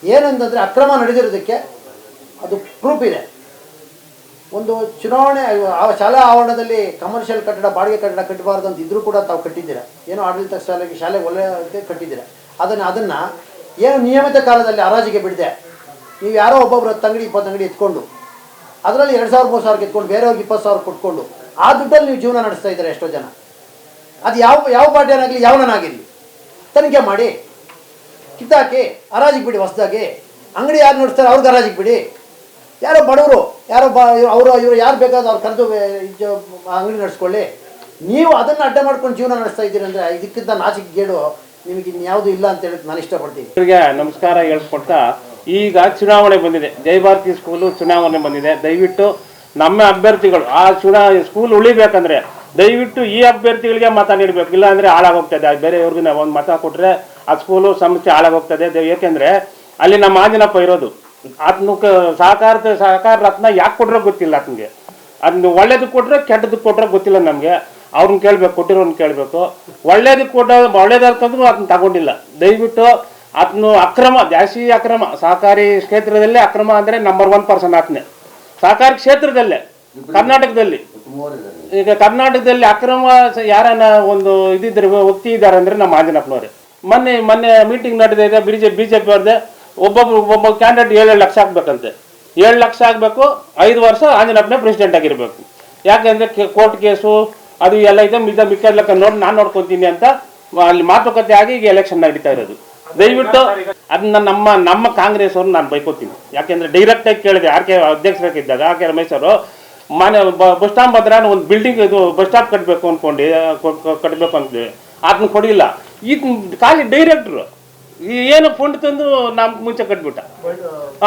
ಏನಂತಂದರೆ ಅಕ್ರಮ ನಡೆದಿರೋದಕ್ಕೆ ಅದು ಪ್ರೂಫ್ ಇದೆ. ಒಂದು ಚುನಾವಣೆ ಶಾಲಾ ಆವರಣದಲ್ಲಿ ಕಮರ್ಷಿಯಲ್ ಕಟ್ಟಡ ಬಾಡಿಗೆ ಕಟ್ಟಡ ಕಟ್ಟಬಾರ್ದು ಅಂತ ಇದ್ರೂ ಕೂಡ ತಾವು ಕಟ್ಟಿದ್ದೀರಾ, ಏನೋ ಆಡಳಿತ ಶಾಲೆಗೆ ಒಳ್ಳೆಯ ಕಟ್ಟಿದ್ದೀರಾ. ಅದನ್ನು ಏನು ನಿಯಮಿತ ಕಾಲದಲ್ಲಿ ಹರಾಜಿಗೆ ಬಿಡದೆ ನೀವು ಯಾರೋ ಒಬ್ಬೊಬ್ಬರು 10 ಅಂಗಡಿ 20 ಅಂಗಡಿ ಎತ್ಕೊಂಡು ಅದರಲ್ಲಿ 2,000 3,000 ಎತ್ಕೊಂಡು ಬೇರೆಯವ್ರಿಗೆ 20,000 ಕೊಟ್ಕೊಂಡು ಆ ದುಡ್ಡಲ್ಲಿ ನೀವು ಜೀವನ ನಡೆಸ್ತಾ ಇದ್ದಾರೆ ಎಷ್ಟೋ ಜನ. ಅದು ಯಾವ ಪಾರ್ಟಿಯನ್ನಾಗಲಿ ಯಾವನಾಗಿರಲಿ ತನಿಖೆ ಮಾಡಿ ಕಿತ್ತಾಕಿ ಹರಾಜಿಗೆ ಬಿಡಿ. ಹೊಸದಾಗಿ ಅಂಗಡಿ ಯಾರು ನಡೆಸ್ತಾರೆ ಅವ್ರಿಗೆ ಹರಾಜಿಗೆ ಬಿಡಿ. ಯಾರೋ ಬಡವರು ಯಾರೋ ಇವರು ಯಾರು ಬೇಕಾದ್ರೂ ಅವ್ರು ಕರೆದು ಅಂಗಡಿ ನಡೆಸ್ಕೊಳ್ಳಿ. ನೀವು ಅದನ್ನು ಅಡ್ಡ ಮಾಡ್ಕೊಂಡು ಜೀವನ ನಡೆಸ್ತಾ ಇದ್ದೀರಿ ಅಂದರೆ ಇದಕ್ಕಿಂತ ನಾಚಿಕೆಗೇಡು ನಿಮಗೆ ಇನ್ಯಾವುದೂ ಇಲ್ಲ ಅಂತ ಹೇಳಿ ನಾನು ಇಷ್ಟಪಡ್ತೀನಿ. ಇವರಿಗೆ ನಮಸ್ಕಾರ ಹೇಳ್ಕೊಡ್ತಾ, ಈಗ ಚುನಾವಣೆ ಬಂದಿದೆ, ಜಯಭಾರತಿ ಸ್ಕೂಲು ಚುನಾವಣೆ ಬಂದಿದೆ. ದಯವಿಟ್ಟು ನಮ್ಮ ಅಭ್ಯರ್ಥಿಗಳು ಆ ಸ್ಕೂಲ್ ಉಳಿಬೇಕಂದ್ರೆ ದಯವಿಟ್ಟು ಈ ಅಭ್ಯರ್ಥಿಗಳಿಗೆ ಮತ ನೀಡಬೇಕು, ಇಲ್ಲ ಅಂದರೆ ಹಾಳಾಗೋಗ್ತದೆ. ಬೇರೆಯವ್ರಿಗೆ ಒಂದು ಮತ ಕೊಟ್ಟರೆ ಆ ಸ್ಕೂಲು ಸಮಸ್ಯೆ ಹಾಳಾಗೋಗ್ತದೆ. ಏಕೆಂದರೆ ಅಲ್ಲಿ ನಮ್ಮ ಆಂಜನಪ್ಪ ಇರೋದು, ಆತನ ಸಹಕಾರ ರತ್ನ ಯಾಕೆ ಕೊಟ್ಟರೆ ಗೊತ್ತಿಲ್ಲ ಆತನಿಗೆ. ಅದನ್ನ ಒಳ್ಳೇದಕ್ಕೆ ಕೊಟ್ಟರೆ ಕೆಟ್ಟದಕ್ಕೆ ಕೊಟ್ಟರೆ ಗೊತ್ತಿಲ್ಲ ನಮಗೆ. ಅವ್ರನ್ನ ಕೇಳಬೇಕು, ಕೊಟ್ಟಿರೋನ್ನ ಕೇಳಬೇಕು. ಒಳ್ಳೇದಕ್ಕಂದ್ರೂ ಅದನ್ನ ತಗೊಂಡಿಲ್ಲ. ದಯವಿಟ್ಟು ಆತನು ಜಾಸ್ತಿ ಅಕ್ರಮ ಸಹಕಾರಿ ಕ್ಷೇತ್ರದಲ್ಲೇ ಅಕ್ರಮ ಅಂದರೆ ನಂಬರ್ 1% ಆತನೇ. ಸಹಕಾರಿ ಕ್ಷೇತ್ರದಲ್ಲೇ ಕರ್ನಾಟಕದಲ್ಲಿ, ಈಗ ಕರ್ನಾಟಕದಲ್ಲಿ ಅಕ್ರಮ ಯಾರನ್ನ ಒಂದು ಇದ್ದಿದ್ರೆ ವ್ಯಕ್ತಿ ಇದ್ದಾರೆ ಅಂದರೆ ನಮ್ಮ ಆಂಜನಪ್ಪನವ್ರೆ. ಮೊನ್ನೆ ಮೀಟಿಂಗ್ ನಡೆದಿದೆ ಬಿಜೆಪಿ ಅವ್ರದ್ದೆ. ಒಬ್ಬ ಕ್ಯಾಂಡಿಡೇಟ್ 7 ಲಕ್ಷ ಹಾಕ್ಬೇಕಂತೆ. 7 ಲಕ್ಷ ಆಗಬೇಕು, 5 ವರ್ಷ ಆಂಜನಪ್ಪನೇ ಪ್ರೆಸಿಡೆಂಟ್ ಆಗಿರಬೇಕು. ಯಾಕೆಂದರೆ ಕೋರ್ಟ್ ಕೇಸು ಅದು ಎಲ್ಲ ಇದೆ, ಮಿಕ್ಕೆಲ್ಲ ನೋಡಿ ನಾನು ನೋಡ್ಕೊತೀನಿ ಅಂತ ಅಲ್ಲಿ ಮಾತುಕತೆ ಆಗಿ ಈಗ ಎಲೆಕ್ಷನ್ ನಡೀತಾ ಇರೋದು. ದಯವಿಟ್ಟು ಅದನ್ನ ನಮ್ಮ ಕಾಂಗ್ರೆಸ್ ಅವ್ರು ನಾನು ಬೈಕೋತೀನಿ. ಯಾಕೆಂದರೆ ಡೈರೆಕ್ಟಾಗಿ ಕೇಳಿದೆ ಆರ್ ಕೆ ಅಧ್ಯಕ್ಷರಾಗಿದ್ದಾಗ ಆರ್ ಕೆ ರಮೇಶ್ ಅವರು ಬಸ್ ಸ್ಟಾಪ್ ಹತ್ರ ಒಂದು ಬಿಲ್ಡಿಂಗ್ ಇದು ಬಸ್ ಸ್ಟಾಪ್ ಕಟ್ಟಬೇಕು ಅಂದ್ವಿ. ಅದನ್ನ ಕೊಡಿಲ್ಲ. ಈಗ ಖಾಲಿ ಡೈರೆಕ್ಟ್ರು ಏನು ಫಂಡ್ ತಂದು ನಮ್ಗೆ ಮುಂಚೆ ಕಟ್ಬಿಟ್ಟ.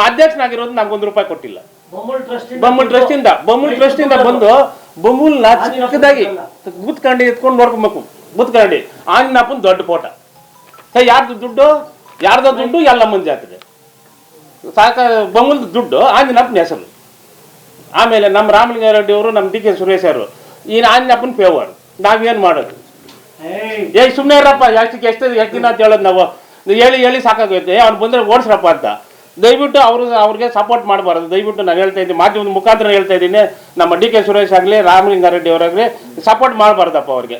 ಅಧ್ಯಕ್ಷನಾಗಿರೋದು ನಮ್ಗೆ ₹1 ಕೊಟ್ಟಿಲ್ಲ. ಬೊಮ್ಮಲ್ ಟ್ರಸ್ಟಿಂದ ಬಂದು ಬೊಮ್ಮಲ್ನ ಚಿಕ್ಕದಾಗಿ ಬೂತ್ಕಂಡು ಎತ್ಕೊಂಡು ನೋಡ್ಕೊಬೇಕು. ಬೂತ್ಕಂಡು ಆಂಜನಪ್ಪನ ದೊಡ್ಡ ಫೋಟ. ಯಾರ್ದೋ ದುಡ್ಡು ಎಲ್ಲ ಮಂದಿ ಆಗ್ತದೆ. ಬೊಮ್ಮಲ್ದ ದುಡ್ಡು ಆಂಜನಪ್ಪನ ಹೆಸರು. ಆಮೇಲೆ ನಮ್ಮ ರಾಮಲಿಂಗಾರೆಡ್ಡಿ ಅವರು, ನಮ್ಮ ಡಿ ಕೆ ಸುರೇಶ್ ಅವರು ಈ ಆಂಜನಪ್ಪನ ಫೇವರ್. ನಾವೇನು ಮಾಡೋದು? ಸುಮ್ಮನೆ ಇರಪ್ಪ, ಎಷ್ಟು ದಿನ ಅಂತ ಹೇಳೋದು ನಾವು. ಹೇಳಿ ಸಾಕಾಗುತ್ತೆ. ಅವ್ನು ಬಂದರೆ ಓಡಿಸ್ರಪ್ಪ ಅಂತ. ದಯವಿಟ್ಟು ಅವ್ರಿಗೆ ಸಪೋರ್ಟ್ ಮಾಡಬಾರ್ದು. ದಯವಿಟ್ಟು ನಾನು ಹೇಳ್ತಾ ಇದ್ದೀನಿ, ಮಾಧ್ಯಮದ ಮುಖಾಂತರ ಹೇಳ್ತಾ ಇದ್ದೀನಿ, ನಮ್ಮ ಡಿ ಕೆ ಸುರೇಶ್ ಆಗಲಿ ರಾಮಲಿಂಗಾರೆಡ್ಡಿ ಅವರಾಗಲಿ ಸಪೋರ್ಟ್ ಮಾಡಬಾರ್ದಪ್ಪ ಅವ್ರಿಗೆ.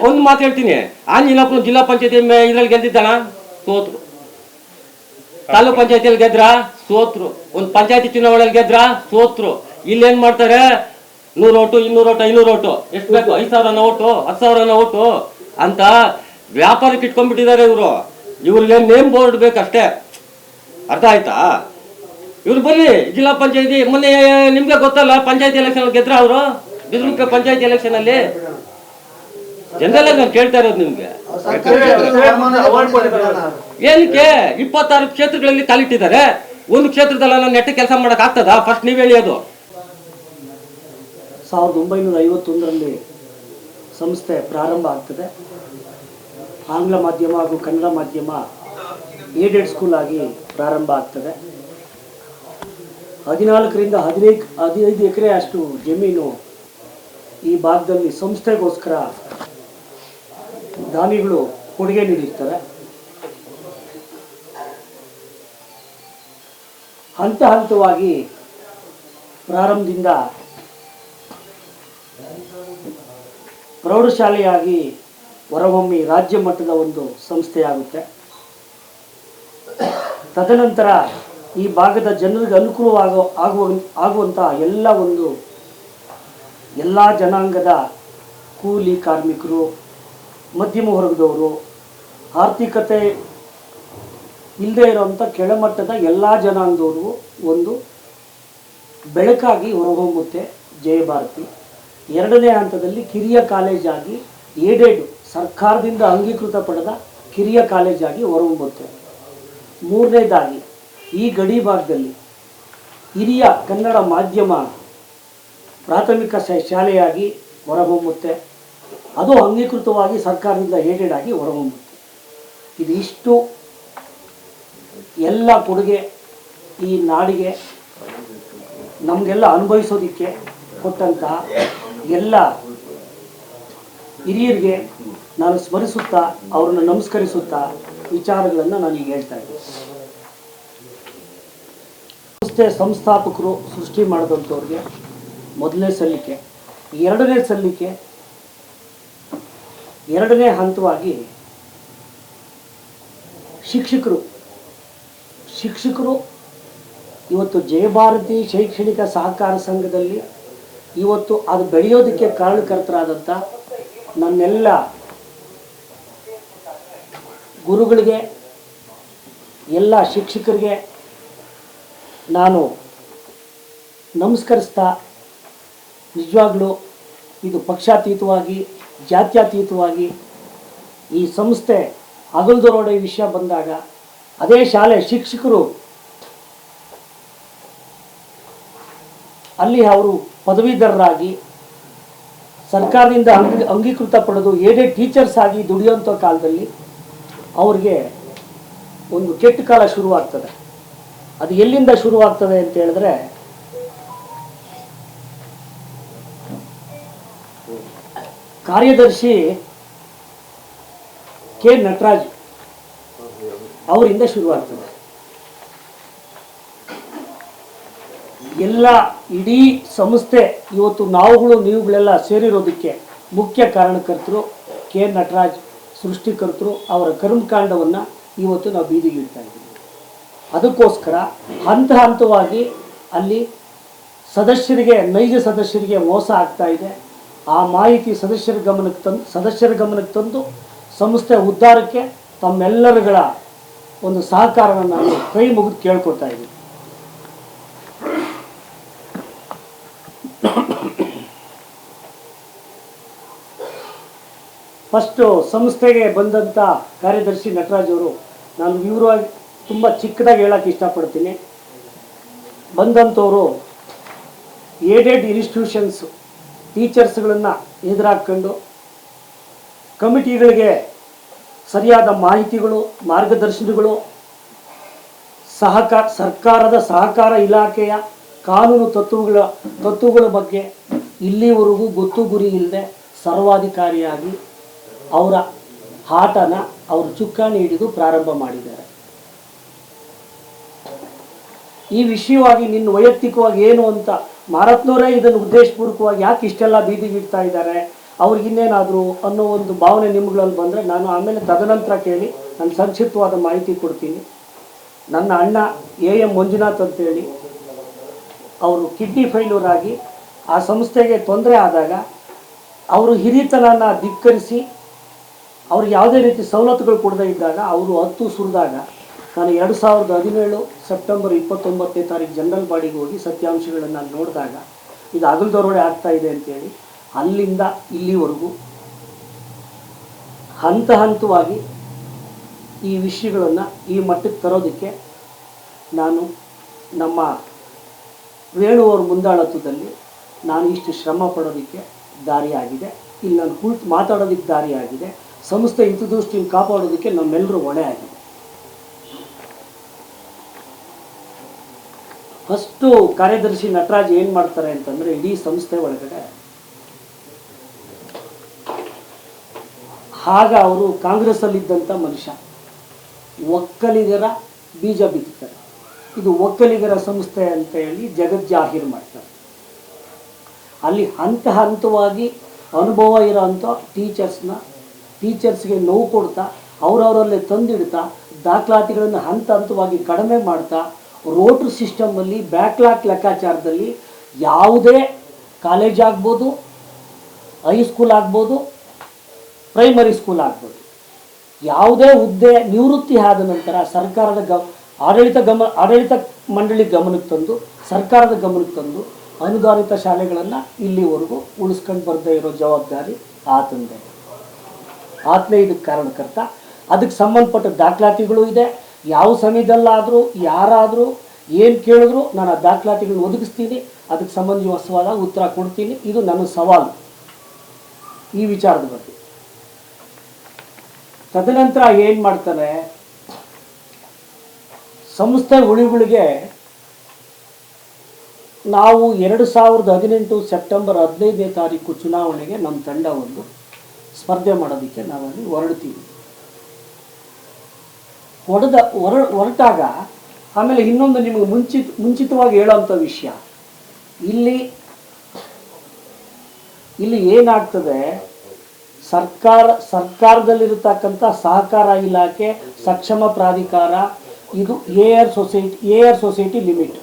ಒಂದು ಮಾತು ಹೇಳ್ತೀನಿ, ಆಂಜನಪ್ಪನ ಜಿಲ್ಲಾ ಪಂಚಾಯತಿ ಇದ್ರಲ್ಲಿ ಗೆದ್ದಿದ್ದಾನ, ಸೋತ್ರು. ತಾಲೂಕ್ ಪಂಚಾಯತಿಯಲ್ಲಿ ಗೆದ್ರ, ಸೋತ್ರು. ಒಂದು ಪಂಚಾಯತಿ ಚುನಾವಣೆಯಲ್ಲಿ ಗೆದ್ರ, ಸೋತ್ರು. ಇಲ್ಲೇನ್ ಮಾಡ್ತಾರೆ, 100 ಓಟು 200 ಓಟು 500 ಓಟು ಎಷ್ಟು ಬೇಕು, 5,000 ಓಟು 10,000 ಓಟು ಅಂತ ವ್ಯಾಪಾರಕ್ಕೆ ಇಟ್ಕೊಂಡ್ಬಿಟ್ಟಿದ್ದಾರೆ ಇವರು. ಇವ್ರಿಗೆ ನೇಮ್ ಬೋರ್ಡ್ ಬೇಕಷ್ಟೇ. ಅರ್ಥ ಆಯ್ತಾ? ಇವ್ರು ಬರ್ರಿ ಜಿಲ್ಲಾ ಪಂಚಾಯತಿ ಮೊನ್ನೆ ನಿಮ್ಗೆ ಗೊತ್ತಲ್ಲ, ಪಂಚಾಯತಿ ಎಲೆಕ್ಷನ್ ಗೆದ್ರ ಅವರು ಬಿದ್ರುಂಪೆ ಪಂಚಾಯತಿ ಎಲೆಕ್ಷನ್ ಅಲ್ಲಿ. ಜನರಲ್ಲ ನಾನು ಕೇಳ್ತಾ ಇರೋದು ನಿಮ್ಗೆ, ಏನಕ್ಕೆ 26 ಕ್ಷೇತ್ರಗಳಲ್ಲಿ ಕಾಲಿಟ್ಟಿದ್ದಾರೆ. ಒಂದು ಕ್ಷೇತ್ರದಲ್ಲ ನಾನು ನೆಟ್ಟ ಕೆಲಸ ಮಾಡಕ್ ಆಗ್ತದ? ಫಸ್ಟ್ ನೀವ್ ಹೇಳಿ. ಅದು 1951ರಲ್ಲಿ ಸಂಸ್ಥೆ ಪ್ರಾರಂಭ ಆಗ್ತದೆ. ಆಂಗ್ಲ ಮಾಧ್ಯಮ ಹಾಗೂ ಕನ್ನಡ ಮಾಧ್ಯಮ ಏಡೆಡ್ ಸ್ಕೂಲ್ ಆಗಿ ಪ್ರಾರಂಭ ಆಗ್ತದೆ. 14ರಿಂದ 15 ಎಕರೆ ಅಷ್ಟು ಜಮೀನು ಈ ಭಾಗದಲ್ಲಿ ಸಂಸ್ಥೆಗೋಸ್ಕರ ದಾನಿಗಳು ಕೊಡುಗೆ ನೀಡಿರ್ತಾರೆ. ಹಂತ ಹಂತವಾಗಿ ಪ್ರಾರಂಭದಿಂದ ಪ್ರೌಢಶಾಲೆಯಾಗಿ ಹೊರಹೊಮ್ಮಿ ರಾಜ್ಯ ಮಟ್ಟದ ಒಂದು ಸಂಸ್ಥೆಯಾಗುತ್ತೆ. ತದನಂತರ ಈ ಭಾಗದ ಜನರಿಗೆ ಆಗುವಂಥ ಎಲ್ಲ ಜನಾಂಗದ ಕೂಲಿ ಕಾರ್ಮಿಕರು, ಮಧ್ಯಮ ವರ್ಗದವರು, ಆರ್ಥಿಕತೆ ಇಲ್ಲದೆ ಇರುವಂಥ ಕೆಳಮಟ್ಟದ ಎಲ್ಲ ಜನಾಂಗದವರು ಒಂದು ಬೆಳಕಾಗಿ ಹೊರಹೊಮ್ಮುತ್ತೆ ಜಯಭಾರತಿ. ಎರಡನೇ ಹಂತದಲ್ಲಿ ಕಿರಿಯ ಕಾಲೇಜಾಗಿ ಏಡೆಡ್ ಸರ್ಕಾರದಿಂದ ಅಂಗೀಕೃತ ಪಡೆದ ಕಿರಿಯ ಕಾಲೇಜಾಗಿ ಹೊರಹೊಮ್ಮುತ್ತೆ. ಮೂರನೇದಾಗಿ ಈ ಗಡಿ ಭಾಗದಲ್ಲಿ ಹಿರಿಯ ಕನ್ನಡ ಮಾಧ್ಯಮ ಪ್ರಾಥಮಿಕ ಶಾಲೆಯಾಗಿ ಹೊರಹೊಮ್ಮುತ್ತೆ. ಅದು ಅಂಗೀಕೃತವಾಗಿ ಸರ್ಕಾರದಿಂದ ಏಡೆಡ್ ಆಗಿ ಹೊರಹೊಮ್ಮುತ್ತೆ. ಇದು ಇಷ್ಟು ಎಲ್ಲ ಕೊಡುಗೆ ಈ ನಾಡಿಗೆ ನಮಗೆಲ್ಲ ಅನುಭವಿಸೋದಕ್ಕೆ ಕೊಟ್ಟಂತಹ ಎಲ್ಲ ಹಿರಿಯರಿಗೆ ನಾನು ಸ್ಮರಿಸುತ್ತಾ, ಅವ್ರನ್ನ ನಮಸ್ಕರಿಸುತ್ತಾ ವಿಚಾರಗಳನ್ನು ನಾನು ಈಗ ಹೇಳ್ತಾ ಇದ್ದೀನಿ. ಸಂಸ್ಥೆ ಸಂಸ್ಥಾಪಕರು ಸೃಷ್ಟಿ ಮಾಡಿದಂಥವ್ರಿಗೆ ಮೊದಲನೇ ಸಲ್ಲಿಕೆ. ಎರಡನೇ ಹಂತವಾಗಿ ಶಿಕ್ಷಕರು ಇವತ್ತು ಜಯಭಾರತಿ ಶೈಕ್ಷಣಿಕ ಸಹಕಾರ ಸಂಘದಲ್ಲಿ ಇವತ್ತು ಅದು ಬೆಳೆಯೋದಕ್ಕೆ ಕಾರಣಕರ್ತರಾದಂಥ ನನ್ನೆಲ್ಲ ಗುರುಗಳಿಗೆ, ಎಲ್ಲ ಶಿಕ್ಷಕರಿಗೆ ನಾನು ನಮಸ್ಕರಿಸ್ತಾ, ನಿಜವಾಗ್ಲೂ ಇದು ಪಕ್ಷಾತೀತವಾಗಿ ಜಾತ್ಯತೀತವಾಗಿ ಈ ಸಂಸ್ಥೆ ಅಗಲ್ದರೋಡೆ ವಿಷಯ ಬಂದಾಗ ಅದೇ ಶಾಲೆ ಶಿಕ್ಷಕರು ಅಲ್ಲಿ ಅವರು ಪದವೀಧರರಾಗಿ ಸರ್ಕಾರದಿಂದ ಅಂಗೀಕೃತ ಪಡೆದು ಏಡೆಡ್ ಟೀಚರ್ಸ್ ಆಗಿ ದುಡಿಯುವಂಥ ಕಾಲದಲ್ಲಿ ಅವ್ರಿಗೆ ಒಂದು ಕೆಟ್ಟ ಕಾಲ ಶುರುವಾಗ್ತದೆ. ಅದು ಎಲ್ಲಿಂದ ಶುರುವಾಗ್ತದೆ ಅಂತ ಹೇಳಿದ್ರೆ, ಕಾರ್ಯದರ್ಶಿ ಕೆ ನಟರಾಜ್ ಅವರಿಂದ ಶುರುವಾಗ್ತದೆ. ಎಲ್ಲ ಇಡೀ ಸಂಸ್ಥೆ ಇವತ್ತು ನೀವುಗಳೆಲ್ಲ ಸೇರಿರೋದಕ್ಕೆ ಮುಖ್ಯ ಕಾರಣಕರ್ತರು ಕೆ ನಟರಾಜ್, ಸೃಷ್ಟಿಕರ್ತರು. ಅವರ ಕರ್ಮಕಾಂಡವನ್ನು ಇವತ್ತು ನಾವು ಬೀದಿಗೆ ಇಡ್ತಾ ಇದ್ದೀವಿ. ಅದಕ್ಕೋಸ್ಕರ ಹಂತವಾಗಿ ಅಲ್ಲಿ ನೈಜ ಸದಸ್ಯರಿಗೆ ಮೋಸ ಆಗ್ತಾ ಇದೆ. ಆ ಮಾಹಿತಿ ಸದಸ್ಯರ ಗಮನಕ್ಕೆ ತಂದು ಸಂಸ್ಥೆ ಉದ್ಧಾರಕ್ಕೆ ತಮ್ಮೆಲ್ಲರುಗಳ ಒಂದು ಸಹಕಾರವನ್ನು ನಾನು ಕೈ ಮುಗಿದು ಕೇಳ್ಕೊತಾ ಇದ್ದೀನಿ. ಫಸ್ಟು ಸಂಸ್ಥೆಗೆ ಬಂದಂಥ ಕಾರ್ಯದರ್ಶಿ ನಟರಾಜ್ ಅವರು, ನಾನು ವಿವರವಾಗಿ ತುಂಬ ಚಿಕ್ಕದಾಗಿ ಹೇಳೋಕ್ಕೆ ಇಷ್ಟಪಡ್ತೀನಿ. ಬಂದಂಥವರು ಏಡೆಡ್ ಇನ್ಸ್ಟಿಟ್ಯೂಷನ್ಸು ಟೀಚರ್ಸ್ಗಳನ್ನು ಎದುರಾಕೊಂಡು ಕಮಿಟಿಗಳಿಗೆ ಸರಿಯಾದ ಮಾಹಿತಿಗಳು, ಮಾರ್ಗದರ್ಶನಗಳು, ಸರ್ಕಾರದ ಸಹಕಾರ ಇಲಾಖೆಯ ಕಾನೂನು ತತ್ವಗಳ ಬಗ್ಗೆ ಇಲ್ಲಿವರೆಗೂ ಗೊತ್ತು ಗುರಿ ಇಲ್ಲದೆ ಸರ್ವಾಧಿಕಾರಿಯಾಗಿ ಅವರ ಆಟನ ಅವರು ಚುಕ್ಕಾಣಿ ಹಿಡಿದು ಪ್ರಾರಂಭ ಮಾಡಿದ್ದಾರೆ. ಈ ವಿಷಯವಾಗಿ ನಿನ್ನ ವೈಯಕ್ತಿಕವಾಗಿ ಏನು ಅಂತ ಮಾರತ್ನವರೇ ಇದನ್ನು ಉದ್ದೇಶಪೂರ್ವಕವಾಗಿ ಯಾಕೆ ಇಷ್ಟೆಲ್ಲ ಬೀದಿಗೆ ಇಡ್ತಾ ಇದ್ದಾರೆ, ಅವ್ರಿಗಿನ್ನೇನಾದರೂ ಅನ್ನೋ ಒಂದು ಭಾವನೆ ನಿಮ್ಗಳಲ್ಲಿ ಬಂದರೆ ನಾನು ಆಮೇಲೆ ತದನಂತರ ಕೇಳಿ ನಾನು ಸಂಕ್ಷಿಪ್ತವಾದ ಮಾಹಿತಿ ಕೊಡ್ತೀನಿ. ನನ್ನ ಅಣ್ಣ AM ಮಂಜುನಾಥ್ ಅಂತೇಳಿ ಅವರು ಕಿಡ್ನಿ ಫೈಲ್ಯೂರ್ ಆಗಿ ಆ ಸಂಸ್ಥೆಗೆ ತೊಂದರೆ ಆದಾಗ ಅವರು ಹಿರಿತನನ ಧಿಕ್ಕರಿಸಿ ಅವ್ರಿಗೆ ಯಾವುದೇ ರೀತಿ ಸವಲತ್ತುಗಳು ಕೊಡದೇ ಇದ್ದಾಗ ಅವರು ಹತ್ತು ಸುರಿದಾಗ ನಾನು 2017 ಸೆಪ್ಟೆಂಬರ್ 29ನೇ ತಾರೀಕು ಜನರಲ್ ಬಾಡಿಗೆ ಹೋಗಿ ಸತ್ಯಾಂಶಗಳನ್ನು ನೋಡಿದಾಗ ಇದು ಅಗಲದೊರಗಡೆ ಆಗ್ತಾ ಇದೆ ಅಂತೇಳಿ ಅಲ್ಲಿಂದ ಇಲ್ಲಿವರೆಗೂ ಹಂತವಾಗಿ ಈ ವಿಷಯಗಳನ್ನು ಈ ಮಟ್ಟಕ್ಕೆ ತರೋದಕ್ಕೆ ನಾನು ನಮ್ಮ ವೇಣುವರ ಮುಂದಾಳತ್ವದಲ್ಲಿ ನಾನು ಇಷ್ಟು ಶ್ರಮ ಪಡೋದಕ್ಕೆ ದಾರಿಯಾಗಿದೆ. ಇಲ್ಲಿ ನಾನು ಕುಳಿತು ಮಾತಾಡೋದಕ್ಕೆ ದಾರಿಯಾಗಿದೆ. ಸಂಸ್ಥೆ ಹಿತದೃಷ್ಟಿಯನ್ನು ಕಾಪಾಡೋದಕ್ಕೆ ನಮ್ಮೆಲ್ಲರೂ ಹೊಣೆ ಆಗಿದೆ. ಫಸ್ಟು ಕಾರ್ಯದರ್ಶಿ ನಟರಾಜ್ ಏನು ಮಾಡ್ತಾರೆ ಅಂತಂದರೆ, ಇಡೀ ಸಂಸ್ಥೆ ಒಳಗಡೆ ಆಗ ಅವರು ಕಾಂಗ್ರೆಸ್ಸಲ್ಲಿದ್ದಂಥ ಮನುಷ್ಯ ಒಕ್ಕಲಿಗರ ಬೀಜ ಬಿತ್ತುತ್ತಾರೆ. ಇದು ಒಕ್ಕಲಿಗರ ಸಂಸ್ಥೆ ಅಂತ ಹೇಳಿ ಜಗಜ್ಜಾಹೀರು ಮಾಡ್ತಾರೆ. ಅಲ್ಲಿ ಹಂತವಾಗಿ ಅನುಭವ ಇರೋಂಥ ಟೀಚರ್ಸ್ಗೆ ನೋವು ಕೊಡ್ತಾ ಅವರವರಲ್ಲೇ ತಂದಿಡ್ತಾ ದಾಖಲಾತಿಗಳನ್ನು ಹಂತವಾಗಿ ಕಡಿಮೆ ಮಾಡ್ತಾ ರೋಟ್ರ್ ಸಿಸ್ಟಮಲ್ಲಿ ಬ್ಯಾಕ್ಲಾಗ್ ಲೆಕ್ಕಾಚಾರದಲ್ಲಿ ಯಾವುದೇ ಕಾಲೇಜ್ ಆಗ್ಬೋದು, ಹೈಸ್ಕೂಲ್ ಆಗ್ಬೋದು, ಪ್ರೈಮರಿ ಸ್ಕೂಲ್ ಆಗ್ಬೋದು, ಯಾವುದೇ ಹುದ್ದೆ ನಿವೃತ್ತಿ ಆದ ನಂತರ ಸರ್ಕಾರದ ಆಡಳಿತ ಮಂಡಳಿ ಗಮನಕ್ಕೆ ತಂದು ಸರ್ಕಾರದ ಗಮನಕ್ಕೆ ತಂದು ಅನುದಾನಿತ ಶಾಲೆಗಳನ್ನು ಇಲ್ಲಿವರೆಗೂ ಉಳಿಸ್ಕೊಂಡು ಬರದೇ ಇರೋ ಜವಾಬ್ದಾರಿ ಆತನೇ ಇದಕ್ಕೆ ಕಾರಣಕರ್ತ. ಅದಕ್ಕೆ ಸಂಬಂಧಪಟ್ಟ ದಾಖಲಾತಿಗಳು ಇದೆ. ಯಾವ ಸಮಯದಲ್ಲಾದರೂ ಯಾರಾದರೂ ಏನು ಕೇಳಿದ್ರು ನಾನು ಆ ದಾಖಲಾತಿಗಳನ್ನ ಒದಗಿಸ್ತೀನಿ, ಅದಕ್ಕೆ ಸಮಂಜಸವಾದ ಉತ್ತರ ಕೊಡ್ತೀನಿ. ಇದು ನನ್ನ ಸವಾಲು ಈ ವಿಚಾರದ ಬಗ್ಗೆ. ತದನಂತರ ಏನು ಮಾಡ್ತಾರೆ, ಸಂಸ್ಥೆ ಉಳಿಗಳಿಗೆ ನಾವು 2018 ಸೆಪ್ಟೆಂಬರ್ 15ನೇ ತಾರೀಕು ಚುನಾವಣೆಗೆ ನಮ್ಮ ತಂಡ ಒಂದು ಸ್ಪರ್ಧೆ ಮಾಡೋದಕ್ಕೆ ನಾವಲ್ಲಿ ಹೊರಡ್ತೀವಿ. ಹೊರಟಾಗ ಆಮೇಲೆ ಇನ್ನೊಂದು ನಿಮಗೆ ಮುಂಚಿತವಾಗಿ ಹೇಳೋಂಥ ವಿಷಯ, ಇಲ್ಲಿ ಏನಾಗ್ತದೆ, ಸರ್ಕಾರದಲ್ಲಿರತಕ್ಕಂಥ ಸಹಕಾರ ಇಲಾಖೆ, ಸಕ್ಷಮ ಪ್ರಾಧಿಕಾರ, ಇದು ಏಆರ್ ಸೊಸೈಟಿ ಲಿಮಿಟ್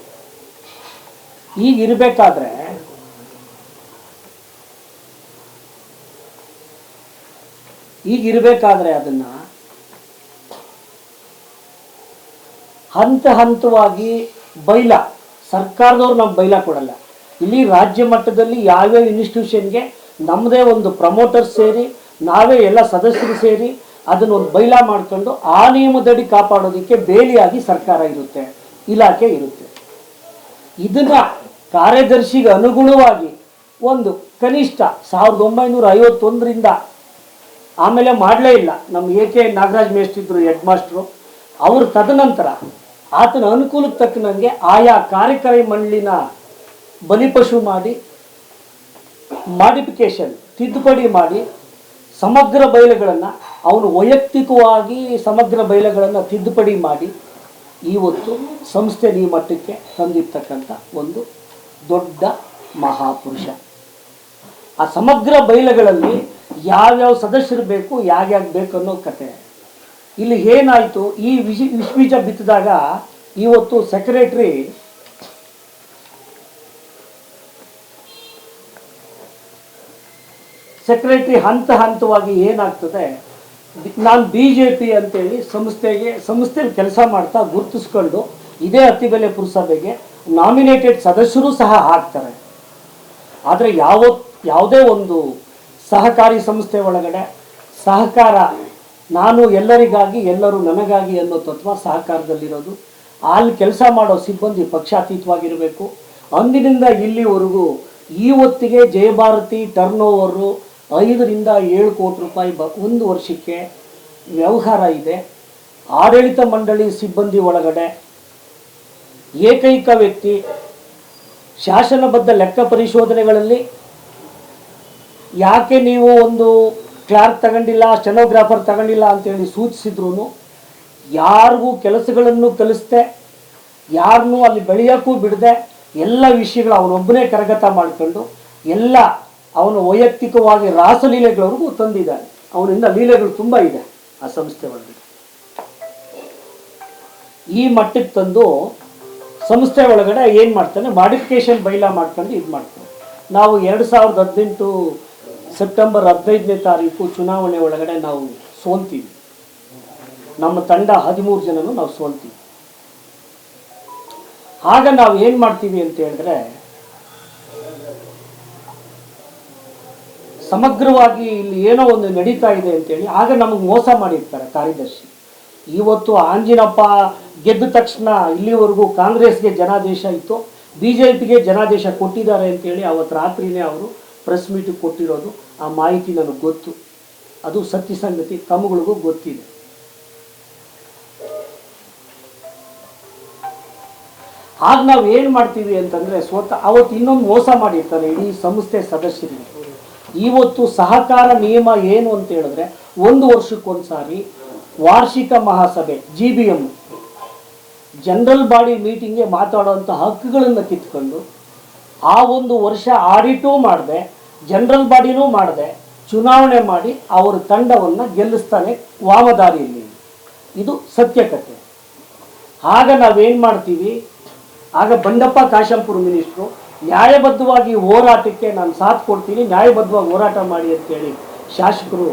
ಈಗಿರಬೇಕಾದ್ರೆ ಅದನ್ನ ಹಂತವಾಗಿ ಬೈಲಾ ಸರ್ಕಾರದವ್ರು ನಮ್ಗೆ ಬೈಲಾ ಕೊಡಲ್ಲ. ಇಲ್ಲಿ ರಾಜ್ಯ ಮಟ್ಟದಲ್ಲಿ ಯಾವ್ಯಾವ ಇನ್ಸ್ಟಿಟ್ಯೂಷನ್ಗೆ ನಮ್ಮದೇ ಒಂದು ಪ್ರಮೋಟರ್ ಸೇರಿ ನಾವೇ ಎಲ್ಲ ಸದಸ್ಯರು ಸೇರಿ ಅದನ್ನೊಂದು ಬೈಲಾ ಮಾಡ್ಕೊಂಡು ಆ ನಿಯಮದಡಿ ಕಾಪಾಡೋದಕ್ಕೆ ಬೇಲಿಯಾಗಿ ಸರ್ಕಾರ ಇರುತ್ತೆ, ಇಲಾಖೆ ಇರುತ್ತೆ. ಇದನ್ನ ಕಾರ್ಯದರ್ಶಿಗೆ ಅನುಗುಣವಾಗಿ ಒಂದು ಕನಿಷ್ಠ 1951ರಿಂದ ಆಮೇಲೆ ಮಾಡಲೇ ಇಲ್ಲ. ನಮ್ಮ AK ನಾಗರಾಜ್ ಮೇಷ್ಟ್ರು ಇದ್ರು ಹೆಡ್ ಮಾಸ್ಟ್ರು, ಅವರು ತದನಂತರ ಆತನ ಅನುಕೂಲಕ್ಕೆ ತಕ್ಕನಂಗೆ ಆಯಾ ಕಾರ್ಯಕಾರಿ ಮಂಡಳಿನ ಬಲಿಪಶು ಮಾಡಿ ಮಾಡಿಫಿಕೇಶನ್ ತಿದ್ದುಪಡಿ ಮಾಡಿ ಸಮಗ್ರ ಬಯಲುಗಳನ್ನು ಅವನು ವೈಯಕ್ತಿಕವಾಗಿ ಸಮಗ್ರ ಬಯಲುಗಳನ್ನು ತಿದ್ದುಪಡಿ ಮಾಡಿ ಇವತ್ತು ಸಂಸ್ಥೆ ಈ ಮಟ್ಟಕ್ಕೆ ತಂದಿರ್ತಕ್ಕಂಥ ಒಂದು ದೊಡ್ಡ ಮಹಾಪುರುಷ. ಆ ಸಮಗ್ರ ಬಯಲುಗಳಲ್ಲಿ ಯಾವ್ಯಾವ ಸದಸ್ಯರು ಬೇಕು, ಯಾವ್ಯಾವ ಬೇಕು ಅನ್ನೋ ಕತೆ. ಇಲ್ಲಿ ಏನಾಯಿತು, ಈ ವಿಷಬೀಜ ಬಿತ್ತಿದಾಗ ಇವತ್ತು ಸೆಕ್ರೆಟರಿ ಹಂತವಾಗಿ ಏನಾಗ್ತದೆ, ನಾನು BJP ಅಂತೇಳಿ ಸಂಸ್ಥೆಯಲ್ಲಿ ಕೆಲಸ ಮಾಡ್ತಾ ಗುರುತಿಸ್ಕೊಂಡು ಇದೇ ಅತಿಬೆಲೆ ಪುರಸಭೆಗೆ ನಾಮಿನೇಟೆಡ್ ಸದಸ್ಯರು ಸಹ ಆಗ್ತಾರೆ. ಆದರೆ ಯಾವುದೇ ಒಂದು ಸಹಕಾರಿ ಸಂಸ್ಥೆ ಒಳಗಡೆ ಸಹಕಾರ, ನಾನು ಎಲ್ಲರಿಗಾಗಿ ಎಲ್ಲರೂ ನನಗಾಗಿ ಅನ್ನೋ ತತ್ವ ಸಹಕಾರದಲ್ಲಿರೋದು. ಅಲ್ಲಿ ಕೆಲಸ ಮಾಡೋ ಸಿಬ್ಬಂದಿ ಪಕ್ಷಾತೀತವಾಗಿರಬೇಕು. ಅಂದಿನಿಂದ ಇಲ್ಲಿವರೆಗೂ ಇವತ್ತಿಗೆ ಜಯಭಾರತಿ ಟರ್ನ್ ಓವರು 5 ರಿಂದ 7 ಕೋಟಿ ರೂಪಾಯಿ ಒಂದು ವರ್ಷಕ್ಕೆ ವ್ಯವಹಾರ ಇದೆ. ಆಡಳಿತ ಮಂಡಳಿ ಸಿಬ್ಬಂದಿ ಒಳಗಡೆ ಏಕೈಕ ವ್ಯಕ್ತಿ ಶಾಸನಬದ್ಧ ಲೆಕ್ಕ ಪರಿಶೋಧನೆಗಳಲ್ಲಿ ಯಾಕೆ ನೀವು ಒಂದು ಕ್ಲಾರ್ಕ್ ತಗೊಂಡಿಲ್ಲ, ಸ್ಟೆನೋಗ್ರಾಫರ್ ತಗೊಂಡಿಲ್ಲ ಅಂತೇಳಿ ಸೂಚಿಸಿದ್ರು ಯಾರಿಗೂ ಕೆಲಸಗಳನ್ನು ಕಲಿಸ್ದೆ, ಯಾರನ್ನೂ ಅಲ್ಲಿ ಬೆಳೆಯೋಕ್ಕೂ ಬಿಡದೆ ಎಲ್ಲ ವಿಷಯಗಳು ಅವನೊಬ್ಬನೇ ಕರಗತ ಮಾಡಿಕೊಂಡು ಎಲ್ಲ ಅವನು ವೈಯಕ್ತಿಕವಾಗಿ ರಾಸಲೀಲೆಗಳವರೆಗೂ ತಂದಿದ್ದಾನೆ. ಅವನಿಂದ ಲೀಲೆಗಳು ತುಂಬ ಇದೆ ಆ ಸಂಸ್ಥೆ ಒಳಗೆ. ಈ ಮಟ್ಟಕ್ಕೆ ತಂದು ಸಂಸ್ಥೆ ಒಳಗಡೆ ಏನು ಮಾಡ್ತಾನೆ, ಮಾಡಿಫಿಕೇಶನ್ ಬೈಲಾ ಮಾಡ್ಕೊಂಡು ಇದು ಮಾಡ್ತಾನೆ. ನಾವು 2018 ಸೆಪ್ಟೆಂಬರ್ 15ನೇ ತಾರೀಕು ಚುನಾವಣೆ ಒಳಗಡೆ ನಾವು ಸೋಲ್ತೀವಿ. ನಮ್ಮ ತಂಡ 13 ಜನನು ನಾವು ಸೋಲ್ತೀವಿ. ಆಗ ನಾವು ಏನು ಮಾಡ್ತೀವಿ ಅಂತ ಹೇಳಿದ್ರೆ, ಸಮಗ್ರವಾಗಿ ಇಲ್ಲಿ ಏನೋ ಒಂದು ನಡೀತಾ ಇದೆ ಅಂತೇಳಿ ಆಗ ನಮಗೆ ಮೋಸ ಮಾಡಿರ್ತಾರೆ ಕಾರ್ಯದರ್ಶಿ. ಇವತ್ತು ಆಂಜಿನಪ್ಪ ಗೆದ್ದ ತಕ್ಷಣ ಇಲ್ಲಿವರೆಗೂ ಕಾಂಗ್ರೆಸ್ಗೆ ಜನಾದೇಶ ಇತ್ತು, BJPಗೆ ಜನಾದೇಶ ಕೊಟ್ಟಿದ್ದಾರೆ ಅಂತೇಳಿ ಅವತ್ತು ರಾತ್ರಿನೇ ಅವರು ಪ್ರೆಸ್ ಮೀಟಿಗೆ ಕೊಟ್ಟಿರೋದು. ಆ ಮಾಹಿತಿ ನನಗೆ ಗೊತ್ತು, ಅದು ಸತ್ಯ ಸಂಗತಿ, ತಮ್ಮಗಳಿಗೂ ಗೊತ್ತಿದೆ. ಆಗ ನಾವು ಏನು ಮಾಡ್ತೀವಿ ಅಂತಂದರೆ, ಸ್ವತಃ ಅವತ್ತು ಇನ್ನೊಂದು ಮೋಸ ಮಾಡಿರ್ತಾರೆ ಇಡೀ ಸಂಸ್ಥೆ ಸದಸ್ಯರಿಗೆ. ಇವತ್ತು ಸಹಕಾರ ನಿಯಮ ಏನು ಅಂತ ಹೇಳಿದ್ರೆ, 1 ವರ್ಷಕ್ಕೊಂದು ಸಾರಿ ವಾರ್ಷಿಕ ಮಹಾಸಭೆ GBM ಜನರಲ್ ಬಾಡಿ ಮೀಟಿಂಗ್ಗೆ ಮಾತಾಡುವಂಥ ಹಕ್ಕುಗಳನ್ನು ಕಿತ್ಕೊಂಡು ಆ ಒಂದು ವರ್ಷ ಆಡಿಟೂ ಮಾಡದೆ, ಜನರಲ್ ಬಾಡಿನೂ ಮಾಡದೆ ಚುನಾವಣೆ ಮಾಡಿ ಅವರ ತಂಡವನ್ನು ಗೆಲ್ಲಿಸ್ತಾನೆ ವಾಮದಾರಿಯಲ್ಲಿ. ಇದು ಸತ್ಯಕತೆ. ಆಗ ನಾವೇನು ಮಾಡ್ತೀವಿ, ಆಗ ಬಂಡಪ್ಪ ಕಾಶಂಪುರ ಮಿನಿಸ್ಟ್ರು ನ್ಯಾಯಬದ್ಧವಾಗಿ ಹೋರಾಟಕ್ಕೆ ನಾನು ಸಾಥ್ ಕೊಡ್ತೀನಿ, ನ್ಯಾಯಬದ್ಧವಾಗಿ ಹೋರಾಟ ಮಾಡಿ ಅಂತೇಳಿ ಶಾಸಕರು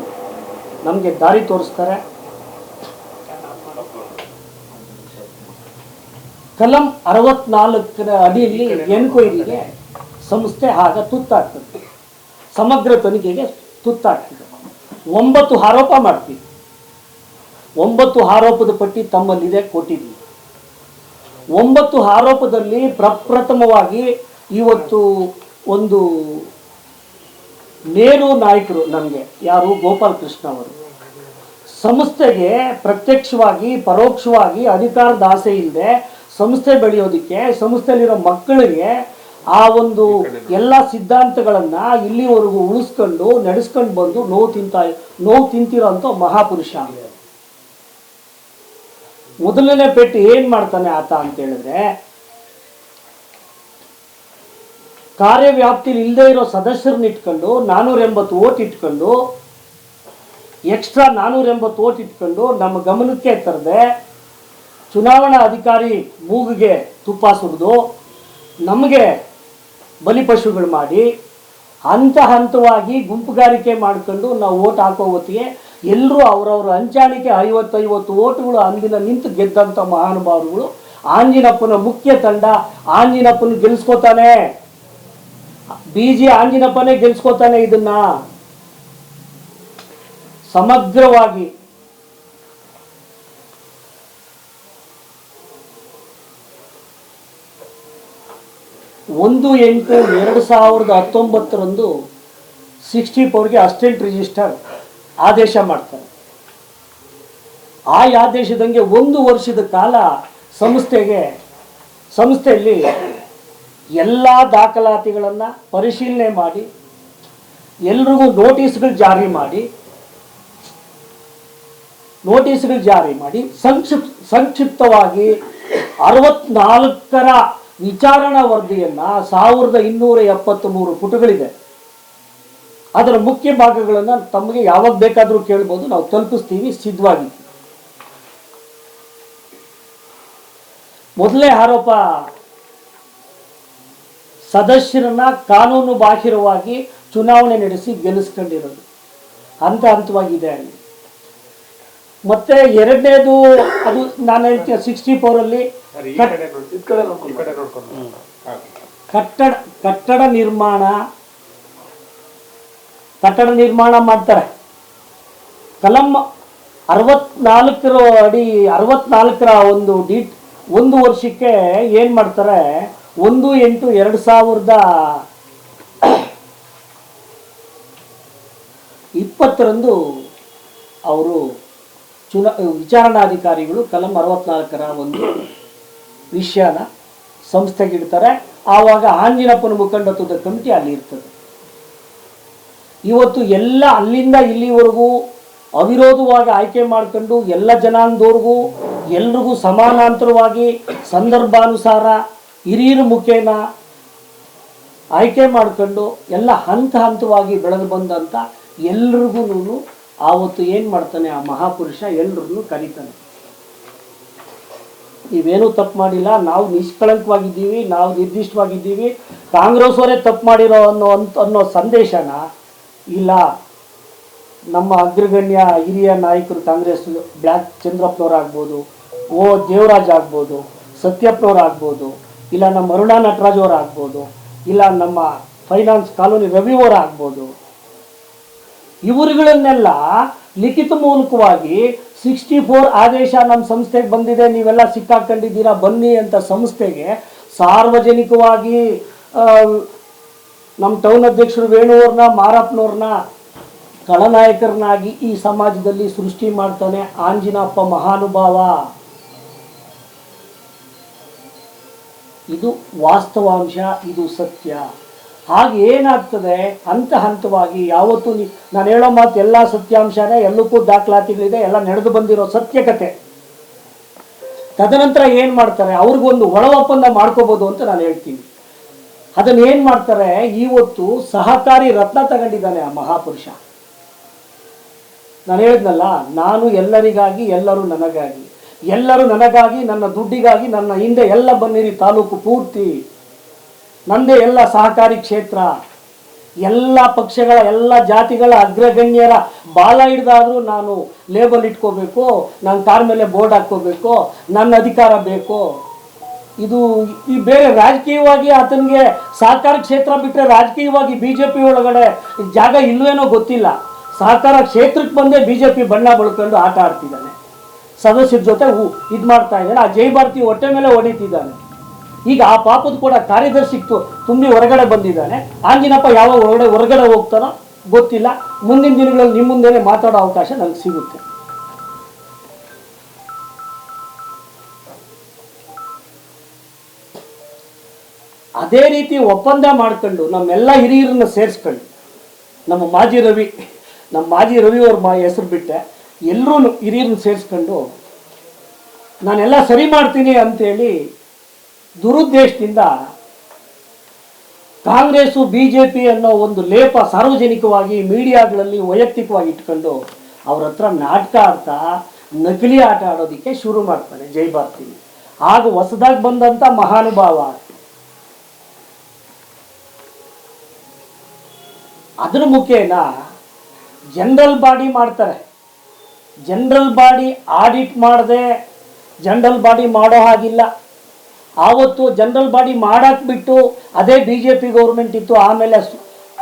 ನಮಗೆ ದಾರಿ ತೋರಿಸ್ತಾರೆ. ಕಲಂ 64ರ ಅಡಿಯಲ್ಲಿ ಎನ್ಕ್ವೈರಿಗೆ ಸಂಸ್ಥೆ ಆಗ ತುತ್ತಾಗ್ತದೆ, ಸಮಗ್ರ ತನಿಖೆಗೆ ತುತ್ತಾಗ್ತದೆ. 9 ಆರೋಪ ಮಾಡ್ತೀವಿ. 9 ಆರೋಪದ ಪಟ್ಟಿ ತಮ್ಮಲ್ಲಿದೆ, ಕೊಟ್ಟಿದ್ದೀವಿ. 9 ಆರೋಪದಲ್ಲಿ ಪ್ರಪ್ರಥಮವಾಗಿ ಇವತ್ತು ಒಂದು ನೇರು ನಾಯಕರು ನಮಗೆ ಯಾರು, ಗೋಪಾಲ್ ಕೃಷ್ಣ ಅವರು, ಸಂಸ್ಥೆಗೆ ಪ್ರತ್ಯಕ್ಷವಾಗಿ ಪರೋಕ್ಷವಾಗಿ ಅಧಿಕಾರದ ಆಸೆ ಇಲ್ಲದೆ ಸಂಸ್ಥೆ ಬೆಳೆಯೋದಕ್ಕೆ, ಸಂಸ್ಥೆಯಲ್ಲಿರೋ ಮಕ್ಕಳಿಗೆ ಆ ಒಂದು ಎಲ್ಲ ಸಿದ್ಧಾಂತಗಳನ್ನು ಇಲ್ಲಿವರೆಗೂ ಉಳಿಸ್ಕೊಂಡು ನಡೆಸ್ಕೊಂಡು ಬಂದು ನೋವು ತಿಂತಿರೋಂಥ ಮಹಾಪುರುಷ. ಮೊದಲನೇ ಪೆಟ್ಟು ಏನ್ ಮಾಡ್ತಾನೆ ಆತ ಅಂತ ಹೇಳಿದ್ರೆ, ಕಾರ್ಯವ್ಯಾಪ್ತಿಲಿ ಇಲ್ಲದೆ ಇರೋ ಸದಸ್ಯರನ್ನ ಇಟ್ಕೊಂಡು 480 ಓಟ್ ಇಟ್ಕೊಂಡು, ಎಕ್ಸ್ಟ್ರಾ 480 ಓಟ್ ಇಟ್ಕೊಂಡು ನಮ್ಮ ಗಮನಕ್ಕೆ ತರದೆ ಚುನಾವಣಾ ಅಧಿಕಾರಿ ಮೂಗಿಗೆ ತುಪ್ಪ ಸುರಿದು ನಮಗೆ ಬಲಿಪಶುಗಳು ಮಾಡಿ ಹಂತವಾಗಿ ಗುಂಪುಗಾರಿಕೆ ಮಾಡ್ಕೊಂಡು ನಾವು ಓಟ್ ಹಾಕೋ ಹೊತ್ತಿಗೆ ಎಲ್ಲರೂ ಅವರವರ ಹಂಚಾಣಿಕೆ 50-50 ಓಟುಗಳು ಅಂದಿನ ನಿಂತು ಗೆದ್ದಂಥ ಮಹಾನುಭಾವರುಗಳು. ಆಂಜಿನಪ್ಪನ ಮುಖ್ಯ ತಂಡ ಆಂಜಿನಪ್ಪನ ಗೆಲ್ಸ್ಕೋತಾನೆ, ಆಂಜಿನಪ್ಪನೇ ಗೆಲ್ಸ್ಕೋತಾನೆ. ಇದನ್ನ ಸಮಗ್ರವಾಗಿ ಒಂದು 8/2019 64ಗೆ ಅಸಿಸ್ಟೆಂಟ್ ರಿಜಿಸ್ಟರ್ ಆದೇಶ ಮಾಡ್ತಾರೆ. ಆ ಆದೇಶದಂಗೆ 1 ವರ್ಷದ ಕಾಲ ಸಂಸ್ಥೆಯಲ್ಲಿ ಎಲ್ಲ ದಾಖಲಾತಿಗಳನ್ನು ಪರಿಶೀಲನೆ ಮಾಡಿ ಎಲ್ರಿಗೂ ನೋಟಿಸ್ಗಳು ಜಾರಿ ಮಾಡಿ ಸಂಕ್ಷಿಪ್ತವಾಗಿ 64ರ ವಿಚಾರಣಾ ವರದಿಯನ್ನು 1273 ಪುಟಗಳಿದೆ. ಅದರ ಮುಖ್ಯ ಭಾಗಗಳನ್ನು ತಮಗೆ ಯಾವಾಗ ಬೇಕಾದರೂ ಕೇಳ್ಬೋದು, ನಾವು ತಲುಪಿಸ್ತೀವಿ, ಸಿದ್ಧವಾಗಿದ್ದೀವಿ. ಮೊದಲೇ ಆರೋಪ ಸದಸ್ಯರನ್ನ ಕಾನೂನು ಬಾಹಿರವಾಗಿ ಚುನಾವಣೆ ನಡೆಸಿ ಗೆಲ್ಲಿಸ್ಕೊಂಡಿರೋದು ಹಂತವಾಗಿದೆ ಅಲ್ಲಿ. ಮತ್ತೆ ಎರಡನೇದು ಅದು ನಾನು ಹೇಳ್ತೀನಿ 64ರಲ್ಲಿ ಕಟ್ಟಡ ನಿರ್ಮಾಣ ಮಾಡ್ತಾರೆ. ಕಲಂ 64ರ ಒಂದು ವರ್ಷಕ್ಕೆ ಏನು ಮಾಡ್ತಾರೆ, 1/8/2020 ಅವರು ವಿಚಾರಣಾಧಿಕಾರಿಗಳು ಕಲಂ 64ರ ಒಂದು ವಿಷಯನ ಸಂಸ್ಥೆಗಿಡ್ತಾರೆ. ಆವಾಗ ಆಂಜಿನಪ್ಪನ ಮುಖಂಡತ್ವದ ಕಮಿಟಿ ಅಲ್ಲಿ ಇರ್ತದೆ. ಇವತ್ತು ಎಲ್ಲ ಅಲ್ಲಿಂದ ಇಲ್ಲಿವರೆಗೂ ಅವಿರೋಧವಾಗಿ ಆಯ್ಕೆ ಮಾಡ್ಕೊಂಡು ಎಲ್ಲ ಜನಾಂಗದವ್ರಿಗೂ ಎಲ್ರಿಗೂ ಸಮಾನಾಂತರವಾಗಿ ಸಂದರ್ಭಾನುಸಾರ ಹಿರಿಯರ ಮುಖೇನ ಆಯ್ಕೆ ಮಾಡ್ಕೊಂಡು ಎಲ್ಲ ಹಂತವಾಗಿ ಬೆಳೆದು ಬಂದಂಥ ಎಲ್ರಿಗೂ ಆವತ್ತು ಏನು ಮಾಡ್ತಾನೆ ಆ ಮಹಾಪುರುಷ, ಎಲ್ರನ್ನೂ ಕರೀತಾನೆ. ನೀವೇನೂ ತಪ್ಪು ಮಾಡಿಲ್ಲ, ನಾವು ನಿಷ್ಕಳಂಕವಾಗಿದ್ದೀವಿ, ನಾವು ನಿರ್ದಿಷ್ಟವಾಗಿದ್ದೀವಿ, ಕಾಂಗ್ರೆಸ್ ಅವರೇ ತಪ್ಪು ಮಾಡಿರೋ ಅನ್ನೋ ಸಂದೇಶನ ಇಲ್ಲ ನಮ್ಮ ಅಗ್ರಗಣ್ಯ ಹಿರಿಯ ನಾಯಕರು ಕಾಂಗ್ರೆಸ್ ಬ್ಲ್ಯಾಕ್ ಚಂದ್ರಪ್ಪನವ್ರಾಗ್ಬೋದು, ದೇವರಾಜ್ ಆಗ್ಬೋದು, ಸತ್ಯಪ್ಪನವ್ರಾಗ್ಬೋದು, ಇಲ್ಲ ನಮ್ಮ ಅರುಣಾ ನಟರಾಜ್ ಅವರಾಗ್ಬೋದು, ಇಲ್ಲ ನಮ್ಮ ಫೈನಾನ್ಸ್ ಕಾಲೋನಿ ರವಿಯವರಾಗ್ಬೋದು, ಇವರುಗಳನ್ನೆಲ್ಲ ಲಿಖಿತ ಮೂಲಕವಾಗಿ 64 ಆದೇಶ ನಮ್ಮ ಸಂಸ್ಥೆಗೆ ಬಂದಿದೆ, ನೀವೆಲ್ಲ ಸಿಕ್ಕಾಕೊಂಡಿದ್ದೀರಾ ಬನ್ನಿ ಅಂತ ಸಂಸ್ಥೆಗೆ ಸಾರ್ವಜನಿಕವಾಗಿ ನಮ್ಮ ಟೌನ್ ಅಧ್ಯಕ್ಷರು ವೇಣುವ್ರನ್ನ ಮಾರಪ್ಪನವ್ರನ್ನ ಖಳನಾಯಕರನ್ನಾಗಿ ಈ ಸಮಾಜದಲ್ಲಿ ಸೃಷ್ಟಿ ಮಾಡ್ತಾನೆ ಆಂಜಿನಪ್ಪ ಮಹಾನುಭಾವ. ಇದು ವಾಸ್ತವಾಂಶ, ಇದು ಸತ್ಯ. ಹಾಗೆ ಏನಾಗ್ತದೆ ಹಂತವಾಗಿ ಯಾವತ್ತೂ ನಾನು ಹೇಳೋ ಮಾತು ಎಲ್ಲ ಸತ್ಯಾಂಶನೇ, ಎಲ್ಲಕ್ಕೂ ದಾಖಲಾತಿಗಳಿದೆ, ಎಲ್ಲ ನಡೆದು ಬಂದಿರೋ ಸತ್ಯಕತೆ. ತದನಂತರ ಏನು ಮಾಡ್ತಾರೆ, ಅವ್ರಿಗೊಂದು ಒಳ ಒಪ್ಪಂದ ಮಾಡ್ಕೋಬೋದು ಅಂತ ನಾನು ಹೇಳ್ತೀನಿ. ಅದನ್ನು ಏನು ಮಾಡ್ತಾರೆ, ಇವತ್ತು ಸಹಕಾರಿ ರತ್ನ ತಗೊಂಡಿದ್ದಾನೆ ಆ ಮಹಾಪುರುಷ. ನಾನು ಹೇಳಿದ್ನಲ್ಲ, ನಾನು ಎಲ್ಲರಿಗಾಗಿ ಎಲ್ಲರೂ ನನಗಾಗಿ, ಎಲ್ಲರೂ ನನಗಾಗಿ ನನ್ನ ದುಡ್ಡಿಗಾಗಿ ನನ್ನ ಹಿಂದೆ ಎಲ್ಲ ಬನ್ನಿರಿ ತಾಲೂಕು ಪೂರ್ತಿ ನಂದೇ ಎಲ್ಲ ಸಹಕಾರಿ ಕ್ಷೇತ್ರ, ಎಲ್ಲ ಪಕ್ಷಗಳ ಎಲ್ಲ ಜಾತಿಗಳ ಅಗ್ರಗಣ್ಯರ ಬಾಲ ಹಿಡ್ದಾದ್ರೂ ನಾನು ಲೇಬಲ್ ಇಟ್ಕೋಬೇಕು, ನಾನು ಕಾರ್ ಮೇಲೆ ಬೋರ್ಡ್ ಹಾಕ್ಕೋಬೇಕು, ನನ್ನ ಅಧಿಕಾರ ಬೇಕು. ಇದು ಈ ಬೇರೆ ರಾಜಕೀಯವಾಗಿ ಆತನಿಗೆ ಸಹಕಾರ ಕ್ಷೇತ್ರ ಬಿಟ್ಟರೆ ರಾಜಕೀಯವಾಗಿ BJP ಒಳಗಡೆ ಜಾಗ ಇಲ್ವೇನೋ ಗೊತ್ತಿಲ್ಲ. ಸಹಕಾರ ಕ್ಷೇತ್ರಕ್ಕೆ ಬಂದೇ BJP ಬಣ್ಣ ಬಳ್ಕೊಂಡು ಆಟ ಆಡ್ತಿದ್ದಾನೆ, ಸದಸ್ಯರ ಜೊತೆ ಇದು ಮಾಡ್ತಾ ಇದ್ದಾನೆ, ಆ ಜಯಭಾರತಿ ಹೊಟ್ಟೆ ಮೇಲೆ ಹೊಡಿತಿದ್ದಾನೆ. ಈಗ ಆ ಪಾಪದ ಕೂಡ ಕಾರ್ಯದರ್ಶಿ ತುಂಬಿ ಹೊರಗಡೆ ಬಂದಿದ್ದಾನೆ. ಆಂಜಿನಪ್ಪ ಯಾವಾಗ ಹೊರಗಡೆ ಹೋಗ್ತಾನೋ ಗೊತ್ತಿಲ್ಲ. ಮುಂದಿನ ದಿನಗಳಲ್ಲಿ ನಿಮ್ಮ ಮುಂದೆನೇ ಮಾತಾಡೋ ಅವಕಾಶ ನನಗೆ ಸಿಗುತ್ತೆ. ಅದೇ ರೀತಿ ಒಪ್ಪಂದ ಮಾಡ್ಕೊಂಡು ನಮ್ಮೆಲ್ಲ ಹಿರಿಯರನ್ನ ಸೇರಿಸ್ಕೊಂಡು ನಮ್ಮ ಮಾಜಿ ರವಿ ಅವ್ರ ಹೆಸರು ಬಿಟ್ಟೆ ಎಲ್ಲರೂ ಹಿರಿಯರನ್ನ ಸೇರಿಸ್ಕೊಂಡು ನಾನೆಲ್ಲ ಸರಿ ಮಾಡ್ತೀನಿ ಅಂತೇಳಿ ದುರುದ್ದೇಶದಿಂದ ಕಾಂಗ್ರೆಸ್ಸು BJP ಅನ್ನೋ ಒಂದು ಲೇಪ ಸಾರ್ವಜನಿಕವಾಗಿ ಮೀಡಿಯಾಗಳಲ್ಲಿ ವೈಯಕ್ತಿಕವಾಗಿ ಇಟ್ಕೊಂಡು ಅವ್ರ ಹತ್ರ ನಾಟಕ ಆಡ್ತಾ ನಕಲಿ ಆಟ ಆಡೋದಕ್ಕೆ ಶುರು ಮಾಡ್ತಾನೆ ಜೈಭಾರತಿ. ಆಗ ಹೊಸದಾಗಿ ಬಂದಂಥ ಮಹಾನುಭಾವ ಅದ್ರ ಮುಖೇನ ಜನರಲ್ ಬಾಡಿ ಮಾಡ್ತಾರೆ. ಜನರಲ್ ಬಾಡಿ ಆಡಿಟ್ ಮಾಡದೆ ಜನರಲ್ ಬಾಡಿ ಮಾಡೋ ಹಾಗಿಲ್ಲ. ಆವತ್ತು ಜನರಲ್ ಬಾಡಿ ಮಾಡಕ್ಕೆ ಬಿಟ್ಟು ಅದೇ BJP ಗೌರ್ಮೆಂಟ್ ಇತ್ತು, ಆಮೇಲೆ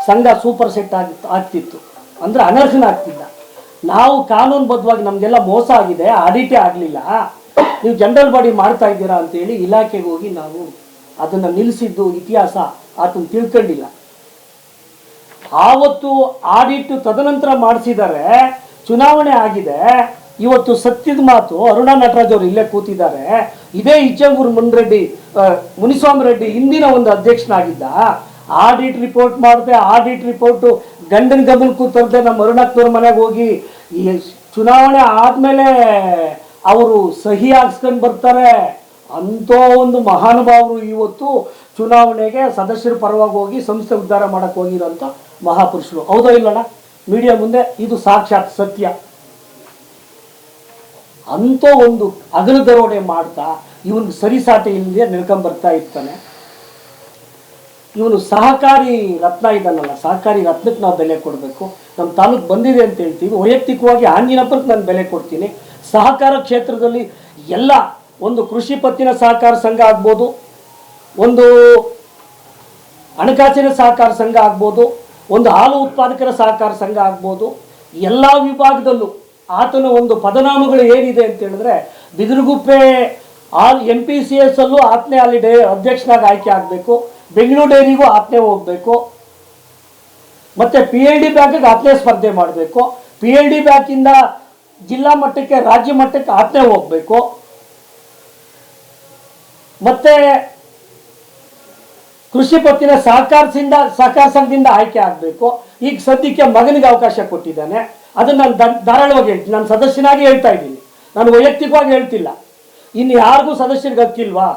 ಸಂಘ ಸೂಪರ್ ಸೆಟ್ ಆಗ್ತಿತ್ತು, ಅಂದರೆ ಅನರ್ಹನ ಆಗ್ತಿದ್ದ. ನಾವು ಕಾನೂನುಬದ್ಧವಾಗಿ ನಮಗೆಲ್ಲ ಮೋಸ ಆಗಿದೆ, ಆಡಿಟೇ ಆಗಲಿಲ್ಲ, ನೀವು ಜನರಲ್ ಬಾಡಿ ಮಾಡ್ತಾ ಇದ್ದೀರಾ ಅಂತೇಳಿ ಇಲಾಖೆಗೆ ಹೋಗಿ ನಾವು ಅದನ್ನು ನಿಲ್ಲಿಸಿದ್ದು ಇತಿಹಾಸ ಆತನ ತಿಳ್ಕೊಂಡಿಲ್ಲ. ಆವತ್ತು ಆಡಿಟ್ ತದನಂತರ ಮಾಡಿಸಿದ್ದಾರೆ, ಚುನಾವಣೆ ಆಗಿದೆ. ಇವತ್ತು ಸತ್ಯದ ಮಾತು ಅರುಣಾ ನಟರಾಜ್ ಅವರು ಇಲ್ಲೇ ಕೂತಿದ್ದಾರೆ. ಇದೇ ಇಚ್ಚಂಗೂರು ಮುನಿಸ್ವಾಮಿ ರೆಡ್ಡಿ ಹಿಂದಿನ ಒಂದು ಅಧ್ಯಕ್ಷನಾಗಿದ್ದ. ಆಡಿಟ್ ರಿಪೋರ್ಟ್ ಮಾಡಿದೆ, ಆಡಿಟ್ ರಿಪೋರ್ಟು ಗಂಡನ ಗಮನಕ್ಕೂ ತರದೆ ನಮ್ಮ ಅರುಣಕ್ಕನವ್ರ ಮನೆಗೆ ಹೋಗಿ ಈ ಚುನಾವಣೆ ಆದಮೇಲೆ ಅವರು ಸಹಿ ಹಾಕ್ಸ್ಕೊಂಡು ಬರ್ತಾರೆ. ಅಂಥ ಒಂದು ಮಹಾನುಭಾವರು ಇವತ್ತು ಚುನಾವಣೆಗೆ ಸದಸ್ಯರ ಪರವಾಗಿ ಹೋಗಿ ಸಂಸ್ಥೆ ಉದ್ಧಾರ ಮಾಡಕ್ಕೆ ಹೋಗಿರೋಂಥ ಮಹಾಪುರುಷರು. ಹೌದೋ ಇಲ್ಲಣ್ಣ? ಮೀಡಿಯಾ ಮುಂದೆ ಇದು ಸಾಕ್ಷಾತ್ ಸತ್ಯ. ಅಂಥ ಒಂದು ಅಗಲ ದರೋಡೆ ಮಾಡ್ತಾ ಇವನಿಗೆ ಸರಿಸಾಟಿ ಇಲ್ಲದೆ ನಿಲ್ಕೊಂಬರ್ತಾ ಇರ್ತಾನೆ. ಇವನು ಸಹಕಾರಿ ರತ್ನ ಇದ್ದಾನಲ್ಲ, ಸಹಕಾರಿ ರತ್ನಕ್ಕೆ ನಾವು ಬೆಲೆ ಕೊಡಬೇಕು. ನಮ್ಮ ತಾಲೂಕು ಬಂದಿದೆ ಅಂತ ಹೇಳ್ತೀವಿ, ವೈಯಕ್ತಿಕವಾಗಿ ಆಂಜಿನಪ್ಪಕ್ಕೆ ನಾನು ಬೆಲೆ ಕೊಡ್ತೀನಿ. ಸಹಕಾರ ಕ್ಷೇತ್ರದಲ್ಲಿ ಎಲ್ಲ ಒಂದು ಕೃಷಿ ಪತ್ತಿನ ಸಹಕಾರ ಸಂಘ ಆಗ್ಬೋದು, ಒಂದು ಹಣಕಾಸಿನ ಸಹಕಾರ ಸಂಘ ಆಗ್ಬೋದು, ಒಂದು ಹಾಲು ಉತ್ಪಾದಕರ ಸಹಕಾರ ಸಂಘ ಆಗ್ಬೋದು, ಎಲ್ಲ ವಿಭಾಗದಲ್ಲೂ ಆತನ ಒಂದು ಪದನಾಮಗಳು ಏನಿದೆ ಅಂತ ಹೇಳಿದ್ರೆ ಬಿದಿರುಗುಪ್ಪೆ MPCS ಅಲ್ಲೂ ಆತನೇ ಅಲ್ಲಿ ಅಧ್ಯಕ್ಷನಾಗಿ ಆಯ್ಕೆ ಆಗಬೇಕು, ಬೆಂಗಳೂರು ಡೈರಿಗೂ ಆತನೇ ಹೋಗಬೇಕು, ಮತ್ತು PLD ಬ್ಯಾಂಕಿಗೆ ಆತನೇ ಸ್ಪರ್ಧೆ ಮಾಡಬೇಕು, PLD ಬ್ಯಾಂಕಿಂದ ಜಿಲ್ಲಾ ಮಟ್ಟಕ್ಕೆ ರಾಜ್ಯ ಮಟ್ಟಕ್ಕೆ ಆತನೇ ಹೋಗಬೇಕು, ಮತ್ತು ಕೃಷಿ ಪತ್ತಿನ ಸಹಕಾರ ಸಂಘದಿಂದ ಆಯ್ಕೆ ಆಗಬೇಕು. ಈಗ ಸದ್ಯಕ್ಕೆ ಮಗನಿಗೆ ಅವಕಾಶ ಕೊಟ್ಟಿದ್ದಾನೆ. ಅದನ್ನು ನಾನು ಧಾರಾಳವಾಗಿ ಹೇಳ್ತೀನಿ, ನಾನು ಸದಸ್ಯನಾಗಿ ಹೇಳ್ತಾ ಇದ್ದೀನಿ, ನಾನು ವೈಯಕ್ತಿಕವಾಗಿ ಹೇಳ್ತಿಲ್ಲ. ಇನ್ನು ಯಾರಿಗೂ ಸದಸ್ಯರಿಗೆ ಹಕ್ಕಿಲ್ವಾ?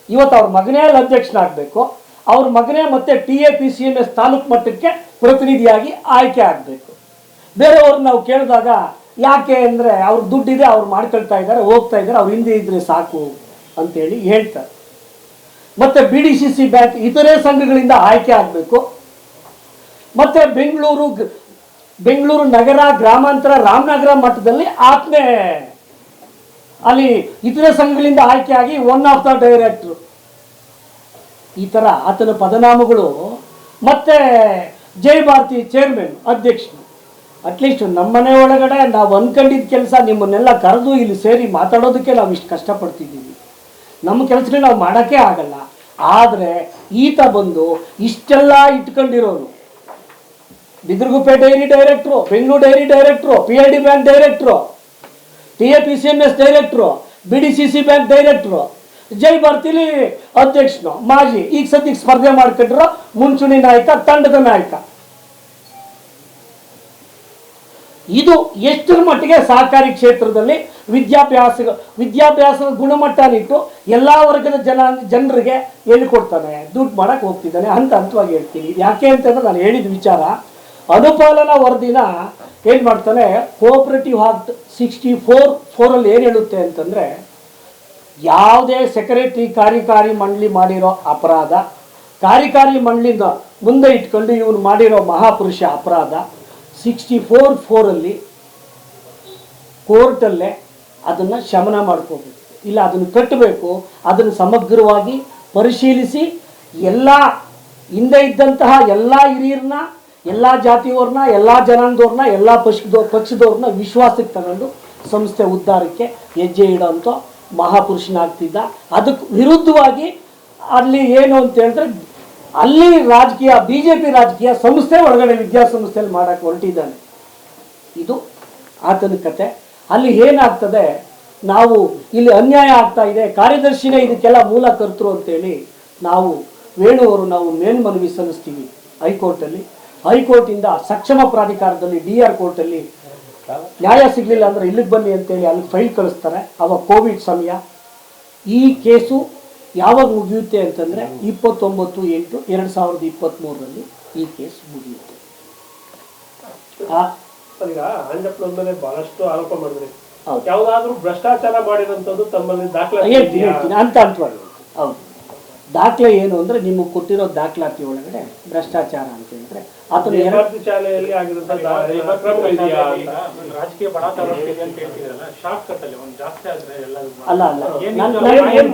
ಇವತ್ತು ಅವ್ರ ಮಗನೇ ಅಧ್ಯಕ್ಷನಾಗಬೇಕು, ಅವ್ರ ಮಗನೇ ಮತ್ತೆ TAPCMS ತಾಲೂಕು ಮಟ್ಟಕ್ಕೆ ಪ್ರತಿನಿಧಿಯಾಗಿ ಆಯ್ಕೆ ಆಗಬೇಕು. ಬೇರೆಯವ್ರನ್ನ ನಾವು ಕೇಳಿದಾಗ ಯಾಕೆ ಅಂದರೆ ಅವ್ರ ದುಡ್ಡಿದೆ, ಅವ್ರು ಮಾಡ್ಕೊಳ್ತಾ ಇದ್ದಾರೆ, ಹೋಗ್ತಾ ಇದ್ದಾರೆ, ಅವ್ರು ಹಿಂದೆ ಇದ್ರೆ ಸಾಕು ಅಂತೇಳಿ ಹೇಳ್ತಾರೆ. ಮತ್ತು BDCC ಬ್ಯಾಂಕ್ ಇತರೆ ಸಂಘಗಳಿಂದ ಆಯ್ಕೆ ಆಗಬೇಕು. ಮತ್ತು ಬೆಂಗಳೂರು ನಗರ ಗ್ರಾಮಾಂತರ ರಾಮನಗರ ಮಟ್ಟದಲ್ಲಿ ಆತನೇ ಅಲ್ಲಿ ಇತರೆ ಸಂಘಗಳಿಂದ ಆಯ್ಕೆಯಾಗಿ ಒನ್ ಆಫ್ ದ ಡೈರೆಕ್ಟ್ರು. ಈ ಥರ ಆತನ ಪದನಾಮಗಳು. ಮತ್ತು ಜೈಭಾರತಿ ಚೇರ್ಮನ್ ಅಧ್ಯಕ್ಷರು. ಅಟ್ಲೀಸ್ಟ್ ನಮ್ಮನೆ ಒಳಗಡೆ ನಾವು ಅಂದ್ಕೊಂಡಿದ್ದ ಕೆಲಸ ನಿಮ್ಮನ್ನೆಲ್ಲ ಕರೆದು ಇಲ್ಲಿ ಸೇರಿ ಮಾತಾಡೋದಕ್ಕೆ ನಾವು ಇಷ್ಟು ಕಷ್ಟಪಡ್ತಿದ್ದೀವಿ. ನಮ್ಮ ಕೆಲಸಗಳು ನಾವು ಮಾಡೋಕ್ಕೆ ಆಗಲ್ಲ. ಆದರೆ ಈತ ಬಂದು ಇಷ್ಟೆಲ್ಲ ಇಟ್ಕೊಂಡಿರೋನು, ಬಿದಿರುಗುಪ್ಪೆ ಡೈರಿ ಡೈರೆಕ್ಟ್ರು, ಬೆಂಗಳೂರು ಡೈರಿ ಡೈರೆಕ್ಟ್ರು, PLD ಬ್ಯಾಂಕ್ ಡೈರೆಕ್ಟ್ರು, TAPCMS ಡೈರೆಕ್ಟ್ರು, BDCC ಬ್ಯಾಂಕ್ ಡೈರೆಕ್ಟ್ರು, ಜೈಭಾರತಿಲಿ ಅಧ್ಯಕ್ಷನು, ಮಾಜಿ, ಈಗ ಸದ್ಯಕ್ಕೆ ಸ್ಪರ್ಧೆ ಮಾಡ್ಕೊಂಡ್ರು ಮುಂಚೂಣಿ ನಾಯಕ, ತಂಡದ ನಾಯಕ. ಇದು ಎಷ್ಟರ ಮಟ್ಟಿಗೆ ಸಹಕಾರಿ ಕ್ಷೇತ್ರದಲ್ಲಿ ವಿದ್ಯಾಭ್ಯಾಸದ ಗುಣಮಟ್ಟನಿಟ್ಟು ಎಲ್ಲ ವರ್ಗದ ಜನರಿಗೆ ಹೇಳಿಕೊಡ್ತಾನೆ, ದುಡ್ಡು ಮಾಡಕ್ಕೆ ಹೋಗ್ತಿದ್ದಾನೆ ಅಂತ ಹಂತವಾಗಿ ಹೇಳ್ತೀನಿ. ಯಾಕೆ ಅಂತಂದ್ರೆ ನಾನು ಹೇಳಿದ ವಿಚಾರ, ಅನುಪಾಲನಾ ವರದಿನ ಏನು ಮಾಡ್ತಾನೆ, ಕೋಆಪರೇಟಿವ್ ಆಕ್ಟ್ 64 ಏನು ಹೇಳುತ್ತೆ ಅಂತಂದರೆ, ಯಾವುದೇ ಸೆಕ್ರೆಟರಿ ಕಾರ್ಯಕಾರಿ ಮಂಡಳಿ ಮಾಡಿರೋ ಅಪರಾಧ, ಕಾರ್ಯಕಾರಿ ಮಂಡಳಿಯಿಂದ ಮುಂದೆ ಇಟ್ಕೊಂಡು ಇವನು ಮಾಡಿರೋ ಮಹಾಪುರುಷ ಅಪರಾಧ 64 ಕೋರ್ಟಲ್ಲೇ ಅದನ್ನು ಶಮನ ಮಾಡ್ಕೋಬೇಕು, ಇಲ್ಲ ಅದನ್ನು ಕಟ್ಟಬೇಕು. ಅದನ್ನು ಸಮಗ್ರವಾಗಿ ಪರಿಶೀಲಿಸಿ ಎಲ್ಲ ಹಿಂದೆ ಇದ್ದಂತಹ ಎಲ್ಲ ಹಿರಿಯರನ್ನ, ಎಲ್ಲ ಜಾತಿಯವ್ರನ್ನ, ಎಲ್ಲ ಜನಾಂಗದವ್ರನ್ನ, ಎಲ್ಲ ಪಕ್ಷದವ್ರನ್ನ ವಿಶ್ವಾಸಕ್ಕೆ ತಗೊಂಡು ಸಂಸ್ಥೆ ಉದ್ಧಾರಕ್ಕೆ ಹೆಜ್ಜೆ ಇಡೋಂಥ ಮಹಾಪುರುಷನಾಗ್ತಿದ್ದ. ಅದಕ್ಕೆ ವಿರುದ್ಧವಾಗಿ ಅಲ್ಲಿ ಏನು ಅಂತ ಹೇಳಿದ್ರೆ, ಅಲ್ಲಿ ರಾಜಕೀಯ BJP ರಾಜಕೀಯ ಸಂಸ್ಥೆ ಒಳಗಡೆ ವಿದ್ಯಾಸಂಸ್ಥೆಯಲ್ಲಿ ಮಾಡೋಕ್ಕೆ ಹೊರಟಿದ್ದಾನೆ. ಇದು ಆತನ ಕತೆ. ಅಲ್ಲಿ ಏನಾಗ್ತದೆ, ನಾವು ಇಲ್ಲಿ ಅನ್ಯಾಯ ಆಗ್ತಾ ಇದೆ, ಕಾರ್ಯದರ್ಶಿನೇ ಇದಕ್ಕೆಲ್ಲ ಮೂಲ ಕರ್ತರು ಅಂತೇಳಿ ನಾವು ನಾವು ಮೇಲ್ಮನವಿ ಸಲ್ಲಿಸ್ತೀವಿ ಹೈಕೋರ್ಟಲ್ಲಿ. ಹೈಕೋರ್ಟಿಂದ ಸಕ್ಷಮ ಪ್ರಾಧಿಕಾರದಲ್ಲಿ DR ಕೋರ್ಟಲ್ಲಿ ನ್ಯಾಯ ಸಿಗಲಿಲ್ಲ ಅಂದರೆ ಇಲ್ಲಿಗೆ ಬನ್ನಿ ಅಂತೇಳಿ ಅಲ್ಲಿ ಫೈಲ್ ಕಳಿಸ್ತಾರೆ. ಅವಾಗ ಕೋವಿಡ್ ಸಮಯ. ಈ ಕೇಸು ಯಾವಾಗ ಮುಗಿಯುತ್ತೆ ಅಂತಂದರೆ 29/8/2023 ಈ ಕೇಸ್ ಮುಗಿಯುತ್ತೆ. ಈಗ ಆಂಜಪ್ಪನ ಮೇಲೆ ಬಹಳಷ್ಟು ಆರೋಪ ಮಾಡಿದ್ರಿ. ಹೌದು. ಯಾವ್ದಾದ್ರು ಭ್ರಷ್ಟಾಚಾರ ಮಾಡಿರೋಂಥದ್ದು ತಮ್ಮಲ್ಲಿ ದಾಖಲೆ ಹೇಳ್ತೀನಿ ಅಂತ ಹೌದು. ದಾಖಲೆ ಏನು ಅಂದರೆ ನಿಮಗೆ ಕೊಟ್ಟಿರೋ ದಾಖಲಾತಿ ಒಳಗಡೆ ಭ್ರಷ್ಟಾಚಾರ ಅಂತ ಹೇಳಿದ್ರೆ ಅದನ್ನು ಭಾರತಿ ಶಾಲೆಯಲ್ಲಿ ಆಗಿರುವಂತ ಕ್ರಮ ಇದೆಯಾ ಅಂತ? ರಾಜಕೀಯ ಬಡಾತಾರ ಅಂತ ಹೇಳ್ತಿದ್ರಲ್ಲ, ಶಾರ್ಟ್ ಕಟ್ ಅಲ್ಲಿ ಒಂದು ಜಾಸ್ತಿ ಆದ್ರೆ ಎಲ್ಲ ಅಲ್ಲ ನಾನು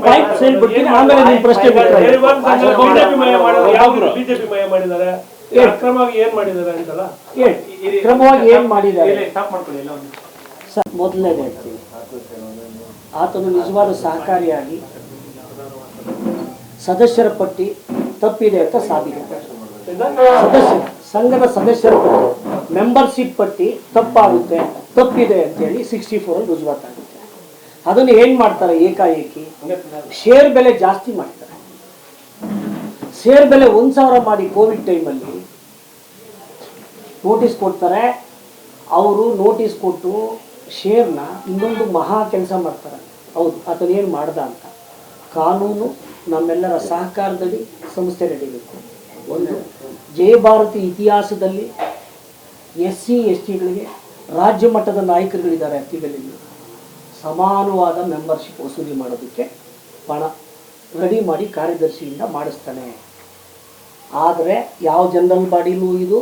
ಪಾಯಿಂಟ್ ಹೇಳ್ಬಿಡ್ತೀನಿ, ಆಮೇಲೆ ನಿಮ್ಮ ಪ್ರಶ್ನೆ ಬಿಜೆಪಿ ಮಯ ಮಾಡಿದ್ರೆ ಯಾವ್ದು ಬಿಜೆಪಿ ಮಯ ಮಾಡಿದ್ದಾರೆ, ಅಕ್ರಮವಾಗಿ ಏನ್ ಮಾಡಿದ್ದಾರೆ ಅಂತಲ್ಲ ಕ್ರಮವಾಗಿ ಏನು ಮಾಡಿದ್ದಾರೆ ಸ್ಟಾಪ್ ಮಾಡ್ಕೊಳ್ಳಿ ಎಲ್ಲ ಒಂದು. ಮೊದಲನೇದು ಹೇಳ್ತೀನಿ, ಆತನು ನಿಜವಾದ ಸಹಕಾರಿಯಾಗಿ ಸದಸ್ಯರ ಪಟ್ಟಿ ತಪ್ಪಿದೆ ಅಂತ ಸಾಬೀತು. ಸಂಘದ ಸದಸ್ಯರ ಪಟ್ಟಿ ಮೆಂಬರ್ಶಿಪ್ ಪಟ್ಟಿ ತಪ್ಪಿದೆ ಅಂತೇಳಿ 64 ರುಜುವಾತಾಗುತ್ತೆ. ಅದನ್ನು ಏನು ಮಾಡ್ತಾರೆ, ಏಕಾಏಕಿ ಶೇರ್ ಬೆಲೆ ಜಾಸ್ತಿ ಮಾಡ್ತಾರೆ. ಶೇರ್ ಬೆಲೆ 1,000 ಮಾಡಿ ಕೋವಿಡ್ ಟೈಮಲ್ಲಿ ನೋಟಿಸ್ ಕೊಡ್ತಾರೆ. ಅವರು ನೋಟಿಸ್ ಕೊಟ್ಟು ಶೇರ್ನ ಇನ್ನೊಂದು ಮಹಾ ಕೆಲಸ ಮಾಡ್ತಾರೆ. ಹೌದು, ಆತನೇನು ಮಾಡ್ದ ಅಂತ ಕಾನೂನು ನಮ್ಮೆಲ್ಲರ ಸಹಕಾರದಲ್ಲಿ ಸಂಸ್ಥೆ ನಡೀಬೇಕು. ಒಂದು ಜಯಭಾರತಿ ಇತಿಹಾಸದಲ್ಲಿ SC STಗಳಿಗೆ ರಾಜ್ಯ ಮಟ್ಟದ ನಾಯಕರುಗಳಿದ್ದಾರೆ. ಅತ್ತಿಬೆಲೆಯಲ್ಲಿ ಸಮಾನವಾದ ಮೆಂಬರ್ಶಿಪ್ ವಸೂಲಿ ಮಾಡೋದಕ್ಕೆ ಪಣ ರೆಡಿ ಮಾಡಿ ಕಾರ್ಯದರ್ಶಿಯಿಂದ ಮಾಡಿಸ್ತಾನೆ. ಆದರೆ ಯಾವ ಜನರಲ್ ಬಾಡಿಲೂ ಇದು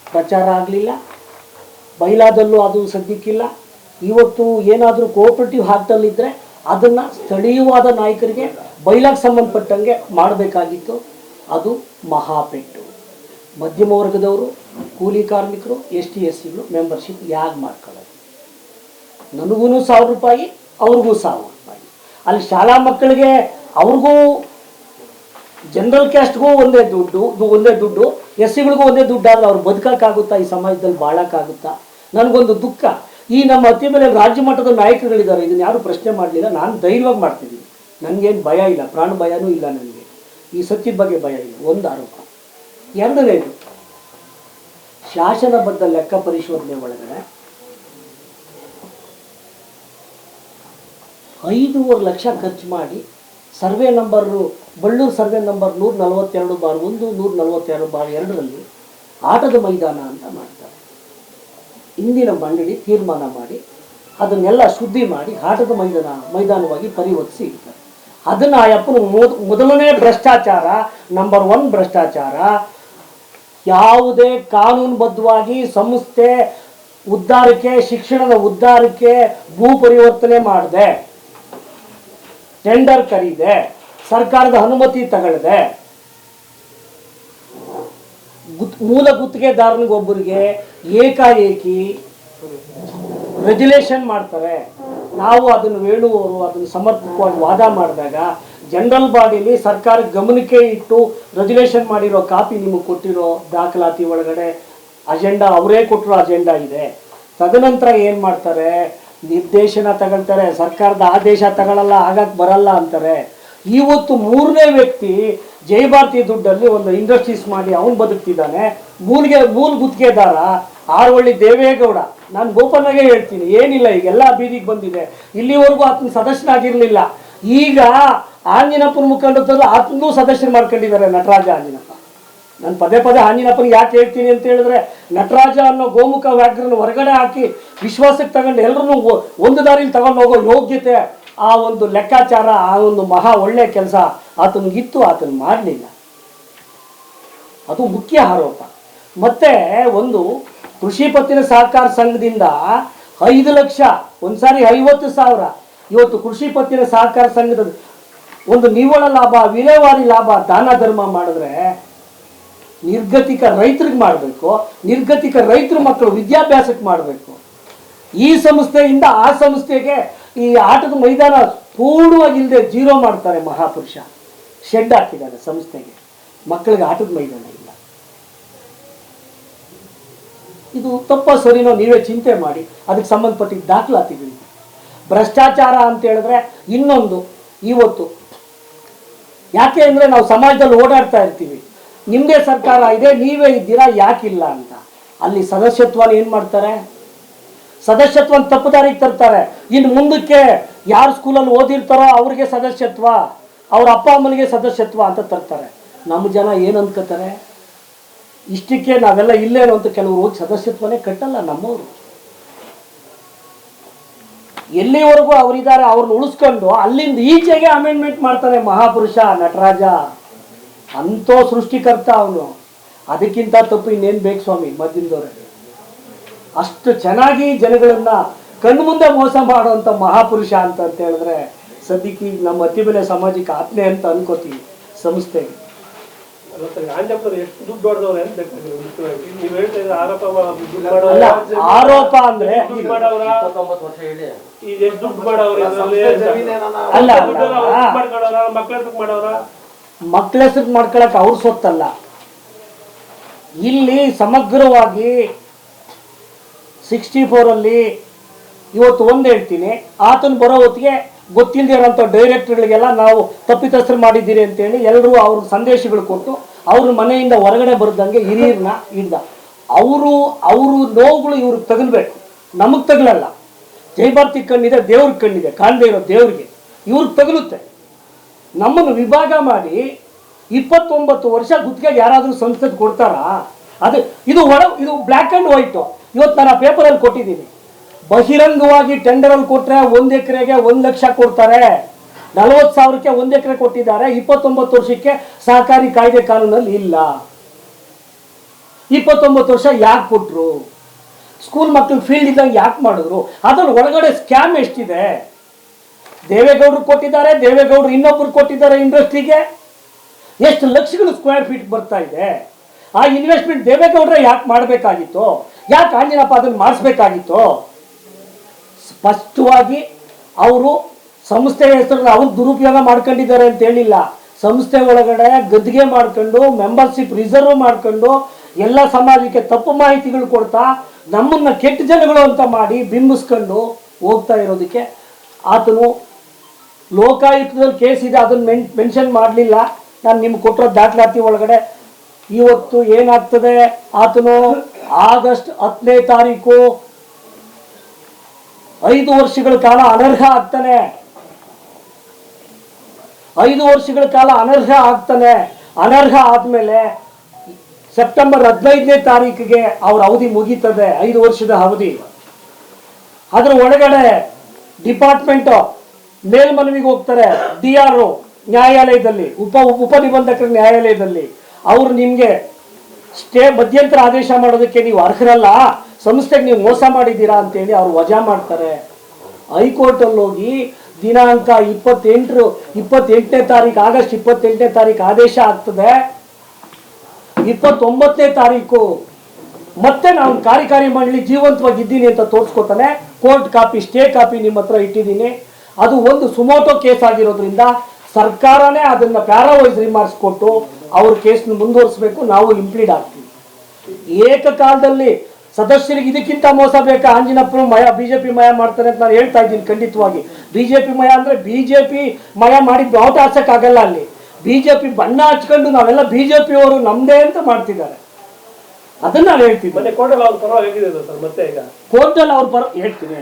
ಪ್ರಚಾರ ಆಗಲಿಲ್ಲ, ಬೈಲಾದಲ್ಲೂ ಅದು ಸದ್ಯಕ್ಕಿಲ್ಲ. ಇವತ್ತು ಏನಾದರೂ ಕೋಆಪರೇಟಿವ್ ಆ್ಯಕ್ಟಲ್ಲಿದ್ದರೆ ಅದನ್ನು ಸ್ಥಳೀಯವಾದ ನಾಯಕರಿಗೆ ಬೈಲಾಗ್ ಸಂಬಂಧಪಟ್ಟಂಗೆ ಮಾಡಬೇಕಾಗಿತ್ತು. ಅದು ಮಹಾಪೆಟ್ಟು. ಮಧ್ಯಮ ವರ್ಗದವರು, ಕೂಲಿ ಕಾರ್ಮಿಕರು, ST SCಗಳು ಮೆಂಬರ್ಶಿಪ್ ಯಾಕೆ ಮಾಡ್ಕೊಳ್ಳೋದು? ನನಗೂ 1,000 ರೂಪಾಯಿ, ಅವ್ರಿಗೂ 1,000 ರೂಪಾಯಿ. ಅಲ್ಲಿ ಶಾಲಾ ಮಕ್ಕಳಿಗೆ ಅವ್ರಿಗೂ ಜನರಲ್ ಕ್ಯಾಸ್ಟ್ಗೂ ಒಂದೇ ದುಡ್ಡು, SCಗಳಿಗೂ ಒಂದೇ ದುಡ್ಡು. ಆದರೆ ಅವ್ರು ಬದುಕೋಕ್ಕಾಗುತ್ತಾ? ಈ ಸಮಾಜದಲ್ಲಿ ಬಾಳೋಕ್ಕಾಗುತ್ತಾ? ನನಗೊಂದು ದುಃಖ. ಈ ನಮ್ಮ ಅತ್ತಿಬೆಲೆ ರಾಜ್ಯ ಮಟ್ಟದ ನಾಯಕರುಗಳಿದ್ದಾರೆ, ಇದನ್ನು ಯಾರು ಪ್ರಶ್ನೆ ಮಾಡಲಿಲ್ಲ. ನಾನು ಧೈರ್ಯವಾಗಿ ಮಾಡ್ತಿದ್ದೀನಿ, ನನಗೇನು ಭಯ ಇಲ್ಲ, ಪ್ರಾಣ ಭಯನೂ ಇಲ್ಲ ನನಗೆ. ಈ ಸತ್ಯದ ಬಗ್ಗೆ ಭಯ ಇಲ್ಲ. ಒಂದು ಆರೋಪ. ಎರಡನೇದು, ಶಾಸನಬದ್ಧ ಲೆಕ್ಕ ಪರಿಶೋಧನೆ ಒಳಗಡೆ 5.5 ಲಕ್ಷ ಖರ್ಚು ಮಾಡಿ survey number Ballur survey number 142/1 142/2ರಲ್ಲಿ ಆಟದ ಮೈದಾನ ಅಂತ ಮಾಡ್ತಾರೆ. ಇಂದಿನ ಮಂಡಳಿ ತೀರ್ಮಾನ ಮಾಡಿ ಅದನ್ನೆಲ್ಲ ಶುದ್ಧಿ ಮಾಡಿ ಆಟದ ಮೈದಾನವಾಗಿ ಪರಿವರ್ತಿಸಿ ಇರ್ತಾರೆ. ಅದನ್ನು ಆ ಅಪ್ಪನ ಮೊದಲನೇ ಭ್ರಷ್ಟಾಚಾರ, ನಂಬರ್ 1 ಭ್ರಷ್ಟಾಚಾರ. ಯಾವುದೇ ಕಾನೂನುಬದ್ಧವಾಗಿ ಸಂಸ್ಥೆ ಉದ್ಧಾರಕ್ಕೆ, ಶಿಕ್ಷಣದ ಉದ್ಧಾರಕ್ಕೆ ಭೂ ಪರಿವರ್ತನೆ ಮಾಡದೆ, ಟೆಂಡರ್ ಕರೀದೆ, ಸರ್ಕಾರದ ಅನುಮತಿ ತಗೊಳ್ಳದೆ, ಮೂಲ ಗುತ್ತಿಗೆದಾರನಿಗೊಬ್ಬರಿಗೆ ಏಕಾಏಕಿ ರೆಗ್ಯುಲೇಷನ್ ಮಾಡ್ತಾರೆ. ನಾವು ಅದನ್ನು ಹೇಳುವವರು ಅದನ್ನು ಸಮರ್ಪಕವಾಗಿ ವಾದ ಮಾಡಿದಾಗ ಜನರಲ್ ಬಾಡಿಲಿ ಸರ್ಕಾರ ಗಮನಕ್ಕೆ ಇಟ್ಟು ರೆಗ್ಯುಲೇಷನ್ ಮಾಡಿರೋ ಕಾಪಿ ನಿಮಗೆ ಕೊಟ್ಟಿರೋ ದಾಖಲಾತಿ ಒಳಗಡೆ ಅಜೆಂಡಾ ಅವರೇ ಕೊಟ್ಟಿರೋ ಅಜೆಂಡಾ ಇದೆ. ತದನಂತರ ಏನು ಮಾಡ್ತಾರೆ, ನಿರ್ದೇಶನ ತಗೊಳ್ತಾರೆ, ಸರ್ಕಾರದ ಆದೇಶ ತಗೊಳ್ಳಲ್ಲ, ಆಗಕ್ಕೆ ಬರಲ್ಲ ಅಂತಾರೆ. ಇವತ್ತು 3ನೇ ವ್ಯಕ್ತಿ ಜಯಭಾರತಿ ದುಡ್ಡಲ್ಲಿ ಒಂದು ಇಂಡಸ್ಟ್ರೀಸ್ ಮಾಡಿ ಅವನು ಬದುಕ್ತಿದ್ದಾನೆ. ಮೂಲ ಗುತ್ತಿಗೆದಾರ ಆರವಳ್ಳಿ ದೇವೇಗೌಡ. ನಾನು ಗೋಪನಾಗೆ ಹೇಳ್ತೀನಿ, ಏನಿಲ್ಲ, ಈಗೆಲ್ಲ ಬೀದಿಗೆ ಬಂದಿದೆ. ಇಲ್ಲಿವರೆಗೂ ಆತನ ಸದಸ್ಯನಾಗಿರಲಿಲ್ಲ. ಈಗ ಆಂಜಿನಪ್ಪನ ಮುಖಂಡರು ಆತನೂ ಸದಸ್ಯರು ಮಾಡ್ಕೊಂಡಿದ್ದಾರೆ, ನಟರಾಜ ಆಂಜಿನಪ್ಪ. ನಾನು ಪದೇ ಆಂಜಿನಪ್ಪನ ಯಾಕೆ ಹೇಳ್ತೀನಿ ಅಂತ ಹೇಳಿದ್ರೆ, ನಟರಾಜ ಅನ್ನೋ ಗೋಮುಖ ವ್ಯಾಘ್ರನ ಹೊರಗಡೆ ಹಾಕಿ ವಿಶ್ವಾಸಕ್ಕೆ ತಗೊಂಡು ಎಲ್ಲರೂ ಒಂದು ದಾರಿಲಿ ತಗೊಂಡು ಹೋಗೋ ಯೋಗ್ಯತೆ, ಆ ಒಂದು ಲೆಕ್ಕಾಚಾರ, ಆ ಒಂದು ಮಹಾ ಒಳ್ಳೆ ಕೆಲಸ ಆತನಿಗಿತ್ತು, ಆತನ ಮಾಡಲಿಲ್ಲ. ಅದು ಮುಖ್ಯ ಆರೋಪ. ಮತ್ತೆ ಒಂದು ಕೃಷಿ ಪತ್ತಿನ ಸಹಕಾರ ಸಂಘದಿಂದ 5 ಲಕ್ಷ, ಒಂದ್ಸಾರಿ 50,000. ಇವತ್ತು ಕೃಷಿ ಪತ್ತಿನ ಸಹಕಾರ ಸಂಘದ ಒಂದು ನಿವ್ವಳ ಲಾಭ, ವಿಲೇವಾರಿ ಲಾಭ ದಾನ ಧರ್ಮ ಮಾಡಿದ್ರೆ ನಿರ್ಗತಿಕ ರೈತರಿಗೆ ಮಾಡಬೇಕು, ನಿರ್ಗತಿಕ ರೈತರ ಮಕ್ಕಳು ವಿದ್ಯಾಭ್ಯಾಸಕ್ಕೆ ಮಾಡಬೇಕು. ಈ ಸಂಸ್ಥೆಯಿಂದ ಆ ಸಂಸ್ಥೆಗೆ ಈ ಆಟದ ಮೈದಾನ ಪೂರ್ಣವಾಗಿಲ್ಲದೆ ಜೀರೋ ಮಾಡ್ತಾರೆ ಮಹಾಪುರುಷ. ಶೆಡ್ ಹಾಕಿದ್ದಾರೆ ಸಂಸ್ಥೆಗೆ, ಮಕ್ಕಳಿಗೆ ಆಟದ ಮೈದಾನ ಇಲ್ಲ. ಇದು ತಪ್ಪ ಸರಿನೋ ನೀವೇ ಚಿಂತೆ ಮಾಡಿ, ಅದಕ್ಕೆ ಸಂಬಂಧಪಟ್ಟಿದ್ದ ದಾಖಲಾತಿಗಳಿದೆ. ಭ್ರಷ್ಟಾಚಾರ ಅಂತ ಹೇಳಿದ್ರೆ ಇನ್ನೊಂದು, ಇವತ್ತು ಯಾಕೆ ಅಂದರೆ ನಾವು ಸಮಾಜದಲ್ಲಿ ಓಡಾಡ್ತಾ ಇರ್ತೀವಿ, ನಿಮ್ಮದೇ ಸರ್ಕಾರ ಇದೆ, ನೀವೇ ಇದ್ದೀರಾ, ಯಾಕಿಲ್ಲ ಅಂತ. ಅಲ್ಲಿ ಸದಸ್ಯತ್ವನ ಏನು ಮಾಡ್ತಾರೆ, ಸದಸ್ಯತ್ವ ತಪ್ಪು ದಾರಿಗೆ ತರ್ತಾರೆ. ಇನ್ನು ಮುಂದಕ್ಕೆ ಯಾರು ಸ್ಕೂಲಲ್ಲಿ ಓದಿರ್ತಾರೋ ಅವ್ರಿಗೆ ಸದಸ್ಯತ್ವ, ಅವ್ರ ಅಪ್ಪ ಅಮ್ಮನಿಗೆ ಸದಸ್ಯತ್ವ ಅಂತ ತರ್ತಾರೆ. ನಮ್ಮ ಜನ ಏನು ಅಂದ್ಕೋತಾರೆ, ಇಷ್ಟಕ್ಕೆ ನಾವೆಲ್ಲ ಇಲ್ಲೇನು ಅಂತ ಕೆಲವರು ಹೋಗಿ ಸದಸ್ಯತ್ವನೇ ಕಟ್ಟಲ್ಲ ನಮ್ಮವರು. ಎಲ್ಲಿವರೆಗೂ ಅವರಿದ್ದಾರೆ ಅವ್ರನ್ನ ಉಳಿಸ್ಕೊಂಡು ಅಲ್ಲಿಂದ ಈಚೆಗೆ ಅಮೆಂಡ್ಮೆಂಟ್ ಮಾಡ್ತಾನೆ ಮಹಾಪುರುಷ ನಟರಾಜ. ಅಂತೋ ಸೃಷ್ಟಿಕರ್ತ ಅವನು. ಅದಕ್ಕಿಂತ ತಪ್ಪು ಇನ್ನೇನು ಬೇಕು ಸ್ವಾಮಿ ಮಧ್ಯದವರಿಗೆ? ಅಷ್ಟು ಚೆನ್ನಾಗಿ ಜನಗಳನ್ನ ಕಣ್ಣು ಮುಂದೆ ಮೋಸ ಮಾಡುವಂಥ ಮಹಾಪುರುಷ ಅಂತ ಹೇಳಿದ್ರೆ ಸದ್ಯಕ್ಕೆ ನಮ್ಮ ಅತಿಬೆಲೆ ಸಮಾಜಕ್ಕೆ ಆತ್ಮೆ ಅಂತ ಅನ್ಕೋತೀವಿ ಸಂಸ್ಥೆಗೆ. ಆಂಜಪ್ಪನವ್ರು ಎಷ್ಟು ದುಡ್ಡು ಹೊಡೆದವ್ರೆ ಅಂತ ಬೇಕಾದ್ರೆ ಮುಖ್ಯವಾಗಿ ನೀವು ಹೇಳ್ತಾ ಇದ್ರೆ ಆರೋಪ ಅಲ್ಲ, ಆರೋಪ ಅಂದ್ರೆ ದುಡ್ಡು ಮಾಡವ್ರ, ಈಗ ಎಷ್ಟು ದುಡ್ಡು ಮಾಡವ್ರ, ಅಲ್ಲ ಮಕ್ಳ ಮಾಡವ್ರ, ಮಕ್ಕಳ ಹೆಸರು ಮಾಡ್ಕೊಳಕ್ ಅವ್ರ ಸೊತ್ತಲ್ಲ. ಇಲ್ಲಿ ಸಮಗ್ರವಾಗಿ 64 ಇವತ್ತು ಒಂದು ಹೇಳ್ತೀನಿ, ಆತನ ಬರೋ ಹೊತ್ತಿಗೆ ಗೊತ್ತಿಲ್ಲದೆ ಇರೋಂಥ ಡೈರೆಕ್ಟರ್ಗಳಿಗೆಲ್ಲ ನಾವು ತಪ್ಪಿತಸ್ಥರು ಮಾಡಿದ್ದೀರಿ ಅಂತೇಳಿ ಎಲ್ಲರೂ ಅವ್ರ ಸಂದೇಶಗಳು ಕೊಟ್ಟು ಅವ್ರ ಮನೆಯಿಂದ ಹೊರಗಡೆ ಬರ್ದಂಗೆ ಹಿರಿಯರನ್ನ ಹಿಡ್ದ. ಅವರು ನೋವುಗಳು ಇವ್ರಿಗೆ ತಗಲ್ಬೇಕು, ನಮಗೆ ತಗಲಲ್ಲ. ಜಯಭಾರತಿ ಕಣ್ಣಿದೆ, ದೇವ್ರ ಕಣ್ಣಿದೆ, ಕಾಣದೇ ಇರೋ ದೇವ್ರಿಗೆ ಇವ್ರಿಗೆ ತಗಲುತ್ತೆ. ನಮ್ಮನ್ನು ವಿಭಾಗ ಮಾಡಿ 29 ವರ್ಷ ಗುತ್ತಿಗೆಗೆ ಯಾರಾದರೂ ಸಂಸತ್ ಕೊಡ್ತಾರಾ? ಇದು ಬ್ಲ್ಯಾಕ್ ಆ್ಯಂಡ್ ವೈಟು. ಇವತ್ತು ನಾನು ಆ ಪೇಪರಲ್ಲಿ ಕೊಟ್ಟಿದ್ದೀನಿ. ಬಹಿರಂಗವಾಗಿ ಟೆಂಡರಲ್ಲಿ ಕೊಟ್ಟರೆ 1 ಎಕರೆಗೆ 1 ಲಕ್ಷ ಕೊಡ್ತಾರೆ. 40,000ಕ್ಕೆ 1 ಎಕರೆ ಕೊಟ್ಟಿದ್ದಾರೆ. 29 ವರ್ಷಕ್ಕೆ ಸಹಕಾರಿ ಕಾಯ್ದೆ ಕಾನೂನಲ್ಲಿ ಇಲ್ಲ. 29 ವರ್ಷ ಯಾಕೆ ಕೊಟ್ಟರು? ಸ್ಕೂಲ್ ಮಕ್ಕಳು ಫೀಲ್ಡ್ ಇದ್ದಂಗೆ ಯಾಕೆ ಮಾಡಿದ್ರು? ಅದ್ರಲ್ಲಿ ಒಳಗಡೆ ಸ್ಕ್ಯಾಮ್ ಎಷ್ಟಿದೆ? ದೇವೇಗೌಡರು ಕೊಟ್ಟಿದ್ದಾರೆ, ದೇವೇಗೌಡರು ಇನ್ನೊಬ್ರು ಕೊಟ್ಟಿದ್ದಾರೆ ಇಂಡಸ್ಟ್ರಿಗೆ. ಎಷ್ಟು ಲಕ್ಷಗಳು ಸ್ಕ್ವೇರ್ ಫೀಟ್ ಬರ್ತಾ ಇದೆ? ಆ ಇನ್ವೆಸ್ಟ್ಮೆಂಟ್ ದೇವೇಗೌಡರೇ ಯಾಕೆ ಮಾಡಬೇಕಾಗಿತ್ತು? ಯಾಕೆ ಆಂಜನಪ್ಪ ಅದನ್ನು ಮಾಡಿಸ್ಬೇಕಾಗಿತ್ತು? ಸ್ಪಷ್ಟವಾಗಿ ಅವರು ಸಂಸ್ಥೆಯ ಹೆಸರನ್ನು ಅವ್ರು ದುರುಪಯೋಗ ಮಾಡ್ಕೊಂಡಿದ್ದಾರೆ ಅಂತ ಹೇಳಿಲ್ಲ. ಸಂಸ್ಥೆ ಒಳಗಡೆ ಗದ್ದಿಗೆ ಮಾಡ್ಕೊಂಡು ಮೆಂಬರ್ಶಿಪ್ ರಿಸರ್ವ್ ಮಾಡ್ಕೊಂಡು ಎಲ್ಲ ಸಮಾಜಕ್ಕೆ ತಪ್ಪು ಮಾಹಿತಿಗಳು ಕೊಡ್ತಾ ನಮ್ಮನ್ನ ಕೆಟ್ಟ ಜನಗಳು ಅಂತ ಮಾಡಿ ಬಿಂಬಿಸ್ಕೊಂಡು ಹೋಗ್ತಾ ಇರೋದಕ್ಕೆ ಆತನು ಲೋಕಾಯುಕ್ತದಲ್ಲಿ ಕೇಸ್ ಇದೆ, ಅದನ್ನು ಮೆನ್ಷನ್ ಮಾಡಲಿಲ್ಲ. ನಾನು ನಿಮ್ಗೆ ಕೊಟ್ಟಿರೋ ದಾಖಲಾತಿ ಒಳಗಡೆ ಇವತ್ತು ಏನಾಗ್ತದೆ, ಆತನು ಆಗಸ್ಟ್ 10ನೇ ತಾರೀಕು 5 ವರ್ಷಗಳ ಕಾಲ ಅನರ್ಹ ಆಗ್ತಾನೆ. 5 ವರ್ಷಗಳ ಕಾಲ ಅನರ್ಹ ಆಗ್ತಾನೆ. ಅನರ್ಹ ಆದ್ಮೇಲೆ ಸೆಪ್ಟೆಂಬರ್ 15ನೇ ತಾರೀಕಿಗೆ ಅವ್ರ ಅವಧಿ ಮುಗೀತದೆ, 5 ವರ್ಷದ ಅವಧಿ. ಅದ್ರ ಒಳಗಡೆ ಡಿಪಾರ್ಟ್ಮೆಂಟ್ ಮೇಲ್ಮನವಿಗೆ ಹೋಗ್ತಾರೆ, DRO ನ್ಯಾಯಾಲಯದಲ್ಲಿ, ಉಪನಿಬಂಧಕರ ನ್ಯಾಯಾಲಯದಲ್ಲಿ. ಅವರು ನಿಮಗೆ ಮಧ್ಯಂತರ ಆದೇಶ ಮಾಡೋದಕ್ಕೆ ನೀವು ಅರ್ಹರಲ್ಲ, ಸಂಸ್ಥೆಗೆ ನೀವು ಮೋಸ ಮಾಡಿದ್ದೀರಾ ಅಂತೇಳಿ ಅವ್ರು ವಜಾ ಮಾಡ್ತಾರೆ. ಹೈಕೋರ್ಟಲ್ಲಿ ಹೋಗಿ ದಿನಾಂಕ 28ನೇ ತಾರೀಕು, ಆಗಸ್ಟ್ 28ನೇ ತಾರೀಕು ಆದೇಶ ಆಗ್ತದೆ. 29ನೇ ತಾರೀಕು ಮತ್ತೆ ನಾನು ಕಾರ್ಯಕಾರಿ ಮಂಡಳಿ ಜೀವಂತವಾಗಿದ್ದೀನಿ ಅಂತ ತೋರಿಸ್ಕೊತಾನೆ. ಕೋರ್ಟ್ ಕಾಪಿ, ಸ್ಟೇ ಕಾಪಿ ನಿಮ್ಮ ಹತ್ರ ಇಟ್ಟಿದ್ದೀನಿ. ಅದು ಒಂದು ಸುಮೋಟೋ ಕೇಸ್ ಆಗಿರೋದ್ರಿಂದ ಸರ್ಕಾರನೇ ಅದನ್ನ ಪ್ಯಾರಾವೈಸ್ ರಿಮಾರ್ಕ್ಸ್ ಕೊಟ್ಟು ಅವ್ರ ಕೇಸ್ನ ಮುಂದುವರಿಸಬೇಕು. ನಾವು ಇಂಪ್ಲೀಡ್ ಆಗ್ತೀವಿ. ಏಕಕಾಲದಲ್ಲಿ ಸದಸ್ಯರಿಗೆ ಇದಕ್ಕಿಂತ ಮೋಸ ಬೇಕಾ? ಆಂಜನಪ್ಪನು ಮಯ ಬಿಜೆಪಿ ಮಯ ಮಾಡ್ತಾರೆ ಅಂತ ನಾನು ಹೇಳ್ತಾ ಇದ್ದೀನಿ. ಖಂಡಿತವಾಗಿ ಬಿಜೆಪಿ ಮಯ ಅಂದ್ರೆ ಬಿಜೆಪಿ ಮಯ ಮಾಡಿ ಬಾವುಟ ಹಾಕ್ಸಕ್ಕಾಗಲ್ಲ. ಅಲ್ಲಿ ಬಿಜೆಪಿ ಬಣ್ಣ ಹಚ್ಕೊಂಡು ನಾವೆಲ್ಲ ಬಿಜೆಪಿ ಅವರು ನಮ್ದೇ ಅಂತ ಮಾಡ್ತಿದ್ದಾರೆ. ಅದನ್ನ ನಾನು ಹೇಳ್ತೀನಿ. ಕೋರ್ಟಲ್ಲಿ ಅವ್ರ ಪರವಾಗಿ ಹೇಗಿದೆ ಸರ್? ಮತ್ತೆ ಈಗ ಕೋರ್ಟಲ್ಲಿ ಅವ್ರ ಪರ ಹೇಳ್ತೀನಿ.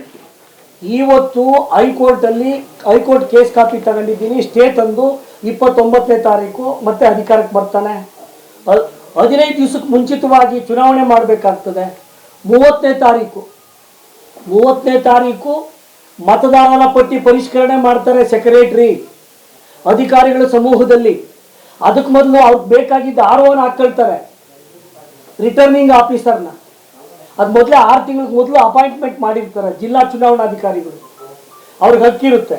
ಇವತ್ತು ಹೈಕೋರ್ಟ್ ಕೇಸ್ ಕಾಪಿ ತಗೊಂಡಿದ್ದೀನಿ. ಸ್ಟೇ ತಂದು 29ನೇ ತಾರೀಕು ಮತ್ತೆ ಅಧಿಕಾರಕ್ಕೆ ಬರ್ತಾನೆ. 15 ದಿವಸಕ್ಕೆ ಮುಂಚಿತವಾಗಿ ಚುನಾವಣೆ ಮಾಡಬೇಕಾಗ್ತದೆ. 30ನೇ ತಾರೀಕು ಮತದಾರರ ಪಟ್ಟಿ ಪರಿಷ್ಕರಣೆ ಮಾಡ್ತಾರೆ ಸೆಕ್ರೆಟರಿ ಅಧಿಕಾರಿಗಳ ಸಮೂಹದಲ್ಲಿ. ಅದಕ್ಕೆ ಮೊದಲು ಅವ್ರಿಗೆ ಬೇಕಾಗಿದ್ದ ROನ ಹಾಕೊಳ್ತಾರೆ, ರಿಟರ್ನಿಂಗ್ ಆಫೀಸರ್ನ. ಅದು ಮೊದಲೇ 6 ತಿಂಗಳ ಮೊದಲು ಅಪಾಯಿಂಟ್ಮೆಂಟ್ ಮಾಡಿರ್ತಾರೆ ಜಿಲ್ಲಾ ಚುನಾವಣಾಧಿಕಾರಿಗಳು. ಅವ್ರಿಗೆ ಹಕ್ಕಿರುತ್ತೆ.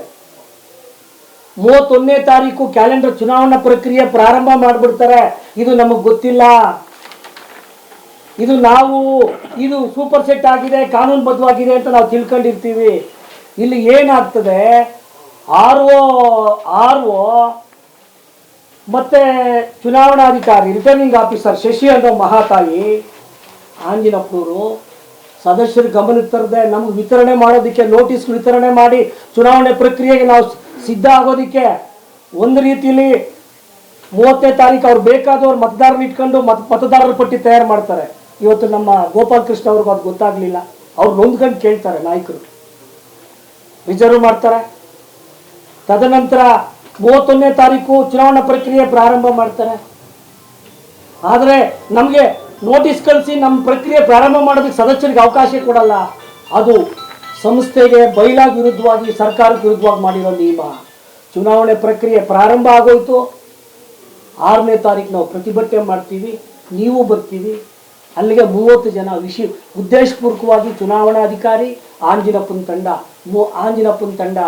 31ನೇ ತಾರೀಕು ಕ್ಯಾಲೆಂಡರ್ ಚುನಾವಣಾ ಪ್ರಕ್ರಿಯೆ ಪ್ರಾರಂಭ ಮಾಡಿಬಿಡ್ತಾರೆ. ಇದು ನಮಗೆ ಗೊತ್ತಿಲ್ಲ, ಇದು ಸೂಪರ್ ಸೆಟ್ ಆಗಿದೆ, ಕಾನೂನುಬದ್ಧವಾಗಿದೆ ಅಂತ ನಾವು ತಿಳ್ಕೊಂಡಿರ್ತೀವಿ. ಇಲ್ಲಿ ಏನಾಗ್ತದೆ, RO ಮತ್ತೆ ಚುನಾವಣಾಧಿಕಾರಿ ರಿಟರ್ನಿಂಗ್ ಆಫೀಸರ್ ಶಶಿ ಅನ್ನೋ ಮಹಾತಾಯಿ ಆಂಜನಪ್ಪನವರು ಸದಸ್ಯರ ಗಮನಕ್ಕೆ ತರದೆ ನಮಗೆ ವಿತರಣೆ ಮಾಡೋದಕ್ಕೆ ನೋಟಿಸ್ ವಿತರಣೆ ಮಾಡಿ ಚುನಾವಣೆ ಪ್ರಕ್ರಿಯೆಗೆ ನಾವು ಸಿದ್ಧ ಆಗೋದಕ್ಕೆ ಒಂದು ರೀತಿಯಲ್ಲಿ 30ನೇ ತಾರೀಕು ಅವ್ರು ಬೇಕಾದವ್ರು ಮತದಾರನ ಇಟ್ಕೊಂಡು ಮತದಾರರ ಪಟ್ಟಿ ತಯಾರು ಮಾಡ್ತಾರೆ. ಇವತ್ತು ನಮ್ಮ ಗೋಪಾಲ್ ಕೃಷ್ಣ ಅವ್ರಿಗೂ ಅದು ಗೊತ್ತಾಗ್ಲಿಲ್ಲ. ಅವ್ರು ನೊಂದ್ಕೊಂಡು ಕೇಳ್ತಾರೆ ನಾಯಕರು, ರಿಸರ್ವ್ ಮಾಡ್ತಾರೆ. ತದನಂತರ 31ನೇ ತಾರೀಕು ಚುನಾವಣಾ ಪ್ರಕ್ರಿಯೆ ಪ್ರಾರಂಭ ಮಾಡ್ತಾರೆ. ಆದರೆ ನಮಗೆ ನೋಟಿಸ್ ಕಳಿಸಿ ನಮ್ಮ ಪ್ರಕ್ರಿಯೆ ಪ್ರಾರಂಭ ಮಾಡೋದಕ್ಕೆ ಸದಸ್ಯರಿಗೆ ಅವಕಾಶ ಕೊಡಲ್ಲ. ಅದು ಸಂಸ್ಥೆಗೆ ಬೈಲಾಗ್ ವಿರುದ್ಧವಾಗಿ, ಸರ್ಕಾರಕ್ಕೆ ವಿರುದ್ಧವಾಗಿ ಮಾಡಿರೋ ನಿಯಮ. ಚುನಾವಣೆ ಪ್ರಕ್ರಿಯೆ ಪ್ರಾರಂಭ ಆಗೋಯ್ತು. 6ನೇ ತಾರೀಕು ನಾವು ಪ್ರತಿಭಟನೆ ಮಾಡ್ತೀವಿ, ನೀವು ಬರ್ತೀವಿ. ಅಲ್ಲಿಗೆ 30 ಜನ ಉದ್ದೇಶಪೂರ್ವಕವಾಗಿ ಚುನಾವಣಾಧಿಕಾರಿ ಆಂಜಿನಪ್ಪನ ತಂಡ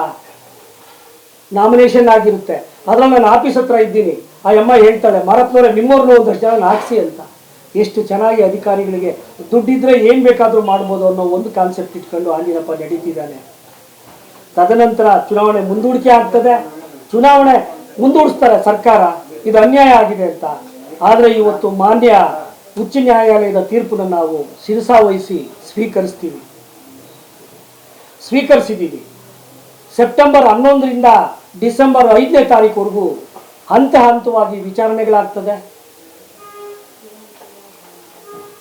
ನಾಮಿನೇಷನ್ ಆಗಿರುತ್ತೆ. ಅದ್ರಲ್ಲಿ ನಾನು ಆಫೀಸ್ ಹತ್ರ ಇದ್ದೀನಿ. ಆ ಅಮ್ಮ ಹೇಳ್ತಾಳೆ, ಮಾರಪ್ಪನವರೇ ನಿಮ್ಮವ್ರನ್ನ ಒಂದಷ್ಟು ಜನ ಹಾಕ್ಸಿ ಅಂತ. ಎಷ್ಟು ಚೆನ್ನಾಗಿ ಅಧಿಕಾರಿಗಳಿಗೆ ದುಡ್ಡಿದ್ರೆ ಏನು ಬೇಕಾದರೂ ಮಾಡ್ಬೋದು ಅನ್ನೋ ಒಂದು ಕಾನ್ಸೆಪ್ಟ್ ಇಟ್ಕೊಂಡು ಆಂಜಿನಪ್ಪ ನಡೀತಿದ್ದಾನೆ. ತದನಂತರ ಚುನಾವಣೆ ಮುಂದೂಡಿಕೆ ಆಗ್ತದೆ. ಚುನಾವಣೆ ಮುಂದೂಡಿಸ್ತಾರೆ ಸರ್ಕಾರ, ಇದು ಅನ್ಯಾಯ ಆಗಿದೆ ಅಂತ. ಆದರೆ ಇವತ್ತು ಮಾನ್ಯ ಉಚ್ಚ ನ್ಯಾಯಾಲಯದ ತೀರ್ಪನ್ನು ನಾವು ಶಿರಸಾವಹಿಸಿ ಸ್ವೀಕರಿಸಿದ್ದೀವಿ. ಸೆಪ್ಟೆಂಬರ್ 11ರಿಂದ ಡಿಸೆಂಬರ್ 5ನೇ ತಾರೀಕುವರೆಗೂ ಹಂತವಾಗಿ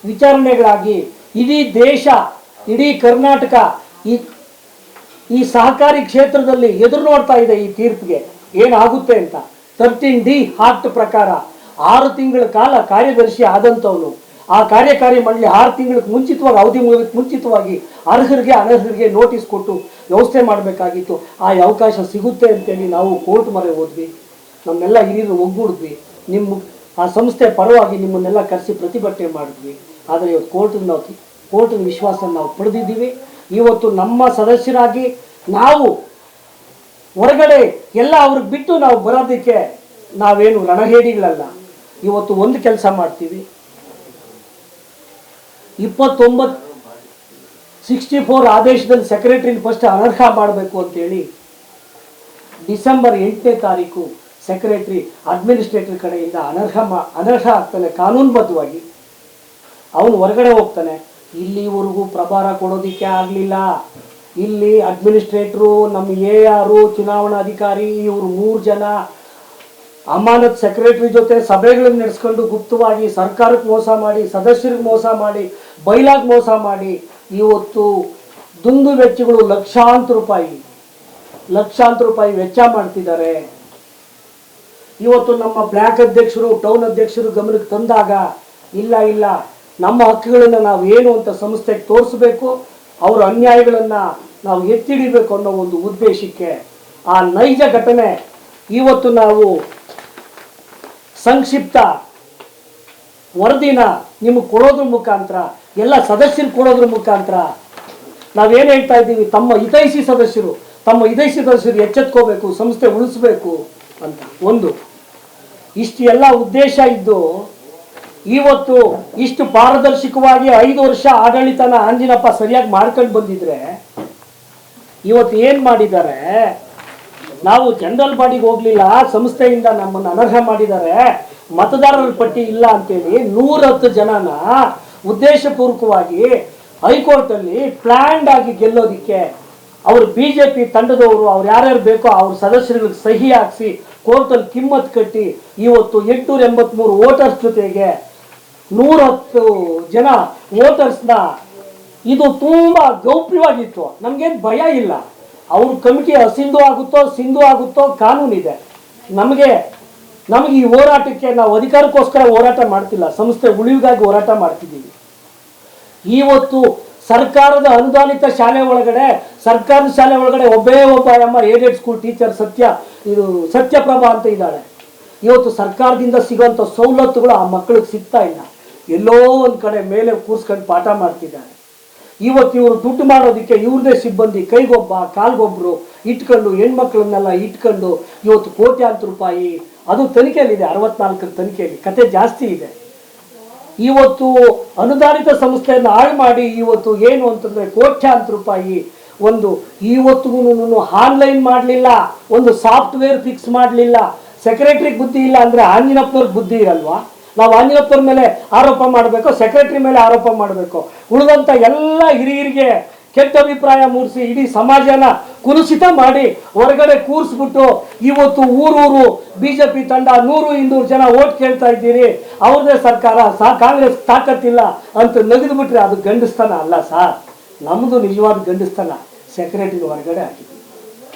ವಿಚಾರಣೆಗಳಾಗಿ ಇಡೀ ದೇಶ, ಇಡೀ ಕರ್ನಾಟಕ ಈ ಸಹಕಾರಿ ಕ್ಷೇತ್ರದಲ್ಲಿ ಎದುರು ನೋಡ್ತಾ ಇದೆ ಈ ತೀರ್ಪಿಗೆ ಏನಾಗುತ್ತೆ ಅಂತ. 13D ಆಕ್ಟ್ ಪ್ರಕಾರ 6 ತಿಂಗಳ ಕಾಲ ಕಾರ್ಯದರ್ಶಿ ಆದಂಥವನು ಆ ಕಾರ್ಯಕಾರಿ ಮಂಡಳಿ 6 ತಿಂಗಳಿಗೆ ಮುಂಚಿತವಾಗಿ, ಅವಧಿ ಮುಗಿಯೋದಕ್ಕೆ ಮುಂಚಿತವಾಗಿ ಅರ್ಹರಿಗೆ ಅನರ್ಹರಿಗೆ ನೋಟಿಸ್ ಕೊಟ್ಟು ವ್ಯವಸ್ಥೆ ಮಾಡಬೇಕಾಗಿತ್ತು. ಆ ಅವಕಾಶ ಸಿಗುತ್ತೆ ಅಂತೇಳಿ ನಾವು ಕೋರ್ಟ್ ಮೊರೆ ಹೋದ್ವಿ. ನಮ್ಮೆಲ್ಲ ಹಿರಿಯರು ಒಗ್ಗೂಡಿದ್ವಿ. ಆ ಸಂಸ್ಥೆ ಪರವಾಗಿ ನಿಮ್ಮನ್ನೆಲ್ಲ ಕರೆಸಿ ಪ್ರತಿಭಟನೆ ಮಾಡಿದ್ವಿ. ಆದರೆ ಇವತ್ತು ಕೋರ್ಟಿನ ವಿಶ್ವಾಸ ನಾವು ಪಡೆದಿದ್ದೀವಿ. ಇವತ್ತು ನಮ್ಮ ಸದಸ್ಯರಾಗಿ ನಾವು ಹೊರಗಡೆ ಎಲ್ಲ ಅವ್ರಿಗೆ ಬಿಟ್ಟು ನಾವು ಬರೋದಕ್ಕೆ ನಾವೇನು ರಣಹೇಡಿಗಳಲ್ಲ. ಇವತ್ತು ಒಂದು ಕೆಲಸ ಮಾಡ್ತೀವಿ. 64 ಆದೇಶದಲ್ಲಿ ಸೆಕ್ರೆಟರಿನ ಫಸ್ಟ್ ಅನರ್ಹ ಮಾಡಬೇಕು ಅಂತೇಳಿ ಡಿಸೆಂಬರ್ 8ನೇ ತಾರೀಕು ಸೆಕ್ರೆಟರಿ ಅಡ್ಮಿನಿಸ್ಟ್ರೇಟರ್ ಕಡೆಯಿಂದ ಅನರ್ಹ ಆಗ್ತಾನೆ. ಕಾನೂನುಬದ್ಧವಾಗಿ ಅವನು ಹೊರಗಡೆ ಹೋಗ್ತಾನೆ. ಇಲ್ಲಿವರೆಗೂ ಪ್ರಭಾರ ಕೊಡೋದಿಕ್ಕೆ ಆಗಲಿಲ್ಲ. ಇಲ್ಲಿ ಅಡ್ಮಿನಿಸ್ಟ್ರೇಟ್ರು, ನಮ್ಮ AR, ಚುನಾವಣಾಧಿಕಾರಿ, ಇವರು 3 ಜನ ಅಮಾನತ್ ಸೆಕ್ರೆಟರಿ ಜೊತೆ ಸಭೆಗಳನ್ನು ನಡೆಸ್ಕೊಂಡು ಗುಪ್ತವಾಗಿ ಸರ್ಕಾರಕ್ಕೆ ಮೋಸ ಮಾಡಿ, ಸದಸ್ಯರಿಗೆ ಮೋಸ ಮಾಡಿ, ಬೈಲಾಗ್ ಮೋಸ ಮಾಡಿ ಇವತ್ತು ದುಂದು ವೆಚ್ಚಗಳು ಲಕ್ಷಾಂತರ ರೂಪಾಯಿ ವೆಚ್ಚ ಮಾಡ್ತಿದ್ದಾರೆ. ಇವತ್ತು ನಮ್ಮ ಬ್ಲಾಕ್ ಅಧ್ಯಕ್ಷರು, ಟೌನ್ ಅಧ್ಯಕ್ಷರು ಗಮನಕ್ಕೆ ತಂದಾಗ ಇಲ್ಲ ನಮ್ಮ ಹಕ್ಕುಗಳನ್ನು ನಾವು ಏನು ಅಂತ ಸಂಸ್ಥೆಗೆ ತೋರಿಸ್ಬೇಕು, ಅವರ ಅನ್ಯಾಯಗಳನ್ನು ನಾವು ಎತ್ತಿಡಿಬೇಕು ಅನ್ನೋ ಒಂದು ಉದ್ದೇಶಕ್ಕೆ ಆ ನೈಜ ಘಟನೆ ಇವತ್ತು ನಾವು ಸಂಕ್ಷಿಪ್ತ ವರದಿನ ನಿಮಗೆ ಕೊಡೋದ್ರ ಮುಖಾಂತರ, ಎಲ್ಲ ಸದಸ್ಯರು ಕೊಡೋದ್ರ ಮುಖಾಂತರ ನಾವೇನು ಹೇಳ್ತಾ ಇದ್ದೀವಿ, ತಮ್ಮ ಹಿತೈಷಿ ಸದಸ್ಯರು ಎಚ್ಚೆತ್ಕೋಬೇಕು, ಸಂಸ್ಥೆ ಉಳಿಸ್ಬೇಕು ಅಂತ. ಇಷ್ಟು ಎಲ್ಲ ಉದ್ದೇಶ ಇದ್ದು ಇವತ್ತು ಇಷ್ಟು ಪಾರದರ್ಶಕವಾಗಿ 5 ವರ್ಷ ಆಡಳಿತನ ಆಂಜಿನಪ್ಪ ಸರಿಯಾಗಿ ಮಾಡ್ಕೊಂಡು ಬಂದಿದ್ರೆ ಇವತ್ತು ಏನು ಮಾಡಿದ್ದಾರೆ, ನಾವು ಜನರಲ್ ಬಾಡಿಗೆ ಹೋಗ್ಲಿಲ್ಲ, ಸಂಸ್ಥೆಯಿಂದ ನಮ್ಮನ್ನು ಅನರ್ಹ ಮಾಡಿದ್ದಾರೆ, ಮತದಾರರ ಪಟ್ಟಿ ಇಲ್ಲ ಅಂತೇಳಿ 110 ಜನನ ಉದ್ದೇಶಪೂರ್ವಕವಾಗಿ ಹೈಕೋರ್ಟಲ್ಲಿ ಪ್ಲ್ಯಾಂಡ್ ಆಗಿ ಗೆಲ್ಲೋದಿಕ್ಕೆ ಅವರು BJP ತಂಡದವರು ಅವ್ರು ಯಾರ್ಯಾರು ಬೇಕೋ ಅವ್ರ ಸದಸ್ಯರಿಗೆ ಸಹಿ ಹಾಕಿಸಿ ಕೋರ್ಟಲ್ಲಿ ಕಿಮ್ಮತ್ ಕಟ್ಟಿ ಇವತ್ತು 883 ವೋಟರ್ಸ್ ಜೊತೆಗೆ 110 ಜನ ವೋಟರ್ಸ್ನ ಇದು ತುಂಬ ಗೌಪ್ಯವಾಗಿತ್ತು. ನಮಗೇನು ಭಯ ಇಲ್ಲ. ಅವ್ರ ಕಮಿಟಿ ಸಿಂಧು ಆಗುತ್ತೋ ಕಾನೂನಿದೆ. ನಮಗೆ ಈ ಹೋರಾಟಕ್ಕೆ ನಾವು ಅಧಿಕಾರಕ್ಕೋಸ್ಕರ ಹೋರಾಟ ಮಾಡ್ತಿಲ್ಲ, ಸಂಸ್ಥೆ ಉಳಿವಿಗಾಗಿ ಹೋರಾಟ ಮಾಡ್ತಿದ್ದೀವಿ. ಇವತ್ತು ಸರ್ಕಾರದ ಅನುದಾನಿತ ಶಾಲೆ ಒಳಗಡೆ ಒಬ್ಬ ಅಮ್ಮ ಏಡೆಡ್ ಸ್ಕೂಲ್ ಟೀಚರ್ ಸತ್ಯಪ್ರಭಾ ಅಂತ ಇದ್ದಾಳೆ. ಇವತ್ತು ಸರ್ಕಾರದಿಂದ ಸಿಗೋಂಥ ಸವಲತ್ತುಗಳು ಆ ಮಕ್ಕಳಿಗೆ ಸಿಗ್ತಾ ಇಲ್ಲ. ಎಲ್ಲೋ ಒಂದು ಕಡೆ ಮೇಲೆ ಕೂರ್ಸ್ಕೊಂಡು ಪಾಠ ಮಾಡ್ತಿದ್ದಾರೆ. ಇವತ್ತು ಇವರು ದುಡ್ಡು ಮಾಡೋದಕ್ಕೆ ಇವ್ರದೇ ಸಿಬ್ಬಂದಿ ಕೈಗೊಬ್ಬ ಕಾಲ್ಗೊಬ್ಬರು ಇಟ್ಕೊಂಡು ಹೆಣ್ಮಕ್ಳನ್ನೆಲ್ಲ ಇಟ್ಕೊಂಡು ಇವತ್ತು ಕೋಟ್ಯಾಂತರ ರೂಪಾಯಿ, ಅದು ತನಿಖೆಯಲ್ಲಿದೆ, 64 ತನಿಖೆಯಲ್ಲಿ ಕತೆ ಜಾಸ್ತಿ ಇದೆ. ಇವತ್ತು ಅನುದಾನಿತ ಸಂಸ್ಥೆಯನ್ನು ಹಾಳು ಮಾಡಿ ಇವತ್ತು ಏನು ಅಂತಂದರೆ ಕೋಟ್ಯಾಂತರ ರೂಪಾಯಿ ಇವತ್ತು ಆನ್ಲೈನ್ ಮಾಡಲಿಲ್ಲ, ಒಂದು ಸಾಫ್ಟ್ವೇರ್ ಫಿಕ್ಸ್ ಮಾಡಲಿಲ್ಲ. ಸೆಕ್ರೆಟರಿಗೆ ಬುದ್ಧಿ ಇಲ್ಲ ಅಂದರೆ ಆಂಜಿನಪ್ಪನವ್ರಿಗೆ ಬುದ್ಧಿ ಇರಲ್ವಾ? ನಾವು ಆಂಜಿನಪ್ಪನ ಮೇಲೆ ಆರೋಪ ಮಾಡಬೇಕು, ಸೆಕ್ರೆಟರಿ ಮೇಲೆ ಆರೋಪ ಮಾಡಬೇಕು. ಉಳಿದಂಥ ಎಲ್ಲ ಹಿರಿಯರಿಗೆ ಕೆಟ್ಟ ಅಭಿಪ್ರಾಯ ಮೂಡಿಸಿ ಇಡೀ ಸಮಾಜನ ಕುಲುಷಿತ ಮಾಡಿ ಹೊರಗಡೆ ಕೂರಿಸ್ಬಿಟ್ಟು ಇವತ್ತು ಊರೂರು BJP ತಂಡ 100-200 ಜನ ಓಟ್ ಕೇಳ್ತಾ ಇದ್ದೀರಿ, ಅವ್ರದೇ ಸರ್ಕಾರ, ಕಾಂಗ್ರೆಸ್ ತಾಕತ್ತಿಲ್ಲ ಅಂತ ನಗಿದ್ಬಿಟ್ರೆ ಅದು ಗಂಡಸ್ತನ ಅಲ್ಲ ಸರ್. ನಮ್ಮದು ನಿಜವಾದ ಗಂಡಸ್ತನ ಸೆಕ್ರೆಟರಿ ಹೊರಗಡೆ ಹಾಕಿದ್ವಿ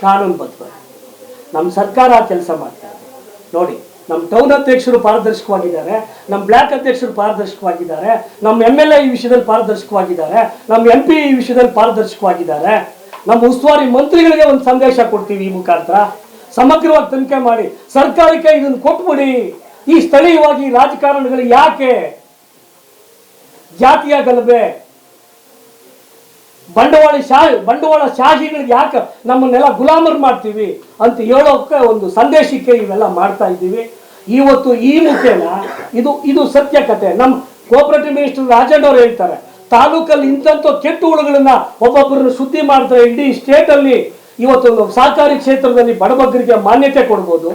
ಕಾನೂನುಬದ್ಧವಾಗಿ. ನಮ್ಮ ಸರ್ಕಾರ ಕೆಲಸ ಮಾಡ್ತಾ ಇದೆ ನೋಡಿ. ನಮ್ಮ ಟೌನ್ ಅಧ್ಯಕ್ಷರು ಪಾರದರ್ಶಕವಾಗಿದ್ದಾರೆ, ನಮ್ಮ ಬ್ಲಾಕ್ ಅಧ್ಯಕ್ಷರು ಪಾರದರ್ಶಕವಾಗಿದ್ದಾರೆ, ನಮ್ಮ MLA ಈ ವಿಷಯದಲ್ಲಿ ಪಾರದರ್ಶಕವಾಗಿದ್ದಾರೆ, ನಮ್ಮ MP ಈ ವಿಷಯದಲ್ಲಿ ಪಾರದರ್ಶಕವಾಗಿದ್ದಾರೆ. ನಮ್ಮ ಉಸ್ತುವಾರಿ ಮಂತ್ರಿಗಳಿಗೆ ಒಂದು ಸಂದೇಶ ಕೊಡ್ತೀವಿ ಈ ಮುಖಾಂತರ, ಸಮಗ್ರವಾಗಿ ತನಿಖೆ ಮಾಡಿ ಸರ್ಕಾರಕ್ಕೆ ಇದನ್ನು ಕೊಟ್ಬಿಡಿ. ಈ ಸ್ಥಳೀಯವಾಗಿ ರಾಜಕಾರಣಗಳು ಯಾಕೆ ಜಾತಿಯ ಗಲಭೆ, ಬಂಡವಾಳ ಶಾಹಿಗಳಿಗೆ ಯಾಕೆ ನಮ್ಮನ್ನೆಲ್ಲ ಗುಲಾಮರು ಮಾಡ್ತೀವಿ ಅಂತ ಹೇಳೋಕೆ ಒಂದು ಸಂದೇಶಕ್ಕೆ ಇವೆಲ್ಲ ಮಾಡ್ತಾ ಇದ್ದೀವಿ. ಇವತ್ತು ಈ ಮುಖೇನ ಇದು ಸತ್ಯ ಕತೆ. ನಮ್ಮ ಕೋಆಪರೇಟಿವ್ ಮಿನಿಸ್ಟರ್ ರಾಜಣ್ಣ ಅವರು ಹೇಳ್ತಾರೆ, ತಾಲೂಕಲ್ಲಿ ಇಂಥ ಕೆಟ್ಟ ಹುಳುಗಳನ್ನ ಒಬ್ಬೊಬ್ಬರನ್ನ ಸುದ್ದಿ ಮಾಡ್ತಾರೆ, ಇಡೀ ಸ್ಟೇಟಲ್ಲಿ ಇವತ್ತು ಸಹಕಾರಿ ಕ್ಷೇತ್ರದಲ್ಲಿ ಬಡಬಗ್ಗರಿಗೆ ಮಾನ್ಯತೆ ಕೊಡ್ಬೋದು,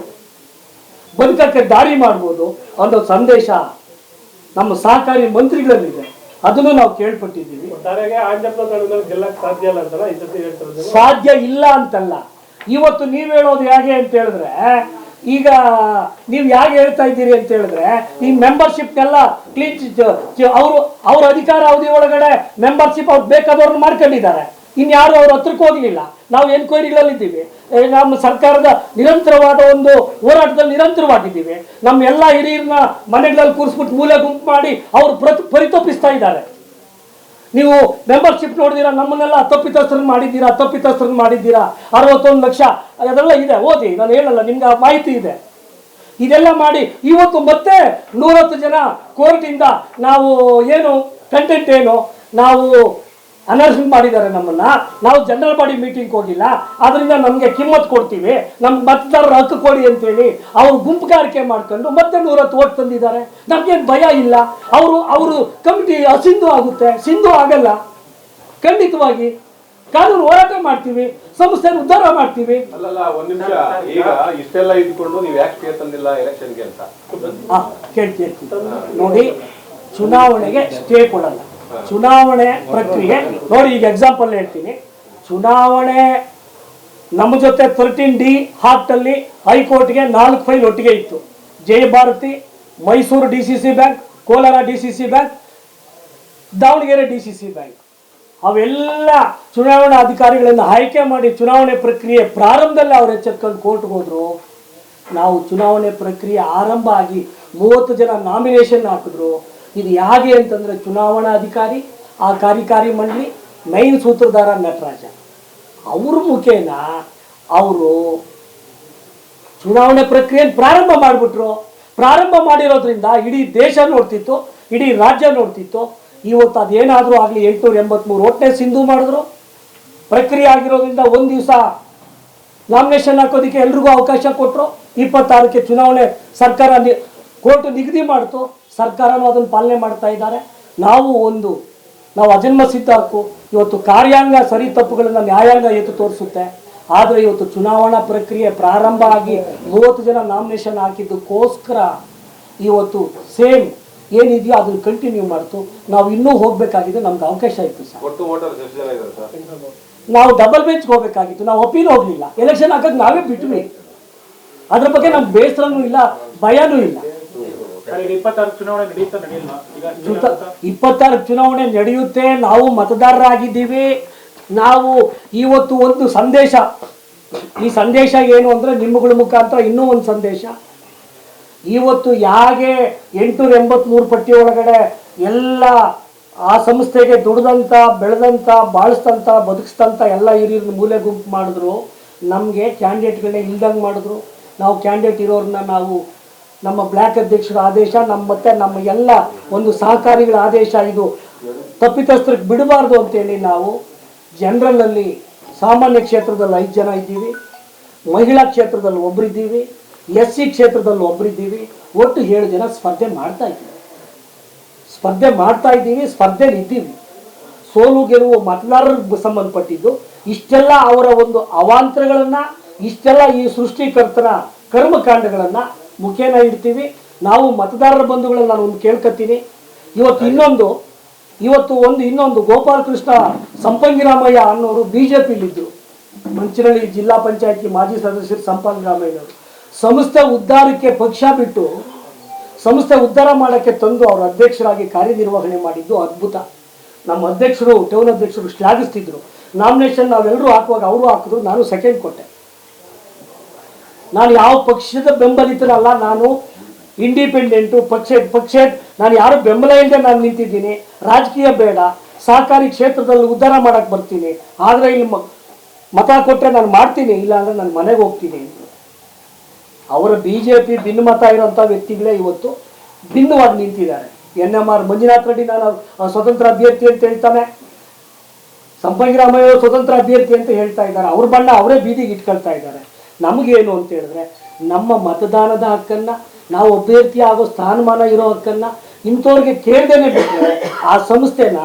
ಬದುಕಕ್ಕೆ ದಾರಿ ಮಾಡ್ಬೋದು ಅನ್ನೋ ಸಂದೇಶ ನಮ್ಮ ಸಹಕಾರಿ ಮಂತ್ರಿಗಳಲ್ಲಿದೆ. ಅದನ್ನು ನಾವು ಕೇಳ್ಪಟ್ಟಿದ್ದೀವಿ. ಗೆಲ್ಲಕ್ಕೆ ಸಾಧ್ಯ ಇಲ್ಲ ಅಂತಲ್ಲ ಈ ಸತಿ ಹೇಳ್ತಿರೋದು? ಸಾಧ್ಯ ಇಲ್ಲ ಅಂತಲ್ಲ. ಇವತ್ತು ನೀವು ಹೇಳೋದು ಹೇಗೆ ಅಂತ ಹೇಳಿದ್ರೆ, ಈಗ ನೀವು ಹೇಗೆ ಹೇಳ್ತಾ ಇದ್ದೀರಿ ಅಂತ ಹೇಳಿದ್ರೆ, ಈ ಮೆಂಬರ್ಶಿಪ್ ಎಲ್ಲ ಅವ್ರ ಅಧಿಕಾರ ಅವಧಿ ಒಳಗಡೆ ಮೆಂಬರ್ಶಿಪ್ ಅವ್ರು ಬೇಕಾದವ್ರನ್ನ ಮಾಡ್ಕೊಂಡಿದ್ದಾರೆ. ಇನ್ಯಾರು ಅವ್ರ ಹತ್ರಕ್ಕೆ ಹೋಗ್ಲಿಲ್ಲ. ನಾವು ಎನ್ಕ್ವೈರಿಗಳಲ್ಲಿದ್ದೀವಿ, ನಮ್ಮ ಸರ್ಕಾರದ ನಿರಂತರವಾದ ಒಂದು ಹೋರಾಟದಲ್ಲಿ ನಿರಂತರವಾಗಿದ್ದೀವಿ. ನಮ್ಮ ಎಲ್ಲ ಹಿರಿಯರನ್ನ ಮನೆಗಳಲ್ಲಿ ಕೂರಿಸ್ಬಿಟ್ಟು ಮೂಲೆ ಗುಂಪು ಮಾಡಿ ಅವರು ಪರಿತಪಿಸ್ತಾ ಇದ್ದಾರೆ. ನೀವು ಮೆಂಬರ್ಶಿಪ್ ನೋಡಿದ್ದೀರಾ, ನಮ್ಮನ್ನೆಲ್ಲ ತಪ್ಪಿತಸ್ಥರನ್ನ ಮಾಡಿದ್ದೀರಾ 61 ಲಕ್ಷ ಅದೆಲ್ಲ ಇದೆ, ಓದಿ, ನಾನು ಹೇಳಲ್ಲ, ನಿಮ್ಗೆ ಮಾಹಿತಿ ಇದೆ. ಇದೆಲ್ಲ ಮಾಡಿ ಇವತ್ತು ಮತ್ತೆ 110 ಜನ ಕೋರ್ಟಿಂದ ನಾವು ಏನು ಕಂಟೆಂಟ್ ಏನು ನಾವು ಅನೌನ್ಸ್ಮೆಂಟ್ ಮಾಡಿದ್ದಾರೆ ನಮ್ಮನ್ನ, ನಾವು ಜನರಲ್ ಬಾಡಿ ಮೀಟಿಂಗ್ ಹೋಗಿಲ್ಲ, ಅದರಿಂದ ನಮಗೆ ಕಿಮ್ಮತ್ ಕೊಡ್ತೀವಿ, ನಮ್ಮ ಮತದಾರರ ಹಕ್ಕು ಕೊಡಿ ಅಂತೇಳಿ ಅವರು ಗುಂಪುಗಾರಿಕೆ ಮಾಡ್ಕೊಂಡು ಮತ್ತೆ 110 ಓಟ್ ತಂದಿದ್ದಾರೆ. ನಮ್ಗೇನು ಭಯ ಇಲ್ಲ. ಅವರು ಕಮಿಟಿ ಅಸಿಂಧು ಆಗುತ್ತೆ, ಸಿಂಧು ಆಗಲ್ಲ. ಖಂಡಿತವಾಗಿ ಕಾನೂನು ಹೋರಾಟ ಮಾಡ್ತೀವಿ, ಸಂಸ್ಥೆ ಉದ್ಧಾರ ಮಾಡ್ತೀವಿ. ಅಲ್ಲಲ್ಲ, ಒಂದ್ ನಿಮಿಷ, ಈಗ ಇಷ್ಟೆಲ್ಲ ಇದ್ಕೊಂಡು ನೀವು ಯಾಕೆ ಸ್ಟೇ ತಂದಿಲ್ಲ ಎಲೆಕ್ಷನ್ಗೆ ಅಂತ ಕೇಳ್ತೀನಿ ನೋಡಿ. ಚುನಾವಣೆಗೆ ಸ್ಟೇ ಕೊಡಲ್ಲ. ಚುನಾವಣೆ ಪ್ರಕ್ರಿಯೆ ನೋಡಿ, ಈಗ ಎಕ್ಸಾಂಪಲ್ ಹೇಳ್ತೀನಿ. ಚುನಾವಣೆ ನಮ್ಮ ಜೊತೆ 13D ಹಾಕ್ಟಲ್ಲಿ ಹೈಕೋರ್ಟ್ಗೆ 4 ಫೈಲ್ ಒಟ್ಟಿಗೆ ಇತ್ತು. Jayabharathi, Mysuru DCC bank, Kolar DCC bank, Davanagere DCC bank. ಅವೆಲ್ಲ ಚುನಾವಣಾ ಅಧಿಕಾರಿಗಳನ್ನು ಆಯ್ಕೆ ಮಾಡಿ ಚುನಾವಣೆ ಪ್ರಕ್ರಿಯೆ ಪ್ರಾರಂಭದಲ್ಲಿ ಅವ್ರು ಎಚ್ಚೆತ್ಕೊಂಡು ಕೋರ್ಟ್ಗೆ ಹೋದ್ರು. ನಾವು ಚುನಾವಣೆ ಪ್ರಕ್ರಿಯೆ ಆರಂಭ ಆಗಿ 30 ಜನ ನಾಮಿನೇಷನ್ ಹಾಕಿದ್ರು. ಇದು ಹೇಗೆ ಅಂತಂದರೆ, ಚುನಾವಣಾ ಅಧಿಕಾರಿ, ಆ ಕಾರ್ಯಕಾರಿ ಮಂಡಳಿ, ಮೈನ್ ಸೂತ್ರಧಾರ ನಟರಾಜ, ಅವ್ರ ಮುಖೇನ ಅವರು ಚುನಾವಣೆ ಪ್ರಕ್ರಿಯೆ ಪ್ರಾರಂಭ ಮಾಡಿಬಿಟ್ರು. ಪ್ರಾರಂಭ ಮಾಡಿರೋದ್ರಿಂದ ಇಡೀ ದೇಶ ನೋಡ್ತಿತ್ತು, ಇಡೀ ರಾಜ್ಯ ನೋಡ್ತಿತ್ತು. ಇವತ್ತು ಅದೇನಾದರೂ ಆಗಲಿ 883 ಓಟ್ನೇ ಸಿಂಧು ಮಾಡಿದ್ರು. ಪ್ರಕ್ರಿಯೆ ಆಗಿರೋದ್ರಿಂದ ಒಂದು ದಿವಸ ನಾಮಿನೇಷನ್ ಹಾಕೋದಕ್ಕೆ ಎಲ್ರಿಗೂ ಅವಕಾಶ ಕೊಟ್ಟರು. 26ಕ್ಕೆ ಚುನಾವಣೆ ಸರ್ಕಾರ ಕೋರ್ಟ್ ನಿಗದಿ ಮಾಡ್ತು. ಸರ್ಕಾರನೂ ಅದನ್ನು ಪಾಲನೆ ಮಾಡ್ತಾ ಇದ್ದಾರೆ. ನಾವು ಅಜನ್ಮ ಸಿದ್ಧ ಹಕ್ಕು. ಇವತ್ತು ಕಾರ್ಯಾಂಗ ಸರಿ ತಪ್ಪುಗಳನ್ನು ನ್ಯಾಯಾಂಗ ಎತ್ತು ತೋರಿಸುತ್ತೆ. ಆದರೆ ಇವತ್ತು ಚುನಾವಣಾ ಪ್ರಕ್ರಿಯೆ ಪ್ರಾರಂಭ ಆಗಿ 30 ಜನ ನಾಮಿನೇಷನ್ ಹಾಕಿದ್ದಕ್ಕೋಸ್ಕರ ಇವತ್ತು ಸೇಮ್ ಏನಿದೆಯೋ ಅದನ್ನು ಕಂಟಿನ್ಯೂ ಮಾಡ್ತು. ನಾವು ಇನ್ನೂ ಹೋಗಬೇಕಾಗಿದೆ, ನಮ್ಗೆ ಅವಕಾಶ ಇತ್ತು ಸರ್. ನಾವು ಡಬಲ್ ಬೆಂಚ್ಗೆ ಹೋಗಬೇಕಾಗಿತ್ತು, ನಾವು ಅಪೀಲ್ ಹೋಗಲಿಲ್ಲ. ಎಲೆಕ್ಷನ್ ಹಾಕೋದು ನಾವೇ ಬಿಟ್ವಿ. ಅದ್ರ ಬಗ್ಗೆ ನಮ್ಗೆ ಬೇಸರನೂ ಇಲ್ಲ, ಭಯನೂ ಇಲ್ಲ. 26 ಚುನಾವಣೆ ನಡೆಯುತ್ತಾ ನಡೆಯಲ್ಲ? 26 ಚುನಾವಣೆ ನಡೆಯುತ್ತೆ. ನಾವು ಮತದಾರರಾಗಿದ್ದೀವಿ. ನಾವು ಇವತ್ತು ಒಂದು ಸಂದೇಶ, ಈ ಸಂದೇಶ ಏನು ಅಂದರೆ ನಿಮ್ಮಗಳ ಮುಖಾಂತರ ಇನ್ನೂ ಒಂದು ಸಂದೇಶ. ಇವತ್ತು ಹೇಗೆ 883 ಪಟ್ಟಿ ಒಳಗಡೆ ಎಲ್ಲ ಆ ಸಂಸ್ಥೆಗೆ ದುಡ್ದಂಥ, ಬೆಳೆದಂಥ, ಬಾಳಿಸ್ತಂಥ, ಬದುಕಿಸ್ತಂಥ ಎಲ್ಲ ಹಿರಿಯರನ್ನ ಮೂಲೆ ಗುಂಪು ಮಾಡಿದ್ರು. ನಮಗೆ ಕ್ಯಾಂಡಿಡೇಟ್ಗಳನ್ನೇ ಇಲ್ದಂಗೆ ಮಾಡಿದ್ರು. ನಾವು ಕ್ಯಾಂಡಿಡೇಟ್ ಇರೋರನ್ನ ನಾವು ನಮ್ಮ ಬ್ಲಾಕ್ ಅಧ್ಯಕ್ಷರ ಆದೇಶ, ನಮ್ಮ ಎಲ್ಲ ಒಂದು ಸಹಕಾರಿಗಳ ಆದೇಶ, ಇದು ತಪ್ಪಿತಸ್ಥರಿಗೆ ಬಿಡಬಾರ್ದು ಅಂತೇಳಿ ನಾವು ಜನರಲ್ನಲ್ಲಿ ಸಾಮಾನ್ಯ ಕ್ಷೇತ್ರದಲ್ಲಿ 5 ಜನ ಇದ್ದೀವಿ, ಮಹಿಳಾ ಕ್ಷೇತ್ರದಲ್ಲಿ ಒಬ್ಬರಿದ್ದೀವಿ, SC ಕ್ಷೇತ್ರದಲ್ಲಿ ಒಬ್ಬರಿದ್ದೀವಿ. ಒಟ್ಟು 7 ಜನ ಸ್ಪರ್ಧೆ ಮಾಡ್ತಾ ಇದ್ದೀವಿ. ಸ್ಪರ್ಧೆಲಿದ್ದೀವಿ. ಸೋಲು ಗೆಲುವು ಮತದಾರರಿಗೆ ಸಂಬಂಧಪಟ್ಟಿದ್ದು. ಇಷ್ಟೆಲ್ಲ ಅವರ ಒಂದು ಅವಾಂತರಗಳನ್ನು, ಇಷ್ಟೆಲ್ಲ ಈ ಸೃಷ್ಟಿಕರ್ತರ ಕರ್ಮಕಾಂಡಗಳನ್ನು ಮುಖೇನ ಇಡ್ತೀವಿ. ನಾವು ಮತದಾರರ ಬಂಧುಗಳಲ್ಲಿ ನಾನು ಒಂದು ಕೇಳ್ಕೊತೀನಿ. ಇನ್ನೊಂದು ಗೋಪಾಲಕೃಷ್ಣ ಸಂಪಂಗಿರಾಮಯ್ಯ ಅನ್ನೋರು BJPಲಿದ್ದರು. ಮಂಚನಹಳ್ಳಿ ಜಿಲ್ಲಾ ಪಂಚಾಯತಿ ಮಾಜಿ ಸದಸ್ಯರು ಸಂಪಂಗಿರಾಮಯ್ಯನವರು ಸಂಸ್ಥೆ ಉದ್ಧಾರಕ್ಕೆ ಪಕ್ಷ ಬಿಟ್ಟು ಸಂಸ್ಥೆ ಉದ್ಧಾರ ಮಾಡೋಕ್ಕೆ ತಂದು ಅವರು ಅಧ್ಯಕ್ಷರಾಗಿ ಕಾರ್ಯನಿರ್ವಹಣೆ ಮಾಡಿದ್ದು ಅದ್ಭುತ. ನಮ್ಮ ಅಧ್ಯಕ್ಷರು ಟೌನ್ ಅಧ್ಯಕ್ಷರು ಶ್ಲಾಘಿಸ್ತಿದ್ರು. ನಾಮಿನೇಷನ್ ನಾವೆಲ್ಲರೂ ಹಾಕುವಾಗ ಅವರು ಹಾಕಿದ್ರು, ನಾನು ಸೆಕೆಂಡ್ ಕೊಟ್ಟೆ. ನಾನು ಯಾವ ಪಕ್ಷದ ಬೆಂಬಲಿತನಲ್ಲ, ನಾನು ಇಂಡಿಪೆಂಡೆಂಟು, ಪಕ್ಷ ನಾನು ಯಾರು ಬೆಂಬಲ ಇಲ್ಲದೆ ನಾನು ನಿಂತಿದ್ದೀನಿ. ರಾಜಕೀಯ ಬೇಡ, ಸಹಕಾರಿ ಕ್ಷೇತ್ರದಲ್ಲಿ ಉದ್ಧಾರ ಮಾಡಕ್ಕೆ ಬರ್ತೀನಿ, ಆದರೆ ಇಲ್ಲಿ ಮತ ಕೊಟ್ಟರೆ ನಾನು ಮಾಡ್ತೀನಿ, ಇಲ್ಲ ಅಂದರೆ ನಾನು ಮನೆಗೆ ಹೋಗ್ತೀನಿ. ಅವರ BJP ಭಿನ್ನಮತ ಇರೋಂಥ ವ್ಯಕ್ತಿಗಳೇ ಇವತ್ತು ಭಿನ್ನವಾಗಿ ನಿಂತಿದ್ದಾರೆ. NMR ಮಂಜುನಾಥ್ ರೆಡ್ಡಿ ನಾನು ಸ್ವತಂತ್ರ ಅಭ್ಯರ್ಥಿ ಅಂತ ಹೇಳ್ತಾನೆ, ಸಂಪಂಗಿರಾಮಯ್ಯ ಸ್ವತಂತ್ರ ಅಭ್ಯರ್ಥಿ ಅಂತ ಹೇಳ್ತಾ ಇದ್ದಾರೆ. ಅವ್ರ ಬಣ್ಣ ಅವರೇ ಬೀದಿಗೆ ಇಟ್ಕೊಳ್ತಾ ಇದ್ದಾರೆ. ನಮಗೇನು ಅಂತ ಹೇಳಿದ್ರೆ ನಮ್ಮ ಮತದಾನದ ಹಕ್ಕನ್ನು, ನಾವು ಅಭ್ಯರ್ಥಿ ಆಗೋ ಸ್ಥಾನಮಾನ ಇರೋ ಹಕ್ಕನ್ನು ಇಂಥವ್ರಿಗೆ ಕೇಳ್ದೇನೆ ಬಿಟ್ಟರೆ ಆ ಸಂಸ್ಥೆನ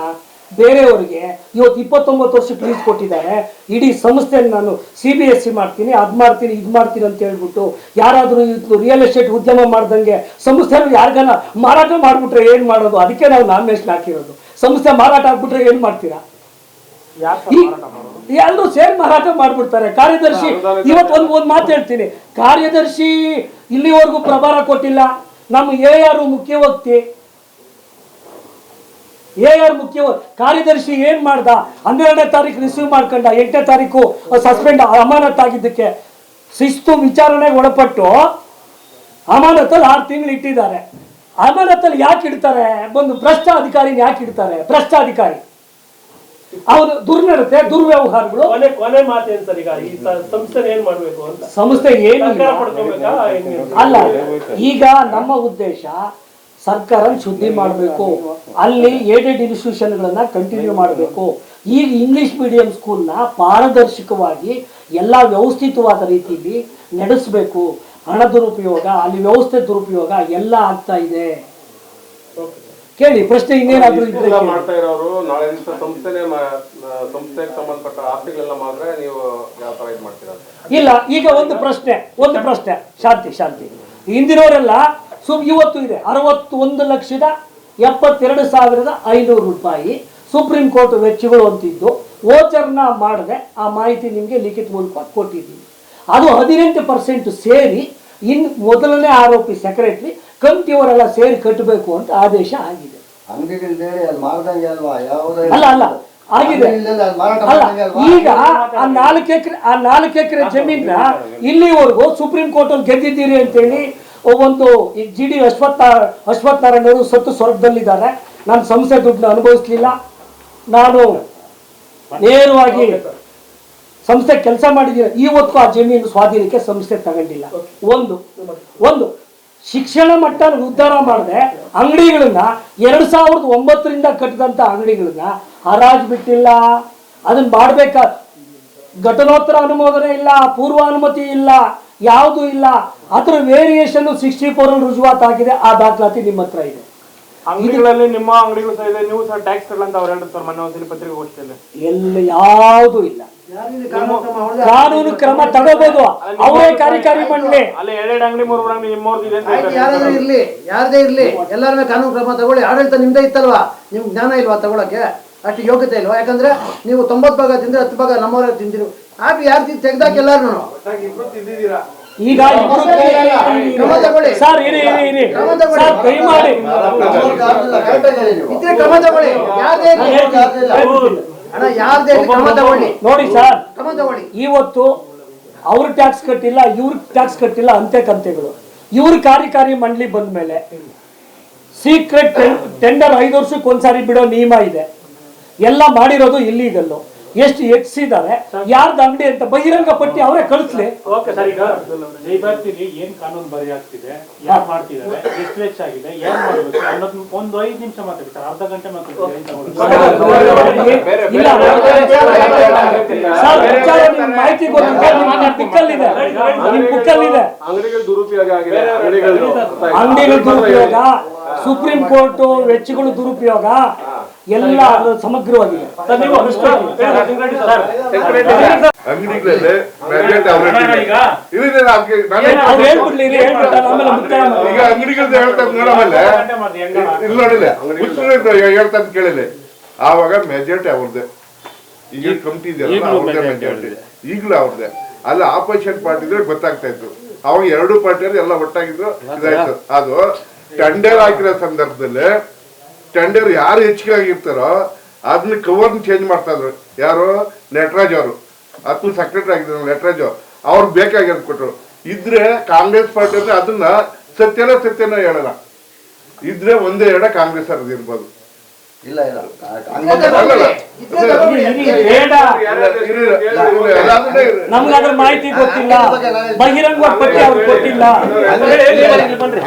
ಬೇರೆಯವ್ರಿಗೆ ಇವತ್ತು 29 ವರ್ಷಕ್ಕೆ ಲೀಸ್ ಕೊಟ್ಟಿದ್ದಾರೆ. ಇಡೀ ಸಂಸ್ಥೆನ ನಾನು CBSE ಮಾಡ್ತೀನಿ, ಅದು ಮಾಡ್ತೀನಿ, ಇದು ಮಾಡ್ತೀನಿ ಅಂತ ಹೇಳ್ಬಿಟ್ಟು ಯಾರಾದರೂ ರಿಯಲ್ ಎಸ್ಟೇಟ್ ಉದ್ಯಮ ಮಾಡ್ದಂಗೆ ಸಂಸ್ಥೆನ ಯಾರಿಗಾನ ಮಾರಾಟ ಮಾಡಿಬಿಟ್ರೆ ಏನು ಮಾಡೋದು? ಅದಕ್ಕೆ ನಾವು ನಾಮಿನೇಷನ್ ಹಾಕಿರೋದು. ಸಂಸ್ಥೆ ಮಾರಾಟ ಆಗ್ಬಿಟ್ರೆ ಏನು ಮಾಡ್ತೀರಾ? ಎಲ್ಲರೂ ಸೇರಿ ಮಾರಾಟ ಮಾಡ್ಬಿಡ್ತಾರೆ. ಕಾರ್ಯದರ್ಶಿ ಇವತ್ತು ಒಂದು ಮಾತು ಹೇಳ್ತೀನಿ, ಕಾರ್ಯದರ್ಶಿ ಇಲ್ಲಿವರೆಗೂ ಪ್ರಭಾರ ಕೊಟ್ಟಿಲ್ಲ. ನಮ್ಮ AR ಮುಖ್ಯ ವ್ಯಕ್ತಿ, AR ಮುಖ್ಯ ಕಾರ್ಯದರ್ಶಿ ಏನ್ ಮಾಡ್ದ? 12ನೇ ತಾರೀಕು ರಿಸೀವ್ ಮಾಡ್ಕೊಂಡ, 8ನೇ ತಾರೀಕು ಸಸ್ಪೆಂಡ್ ಅಮಾನತ್ತಾಗಿದ್ದಕ್ಕೆ ಶಿಸ್ತು ವಿಚಾರಣೆಗೆ ಒಳಪಟ್ಟು ಅಮಾನತ್ತಲ್ಲಿ 6 ತಿಂಗಳು ಇಟ್ಟಿದ್ದಾರೆ. ಅಮಾನತ್ತಲ್ಲಿ ಯಾಕೆ ಇಡ್ತಾರೆ? ಒಂದು ಭ್ರಷ್ಟ ಅಧಿಕಾರಿನ ಯಾಕೆ ಇಡ್ತಾರೆ? ಭ್ರಷ್ಟ ಅಧಿಕಾರಿ, ಅವನು ದುರ್ನಡತೆ, ದುರ್ವ್ಯವಹಾರಗಳು. ಕೊನೆ ಮಾತೇನು ಸರ್? ಈಗ ಈ ಸಂಸ್ಥೆ ಏನ್ ಮಾಡ್ಬೇಕು ಅಂತ ಸಂಸ್ಥೆ ಏನು ಅಲ್ಲ. ಈಗ ನಮ್ಮ ಉದ್ದೇಶ ಸರ್ಕಾರ ಶುದ್ಧಿ ಮಾಡಬೇಕು, ಅಲ್ಲಿ ಏಡೆಡ್ ಇನ್ಸ್ಟಿಟ್ಯೂಷನ್ಗಳನ್ನ ಕಂಟಿನ್ಯೂ ಮಾಡಬೇಕು. ಈಗ ಇಂಗ್ಲಿಷ್ ಮೀಡಿಯಂ ಸ್ಕೂಲ್ನ ಪಾರದರ್ಶಕವಾಗಿ ಎಲ್ಲ ವ್ಯವಸ್ಥಿತವಾದ ರೀತಿಯಲ್ಲಿ ನಡೆಸಬೇಕು. ಹಣ ದುರುಪಯೋಗ, ಅಲ್ಲಿ ವ್ಯವಸ್ಥೆ ದುರುಪಯೋಗ ಎಲ್ಲ ಆಗ್ತಾ ಇದೆ. ಕೇಳಿ ಪ್ರಶ್ನೆ ಇನ್ನೇನಾದ್ರೂ ಇದ್ರೆ. ಮಾಡ್ತಾ ಇರೋರು ನಾಳೆ ದಿವಸ ಸಂಸ್ಥೆಗೆ ಸಂಬಂಧಪಟ್ಟ ಆಸ್ತಿಗಳೆಲ್ಲ ಮಾತ್ರ ನೀವು ಯಾವ ತರ ಇದು ಮಾಡ್ತೀರಾ? ಇಲ್ಲ, ಈಗ ಒಂದು ಪ್ರಶ್ನೆ ಶಾಂತಿ. ಹಿಂದಿನವರೆಲ್ಲ ಇವತ್ತು ಇದೆ 61,72,500 ರೂಪಾಯಿ ಸುಪ್ರೀಂ ಕೋರ್ಟ್ ವೆಚ್ಚಗಳು ಅಂತಿದ್ದು. ಓಚರ್ನ ಮಾಡದೆ ಆ ಮಾಹಿತಿ ನಿಮಗೆ ಲಿಖಿತ ಮೂಲಕ ಕೊಟ್ಟಿದ್ದೀವಿ. ಅದು 18% ಸೇರಿ ಮೊದಲನೇ ಆರೋಪಿ ಸೆಕ್ರೆಟರಿ ಕಮಿಟಿಯವರೆಲ್ಲ ಸೇರಿ ಕಟ್ಟಬೇಕು ಅಂತ ಆದೇಶ ಆಗಿದೆ. ಅಲ್ಲ ಆಗಿದೆ. ಈಗ ಆ 4 ಎಕರೆ ಜಮೀನ ಇಲ್ಲಿವರೆಗೂ ಸುಪ್ರೀಂ ಕೋರ್ಟ್ ಅಲ್ಲಿ ಗೆದ್ದಿದ್ದೀರಿ ಅಂತೇಳಿ ಒಂದು GD ಅಶ್ವತ್ಥನಾರಾಯಣ ಅವರು ಸತ್ತು ಸ್ವರ್ಗದಲ್ಲಿದ್ದಾರೆ. ನಾನು ಸಂಸ್ಥೆ ದುಡ್ಡನ್ನ ಅನುಭವಿಸ್ಲಿಲ್ಲ, ನಾನು ನೇರವಾಗಿ ಸಂಸ್ಥೆ ಕೆಲಸ ಮಾಡಿದ್ದೀನಿ. ಇವತ್ತು ಆ ಜಮೀನು ಸ್ವಾಧೀನಕ್ಕೆ ಸಂಸ್ಥೆ ತಗೊಂಡಿಲ್ಲ. ಒಂದು ಶಿಕ್ಷಣ ಮಟ್ಟ ಉದ್ಧಾರ ಮಾಡದೆ ಅಂಗಡಿಗಳನ್ನ 2009ರಿಂದ ಕಟ್ಟಿದಂತ ಅಂಗಡಿಗಳನ್ನ ಹರಾಜು ಬಿಟ್ಟಿಲ್ಲ. ಅದನ್ನ ಮಾಡ್ಬೇಕ, ಘಟನೋತ್ತರ ಅನುಮೋದನೆ ಇಲ್ಲ, ಪೂರ್ವ ಅನುಮತಿ ಇಲ್ಲ, ಯಾವುದು ಇಲ್ಲ. ಅದರ ವೇರಿಯೇಷನ್ 64 ರುಜುವಾತಾಗಿದೆ. ಆ ದಾಖಲಾತಿ ನಿಮ್ಮ ಹತ್ರ ಇದೆ. ಅಂಗಡಿಗಳಲ್ಲಿ ನಿಮ್ಮ ಅಂಗಡಿಗಳು ಸಹ ಇದೆ, ನೀವು ಸಹ ಟ್ಯಾಕ್ಸ್ ಕಟ್ಟಲ್ಲ ಅವ್ರು ಹೇಳಿದ್ರು ಸರ್ ಮೊನ್ನೆ ಒಂದ್ಸಲಿ ಪತ್ರಿಕಾಗೋಷ್ಠಿಯಲ್ಲಿ. ಎಲ್ಲ ಯಾವುದು ಇಲ್ಲ. ಕಾನೂನು ಕ್ರಮ ತಗೋಬಹುದು, ಅವರೇ ಕಾರ್ಯಕಾರಿ ಮಂಡಳಿ. ಅಲ್ಲಿ 2 ಅಂಗಡಿ 3 ಅಂಗಡಿ ನಿಮ್ಮವ್ರದ್ದು ಇದೆ ಅಂತ ಯಾರಾದ್ರೂ ಇರ್ಲಿ, ಯಾರದೇ ಇರ್ಲಿ, ಎಲ್ಲರ ಮೇಲೆ ಕಾನೂನು ಕ್ರಮ ತಗೊಳ್ಳಿ. ಆಡಳಿತ ನಿಮ್ದೇ ಇತ್ತಲ್ವಾ? ನಿಮ್ಗೆ ಜ್ಞಾನ ಇಲ್ವಾ ತಗೊಳಕ್ಕೆ? ಅಷ್ಟು ಯೋಗ್ಯತೆ ಇಲ್ವಾ? ಯಾಕಂದ್ರೆ ನೀವು 90 ಭಾಗ ತಿಂದ್ರೆ 10 ಭಾಗ ನಮ್ಮವರೇ ತಿಂದಿರು. ಆಪಿ ಯಾರು ತೆಗ್ದಾಕ ಎಲ್ಲಾರು ಈಗ ಕ್ರಮ ತಗೊಳ್ಳಿ ಸರ್, ಇರಿ ದಯಮಾಡಿ ಇದ್ರೆ ಕ್ರಮ ತಗೊಳ್ಳಿ. ಯಾರದೇ ಕ್ರಮ ತಗೊಳ್ಳಿ. ನೋಡಿ ಸರ್, ಕ್ರಮ ತಗೊಳ್ಳಿ. ಇವತ್ತು ಅವ್ರ ಟ್ಯಾಕ್ಸ್ ಕಟ್ಟಿಲ್ಲ, ಇವ್ರ ಟ್ಯಾಕ್ಸ್ ಕಟ್ಟಿಲ್ಲ, ಕಂತೆಗಳು. ಇವ್ರ ಕಾರ್ಯಕಾರಿ ಮಂಡಳಿ ಬಂದ ಮೇಲೆ ಸೀಕ್ರೆಟ್ ಟೆಂಡರ್ 5 ವರ್ಷಕ್ಕೆ ಒಂದ್ಸಾರಿ ಬಿಡೋ ನಿಯಮ ಇದೆ. ಎಲ್ಲ ಮಾಡಿರೋದು ಇಲ್ಲಿಗಲ್ಲು. ಎಷ್ಟು ಹೆಚ್ಚಿದ್ದಾರೆ, ಯಾರ್ದು ಅಂಗಡಿ ಅಂತ ಬಹಿರಂಗ ಪಟ್ಟಿ ಅವರೇ ಕಳಿಸ್ಲಿ. ಓಕೆ ಸರ್, ಈಗ ಜೈಭರ್ತಿಲಿ ಏನ್ ಕಾನೂನು ಬರೆಯಾಗ್ತಿದೆ, ಯಾರು ಮಾಡ್ತಿದ್ದಾರೆ, ಎಷ್ಟು ವೆಚ್ಚ ಆಗಿದೆ, ಏನ್ ಮಾಡಬೇಕು ಅನ್ನೋದು ಒಂದು 5 ನಿಮಿಷ ಮಾತಾಡ್ತಾರೆ, ಅರ್ಧ ಗಂಟೆ ಮಾತಾಡ್ತಾರೆ. ಮಾಹಿತಿ ಬುಕ್ಕಲ್ಲಿದೆ, ಅಂಗಡಿಗಳ ದುರುಪಯೋಗ ಆಗಿದೆ, ಅಂಗಡಿಗಳ ದುರುಪಯೋಗ, ಸುಪ್ರೀಂ ಕೋರ್ಟ್ ವೆಚ್ಚಗಳು ದುರುಪಯೋಗ ಎಲ್ಲ ಸಮಗ್ರವಾಗಿದೆ. ಅಂಗಡಿಗಳಲ್ಲಿ ಈಗ ಅಂಗಡಿಗಳದ್ದು ಹೇಳ್ತಾ ನೋಡಮಲ್ಲ ಇಲ್ಲಿ ನೋಡಿಲ್ಲ ಹೇಳ್ತಾ ಕೇಳಿಲ್ಲ. ಆವಾಗ ಮೆಜಾರಿಟಿ ಅವ್ರದ್ದೆ. ಈಗ ಕಮಿಟಿ ಇದೆಯಲ್ಲ ಅವ್ರದ್ದೇ ಮೆಜಾರಿಟಿ, ಈಗಲೂ ಅವ್ರದ್ದೇ. ಅಲ್ಲಿ ಆಪೋಸಿಷನ್ ಪಾರ್ಟಿ ಇದ್ರೆ ಗೊತ್ತಾಗ್ತಾ ಇತ್ತು. ಅವಾಗ 2 ಪಾರ್ಟಿಯವರು ಎಲ್ಲ ಒಟ್ಟಾಗಿದ್ರು, ಇದಾಯ್ತು. ಅದು ಟೆಂಡರ್ ಹಾಕಿರೋ ಸಂದರ್ಭದಲ್ಲಿ ಟೆಂಡರ್ ಯಾರು ಹೆಚ್ಚಿಗೆ ಆಗಿರ್ತಾರೋ ಅದನ್ನ ಕವರ್ನ ಚೇಂಜ್ ಮಾಡ್ತಾ ಇದ್ರು. ಯಾರು? ನಟರಾಜ್ ಅವರು, ಅದನ್ನ ಸೆಕ್ರೆಟರಿ ಆಗಿದ್ರು ನಟರಾಜ್ ಅವ್ರು ಬೇಕಾಗಿರೋದು ಕೊಟ್ಟರು. ಇದ್ರೆ ಕಾಂಗ್ರೆಸ್ ಪಾರ್ಟಿ ಅಂದ್ರೆ ಅದನ್ನ ಸತ್ಯನೋ ಹೇಳಲ್ಲ. ಇದ್ರೆ ಒಂದೇ ಎರಡ ಕಾಂಗ್ರೆಸ್ ಅವ್ರದ್ದು ಇರ್ಬೋದು. ಇಲ್ಲ ಇಲ್ಲ ನಮ್ಗೆ ಅದ್ರ ಮಾಹಿತಿ ಗೊತ್ತಿಲ್ಲ, ಬಹಿರಂಗವಾಗಿ ಪಟ್ಟಿ ಅವ್ರು ಕೊಟ್ಟಿಲ್ಲ. ಅಂಗಡಿ ಬಗ್ಗೆ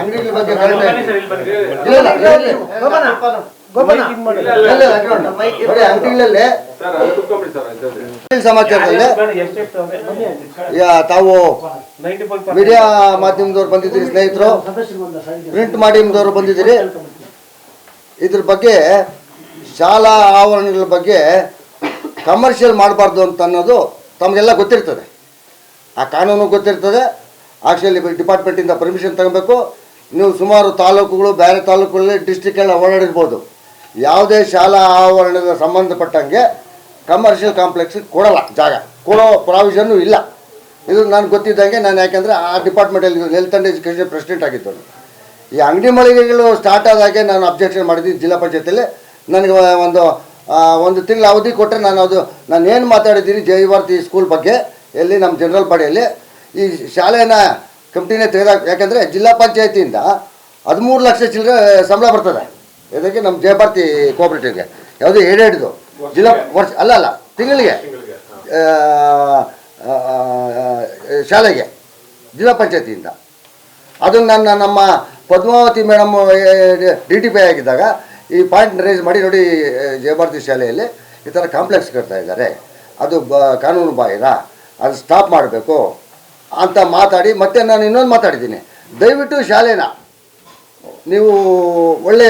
ಅಂಗಡಿಗಳಲ್ಲೇ ಸಮಾಚಾರದಲ್ಲಿ ತಾವು ಮೀಡಿಯಾ ಮಾಧ್ಯಮದವ್ರು ಬಂದಿದ್ದೀರಿ, ಸ್ನೇಹಿತರು ಪ್ರಿಂಟ್ ಮಾಧ್ಯಮದವರು ಬಂದಿದ್ದೀರಿ. ಇದ್ರ ಬಗ್ಗೆ ಶಾಲಾ ಆವರಣಗಳ ಬಗ್ಗೆ ಕಮರ್ಷಿಯಲ್ ಮಾಡಬಾರ್ದು ಅಂತ ಅನ್ನೋದು ತಮಗೆಲ್ಲ ಗೊತ್ತಿರ್ತದೆ. ಆ ಕಾನೂನು ಗೊತ್ತಿರ್ತದೆ. ಆಕ್ಚುಲಿ ಡಿಪಾರ್ಟ್ಮೆಂಟಿಂದ ಪರ್ಮಿಷನ್ ತಗೋಬೇಕು. ನೀವು ಸುಮಾರು ತಾಲೂಕುಗಳು, ಬೇರೆ ತಾಲೂಕುಗಳಲ್ಲಿ ಡಿಸ್ಟ್ರಿಕ್ಕೆಲ್ಲ ಓಡಾಡಿರ್ಬೋದು. ಯಾವುದೇ ಶಾಲಾ ಆವರಣದ ಸಂಬಂಧಪಟ್ಟಂಗೆ ಕಮರ್ಷಿಯಲ್ ಕಾಂಪ್ಲೆಕ್ಸ್ ಕೊಡಲ್ಲ, ಜಾಗ ಕೊಡೋ ಪ್ರಾವಿಷನ್ನು ಇಲ್ಲ. ಇದು ನಾನು ಗೊತ್ತಿದ್ದಂಗೆ, ನಾನು ಯಾಕೆಂದರೆ ಆ ಡಿಪಾರ್ಟ್ಮೆಂಟಲ್ಲಿ ಹೆಲ್ತ್ ಆ್ಯಂಡ್ ಎಜುಕೇಷನ್ ಪ್ರೆಸಿಡೆಂಟ್ ಆಗಿದ್ದವನು. ಈ ಅಂಗಡಿ ಮಳಿಗೆಗಳು ಸ್ಟಾರ್ಟ್ ಆದಾಗೆ ನಾನು ಅಬ್ಜೆಕ್ಷನ್ ಮಾಡಿದ್ದೀನಿ ಜಿಲ್ಲಾ ಪಂಚಾಯತಿಯಲ್ಲಿ. ನನಗೆ ಒಂದು ತಿಂಗಳ ಅವಧಿ ಕೊಟ್ಟರೆ ನಾನು ಏನು ಮಾತಾಡಿದ್ದೀನಿ ಜೈ ಭಾರತಿ ಸ್ಕೂಲ್ ಬಗ್ಗೆ, ಎಲ್ಲಿ ನಮ್ಮ ಜನರಲ್ ಬಾಡಿಯಲ್ಲಿ ಈ ಶಾಲೆನ ಕಂಪ್ನಿನೇ ತೆಗೆದಾಗ. ಯಾಕಂದರೆ ಜಿಲ್ಲಾ ಪಂಚಾಯತಿಯಿಂದ 13 ಲಕ್ಷ ಚಿಲ್ಲರೆ ಸಂಬಳ ಬರ್ತದೆ. ಇದಕ್ಕೆ ನಮ್ಮ ಜೈ ಭಾರತಿ ಕೋಆಪರೇಟಿವ್ಗೆ ಯಾವುದೇ ಹಿಡಿದು ಜಿಲ್ಲಾ ವರ್ಷ ಅಲ್ಲ ತಿಂಗಳಿಗೆ ಶಾಲೆಗೆ ಜಿಲ್ಲಾ ಪಂಚಾಯತಿಯಿಂದ. ಅದನ್ನು ನಮ್ಮ ಪದ್ಮಾವತಿ ಮೇಡಮ್ DTP ಆಗಿದ್ದಾಗ ಈ ಪಾಯಿಂಟ್ ರೇಸ್ ಮಾಡಿ, ನೋಡಿ ಜೈ ಭಾರತಿ ಶಾಲೆಯಲ್ಲಿ ಈ ಥರ ಕಾಂಪ್ಲೆಕ್ಸ್ ಕಟ್ತಾ ಇದ್ದಾರೆ, ಅದು ಕಾನೂನು ಬಾಹಿರ, ಅದು ಸ್ಟಾಪ್ ಮಾಡಬೇಕು ಅಂತ ಮಾತಾಡಿ. ಮತ್ತೆ ನಾನು ಇನ್ನೊಂದು ಮಾತಾಡಿದ್ದೀನಿ, ದಯವಿಟ್ಟು ಶಾಲೆನ ನೀವು ಒಳ್ಳೆ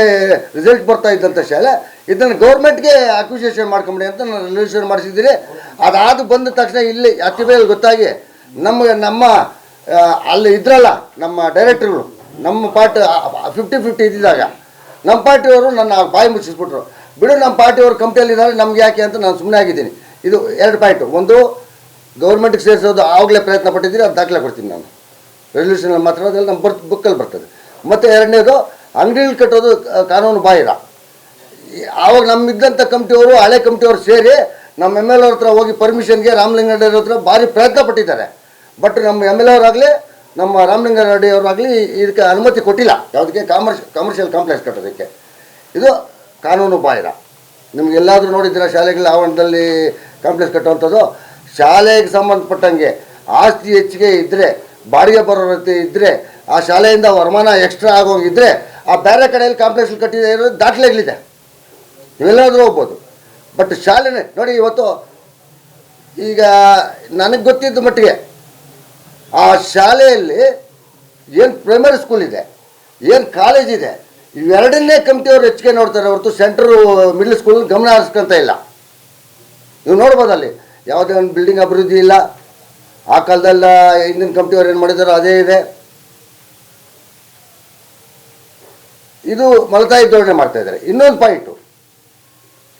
ರಿಸಲ್ಟ್ ಬರ್ತಾ ಇದ್ದಂಥ ಶಾಲೆ, ಇದನ್ನು ಗೌರ್ಮೆಂಟ್ಗೆ ಅಕ್ವಿಸೇಷನ್ ಮಾಡ್ಕೊಂಬಿಡಿ ಅಂತ ನಾನು ರಿಸಲ್ಯೂಷನ್ ಮಾಡಿಸಿದ್ದೀನಿ. ಅದಾದ ಬಂದ ತಕ್ಷಣ ಇಲ್ಲಿ ಅತಿಬೇಲ್ ಗೊತ್ತಾಗಿ ನಮ್ಮ ಅಲ್ಲಿ ಇದ್ರಲ್ಲ ನಮ್ಮ ಡೈರೆಕ್ಟರ್ಗಳು, ನಮ್ಮ ಪಾರ್ಟಿ 50-50 ಇದ್ದಿದ್ದಾಗ ನಮ್ಮ ಪಾರ್ಟಿಯವರು ನನ್ನ ಬಾಯಿ ಮುಚ್ಚಿಸ್ಬಿಟ್ರು. ಬಿಡು, ನಮ್ಮ ಪಾರ್ಟಿಯವರು ಕಂಪ್ನಿಯಲ್ಲಿದ್ದಾರೆ, ನಮ್ಗೆ ಯಾಕೆ ಅಂತ ನಾನು ಸುಮ್ಮನೆ ಆಗಿದ್ದೀನಿ. ಇದು 2 ಪಾಯಿಂಟು. ಒಂದು, ಗೌರ್ಮೆಂಟ್ಗೆ ಸೇರಿಸೋದು ಆವಾಗಲೇ ಪ್ರಯತ್ನ ಪಟ್ಟಿದ್ದೀರಿ, ಅದು ದಾಖಲೆ ಕೊಡ್ತೀನಿ ನಾನು, ರೆಸಲ್ಯೂಷನಲ್ಲಿ ಮಾತ್ರ, ಅದೆಲ್ಲ ನಮ್ಮ ಬುಕ್ಕಲ್ಲಿ ಬರ್ತದೆ. ಮತ್ತು 2ನೇದು, ಅಂಗಡಿಗಳು ಕಟ್ಟೋದು ಕಾನೂನು ಬಾಹಿರ. ಆವಾಗ ನಮ್ಮಿದ್ದಂಥ ಕಮಿಟಿಯವರು, ಹಳೆ ಕಮಿಟಿಯವರು ಸೇರಿ ನಮ್ಮ MLA ಅವ್ರ ಹತ್ರ ಹೋಗಿ ಪರ್ಮಿಷನ್ಗೆ ರಾಮಲಿಂಗಾರೆಡ್ಡಿ ಹತ್ರ ಭಾರಿ ಪ್ರಯತ್ನ ಪಟ್ಟಿದ್ದಾರೆ. ಬಟ್ ನಮ್ಮ MLA ಅವರಾಗಲಿ ನಮ್ಮ ರಾಮಲಿಂಗಾರೆಡ್ಡಿ ಅವರಾಗಲಿ ಇದಕ್ಕೆ ಅನುಮತಿ ಕೊಟ್ಟಿಲ್ಲ, ಯಾವುದಕ್ಕೆ ಕಮರ್ಷಿಯಲ್ ಕಾಂಪ್ಲೆಕ್ಸ್ ಕಟ್ಟೋದಕ್ಕೆ. ಇದು ಕಾನೂನು ಬಾಹಿರ. ನಿಮಗೆಲ್ಲಾದರೂ ನೋಡಿದ್ದೀರಾ ಶಾಲೆಗಳ ಆವರಣದಲ್ಲಿ ಕಾಂಪ್ಲೆಕ್ಸ್ ಕಟ್ಟುವಂಥದ್ದು? ಶಾಲೆಗೆ ಸಂಬಂಧಪಟ್ಟಂಗೆ ಆಸ್ತಿ ಹೆಚ್ಚಿಗೆ ಇದ್ದರೆ, ಬಾಡಿಗೆ ಬರೋ ರೀತಿ ಇದ್ದರೆ, ಆ ಶಾಲೆಯಿಂದ ವರಮಾನ ಎಕ್ಸ್ಟ್ರಾ ಆಗೋಗಿದ್ದರೆ ಆ ಬೇರೆ ಕಡೆಯಲ್ಲಿ ಕಾಂಪ್ಲೆಕ್ಸ್ ಕಟ್ಟಿದೆ ಇರೋದು ದಾಖಲೆಗಳಿದೆ, ನೀವೆಲ್ಲಾದರೂ ಹೋಗ್ಬೋದು. ಬಟ್ ಶಾಲೆನೇ ನೋಡಿ, ಇವತ್ತು ಈಗ ನನಗೆ ಗೊತ್ತಿದ್ದ ಮಟ್ಟಿಗೆ ಆ ಶಾಲೆಯಲ್ಲಿ ಏನು ಪ್ರೈಮರಿ ಸ್ಕೂಲ್ ಇದೆ, ಏನು ಕಾಲೇಜ್ ಇದೆ, ಇವೆರಡನ್ನೇ ಕಮಿಟಿಯವರು ಹೆಚ್ಚಿಗೆ ನೋಡ್ತಾರೆ ಹೊರತು ಸೆಂಟ್ರು ಮಿಡ್ಲ್ ಸ್ಕೂಲ್ ಗಮನ ಹರಿಸ್ಕೊಂತ ಇಲ್ಲ. ನೀವು ನೋಡ್ಬೋದು ಅಲ್ಲಿ ಯಾವುದೇ ಒಂದು ಬಿಲ್ಡಿಂಗ್ ಅಭಿವೃದ್ಧಿ ಇಲ್ಲ. ಆ ಕಾಲದಲ್ಲ ಹಿಂದಿನ ಕಮಿಟಿಯವ್ರು ಏನು ಮಾಡಿದಾರೋ ಅದೇ ಇದೆ. ಇದು ಮಲತಾಯಿ ಧೋರಣೆ ಮಾಡ್ತಾ ಇದ್ದಾರೆ. ಇನ್ನೊಂದು ಪಾಯಿಂಟು,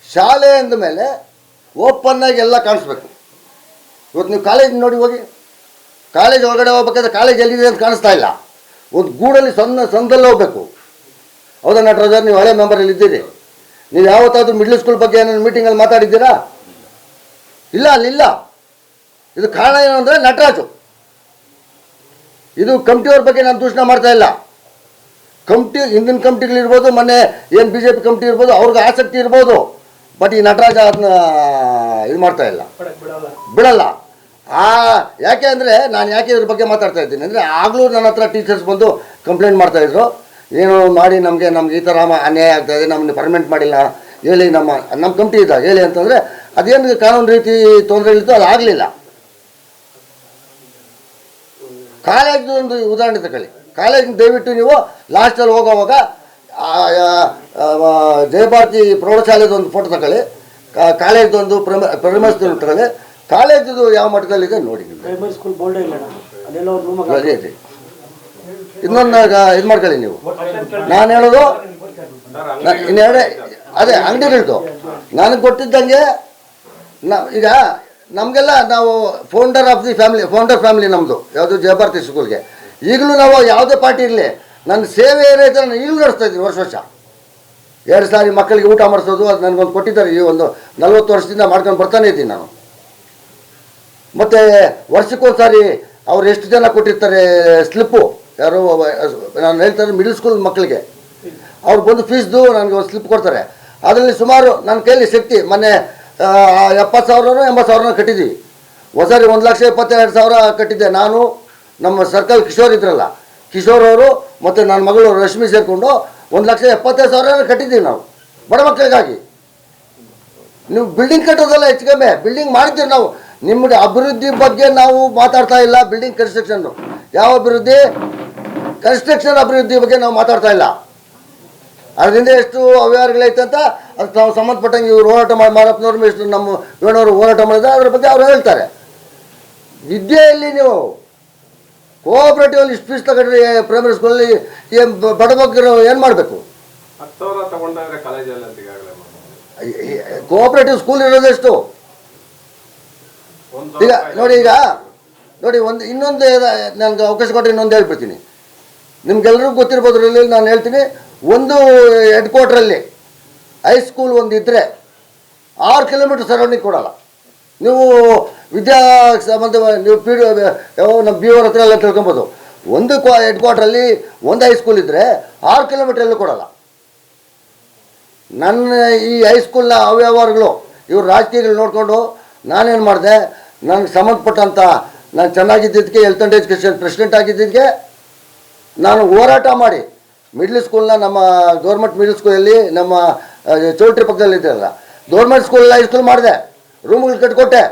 ಶಾಲೆ ಅಂದ ಮೇಲೆ ಓಪನ್ನಾಗಿ ಎಲ್ಲ ಕಾಣಿಸ್ಬೇಕು. ಇವತ್ತು ನೀವು ಕಾಲೇಜ್ ನೋಡಿ ಹೋಗಿ, ಕಾಲೇಜ್ ಒಳಗಡೆ ಹೋಗ್ಬೇಕಾದ್ರೆ ಕಾಲೇಜ್ ಎಲ್ಲಿದೆ ಅಂತ ಕಾಣಿಸ್ತಾ ಇಲ್ಲ. ಒಂದು ಗೂಡಲ್ಲಿ ಸಂದಲ್ಲಿ ಹೋಗ್ಬೇಕು. ಹೌದಾ ನಟರಾಜ, ನೀವು ಹಳೆ ಮೆಂಬರಲ್ಲಿ ಇದ್ದೀರಿ. ನೀವು ಯಾವತ್ತಾದ್ರೂ ಮಿಡ್ಲ್ ಸ್ಕೂಲ್ ಬಗ್ಗೆ ಏನಾದ್ರು ಮೀಟಿಂಗಲ್ಲಿ ಮಾತಾಡಿದ್ದೀರಾ? ಇಲ್ಲ, ಅಲ್ಲಿಲ್ಲ. ಇದು ಕಾರಣ ಏನು ಅಂದರೆ ನಟರಾಜು. ಇದು ಕಮಿಟಿಯವ್ರ ಬಗ್ಗೆ ನಾನು ದೂಷಣೆ ಮಾಡ್ತಾ ಇಲ್ಲ. ಕಮಿಟಿ, ಹಿಂದಿನ ಕಮಿಟಿಗಳಿರ್ಬೋದು, ಮೊನ್ನೆ ಏನು BJP ಕಮಿಟಿ ಇರ್ಬೋದು, ಅವ್ರಿಗೆ ಆಸಕ್ತಿ ಇರ್ಬೋದು. ಬಟ್ ಈ ನಟರಾಜ ಅದನ್ನ ಇದು ಮಾಡ್ತಾ ಇಲ್ಲ, ಬಿಡಲ್ಲ. ಯಾಕೆ ಅಂದರೆ, ನಾನು ಯಾಕೆ ಇದ್ರ ಬಗ್ಗೆ ಮಾತಾಡ್ತಾ ಇದ್ದೀನಿ ಅಂದರೆ, ಆಗಲೂ ನನ್ನ ಹತ್ರ ಟೀಚರ್ಸ್ ಬಂದು ಕಂಪ್ಲೇಂಟ್ ಮಾಡ್ತಾಯಿದ್ರು, ಏನೋ ಮಾಡಿ ನಮಗೆ ಈ ಥರ ಅನ್ಯಾಯ ಆಗ್ತಾಯಿದೆ, ನಮ್ಮನ್ನು ಪರ್ಮನೆಂಟ್ ಮಾಡಿಲ್ಲ ಹೇಳಿ, ನಮ್ಮ ಕಮಿಟಿ ಇದ್ದಾಗ ಹೇಳಿ ಅಂತಂದರೆ, ಅದೇನು ಕಾನೂನು ರೀತಿ ತೊಂದರೆ ಇತ್ತು, ಅದು ಆಗಲಿಲ್ಲ. ಕಾಲೇಜ್ದು ಒಂದು ಉದಾಹರಣೆ ತಗೊಳ್ಳಿ. ಕಾಲೇಜ್ ದಯವಿಟ್ಟು ನೀವು ಲಾಸ್ಟಲ್ಲಿ ಹೋಗೋವಾಗ ಜಯಭಾರತಿ ಪ್ರೌಢಶಾಲೆದೊಂದು ಫೋಟೋ ತಗೊಳ್ಳಿ, ಕಾಲೇಜ್ದೊಂದು ಪ್ರೈಮರಿ ತಗೊಳ್ಳಿ. ಕಾಲೇಜದು ಯಾವ ಮಟ್ಟದಲ್ಲಿದೆ ನೋಡಿ. ಇನ್ನೊಂದು ಇದು ಮಾಡ್ಕೊಳ್ಳಿ ನೀವು. ನಾನು ಹೇಳೋದು ಇನ್ನೆರಡೇ ಅದೇ ಅಂಗಡಿಗಳದ್ದು. ನನಗೆ ಗೊತ್ತಿದ್ದಂಗೆ ಈಗ ನಮಗೆಲ್ಲ ನಾವು ಫೌಂಡರ್ ಫ್ಯಾಮಿಲಿ ನಮ್ಮದು, ಯಾವುದು ಜಯಭಾರತಿ ಸ್ಕೂಲ್ಗೆ. ಈಗಲೂ ನಾವು ಯಾವುದೇ ಪಾರ್ಟಿ ಇರಲಿ, ನನ್ನ ಸೇವೆ ಏನೈತೆ ನಾನು ಈಗಲೂ ನಡೆಸ್ತಾ ಇದ್ದೀನಿ ವರ್ಷ. 2 ಸಾರಿ ಮಕ್ಕಳಿಗೆ ಊಟ ಮಾಡಿಸೋದು ಅದು ನನಗೊಂದು ಕೊಟ್ಟಿದ್ದಾರೆ. ಈ ಒಂದು 40 ವರ್ಷದಿಂದ ಮಾಡ್ಕೊಂಡು ಬರ್ತಾನೆ ಇದ್ದೀನಿ ನಾನು. ಮತ್ತು ವರ್ಷಕ್ಕೊಂದು ಸಾರಿ ಅವ್ರು ಎಷ್ಟು ಜನ ಕೊಟ್ಟಿರ್ತಾರೆ ಸ್ಲಿಪ್ಪು, ಯಾರು ನಾನು ಹೇಳ್ತಾರೆ ಮಿಡಲ್ ಸ್ಕೂಲ್ ಮಕ್ಕಳಿಗೆ ಅವ್ರು ಬಂದು ಫೀಸ್ದು ನನಗೆ ಒಂದು ಸ್ಲಿಪ್ ಕೊಡ್ತಾರೆ. ಅದರಲ್ಲಿ ಸುಮಾರು ನನ್ನ ಕೈಯಲ್ಲಿ ಶಕ್ತಿ ಮೊನ್ನೆ 70,000 80,000 ಕಟ್ಟಿದ್ದೀವಿ. ಹೊಸರಿ 1,22,000 ಕಟ್ಟಿದ್ದೆ ನಾನು, ನಮ್ಮ ಸರ್ಕಲ್ ಕಿಶೋರ್ ಇದ್ರಲ್ಲ, ಕಿಶೋರ್ ಅವರು ಮತ್ತು ನನ್ನ ಮಗಳು ರಶ್ಮಿ ಸೇರಿಕೊಂಡು 1,75,000 ಕಟ್ಟಿದ್ದೀವಿ ನಾವು ಬಡ ಮಕ್ಕಳಿಗಾಗಿ. ನೀವು ಬಿಲ್ಡಿಂಗ್ ಕಟ್ಟೋದಲ್ಲ ಹೆಚ್ಚು ಕಮ್ಮಿ, ಬಿಲ್ಡಿಂಗ್ ಮಾಡಿದ್ದೀವಿ ನಾವು. ನಿಮ್ಮದು ಅಭಿವೃದ್ಧಿ ಬಗ್ಗೆ ನಾವು ಮಾತಾಡ್ತಾ ಇಲ್ಲ. ಬಿಲ್ಡಿಂಗ್ ಕನ್ಸ್ಟ್ರಕ್ಷನ್ನು ಯಾವ ಅಭಿವೃದ್ಧಿ? ಕನ್ಸ್ಟ್ರಕ್ಷನ್ ಅಭಿವೃದ್ಧಿ ಬಗ್ಗೆ ನಾವು ಮಾತಾಡ್ತಾ ಇಲ್ಲ. ಅದರಿಂದ ಎಷ್ಟು ಅವ್ಯವಹಾರಗಳೈತೆ ಅಂತ ಅದಕ್ಕೆ ನಾವು ಸಂಬಂಧಪಟ್ಟಂಗೆ ಇವರು ಹೋರಾಟ ಮಾಡಿ ಮಾರಪ್ಪನವ್ರು ಎಷ್ಟು ನಮ್ಮ ವೇಣವರು ಹೋರಾಟ ಮಾಡಿದ್ರೆ ಅದ್ರ ಬಗ್ಗೆ ಅವ್ರು ಹೇಳ್ತಾರೆ. ವಿದ್ಯೆಯಲ್ಲಿ ನೀವು ಕೋಆಪರೇಟಿವಲ್ಲಿ ಇಷ್ಟು ಫೀಸ್ ತಗೊಂಡ್ರೆ ಪ್ರೈಮರಿ ಸ್ಕೂಲಲ್ಲಿ ಬಡ ಮಕ್ಕಳು ಏನು ಮಾಡಬೇಕು? 10,000 ತಗೊಂಡ್ರೆ ಕಾಲೇಜಲ್ಲಿ ಅಂತ ಈಗಾಗಲೇ ಕೋಆಪರೇಟಿವ್ ಸ್ಕೂಲ್ ಇರೋದೆಷ್ಟು? ಈಗ ನೋಡಿ ಒಂದು ಇನ್ನೊಂದು ನನಗೆ ಅವಕಾಶ ಕೊಟ್ಟರೆ ಇನ್ನೊಂದು ಹೇಳ್ಬಿಡ್ತೀನಿ. ನಿಮ್ಗೆಲ್ರಿಗೂ ಗೊತ್ತಿರ್ಬೋದು, ನಾನು ಹೇಳ್ತೀನಿ. ಒಂದು ಹೆಡ್ ಕ್ವಾರ್ಟ್ರಲ್ಲಿ ಹೈಸ್ಕೂಲ್ ಒಂದು ಇದ್ದರೆ 6 ಕಿಲೋಮೀಟ್ರ್ ಸರೌಂಡಿಂಗ್ ಕೊಡೋಲ್ಲ. ನೀವು ವಿದ್ಯಾ ಸಂಬಂಧ ನೀವು ನಮ್ಮ ಬಿ ಅವ್ರ ಹತ್ರ ಎಲ್ಲ ತಿಳ್ಕೊಬೋದು. ಒಂದು ಹೆಡ್ ಕ್ವಾರ್ಟ್ರಲ್ಲಿ ಒಂದು ಹೈಸ್ಕೂಲ್ ಇದ್ದರೆ 6 ಕಿಲೋಮೀಟ್ರ್ ಎಲ್ಲೂ ಕೊಡೋಲ್ಲ. ನನ್ನ ಈ ಹೈಸ್ಕೂಲ್ನ ಅವ್ಯವಹಾರಗಳು ಇವರು ರಾಜಕೀಯಗಳು ನೋಡಿಕೊಂಡು ನಾನೇನು ಮಾಡಿದೆ, ನನಗೆ ಸಂಬಂಧಪಟ್ಟಂಥ ನಾನು ಚೆನ್ನಾಗಿದ್ದಕ್ಕೆ ಹೆಲ್ತ್ ಆ್ಯಂಡ್ ಎಜುಕೇಷನ್ ಪ್ರೆಸಿಡೆಂಟ್ ಆಗಿದ್ದಕ್ಕೆ ನಾನು ಹೋರಾಟ ಮಾಡಿ ಮಿಡ್ಲ್ ಸ್ಕೂಲ್ನ ನಮ್ಮ ಗೌರ್ಮೆಂಟ್ ಮಿಡ್ಲ್ ಸ್ಕೂಲಲ್ಲಿ ನಮ್ಮ ಚೌಲ್ಟ್ರಿ ಪಕ್ಕದಲ್ಲಿ ಇದ್ದಲ್ಲ ಗೌರ್ಮೆಂಟ್ ಸ್ಕೂಲ್ ಹೈಸ್ಕೂಲ್ ಮಾಡಿದೆ, ರೂಮ್ಗಳು ಕಟ್ಕೊಟ್ಟೆ.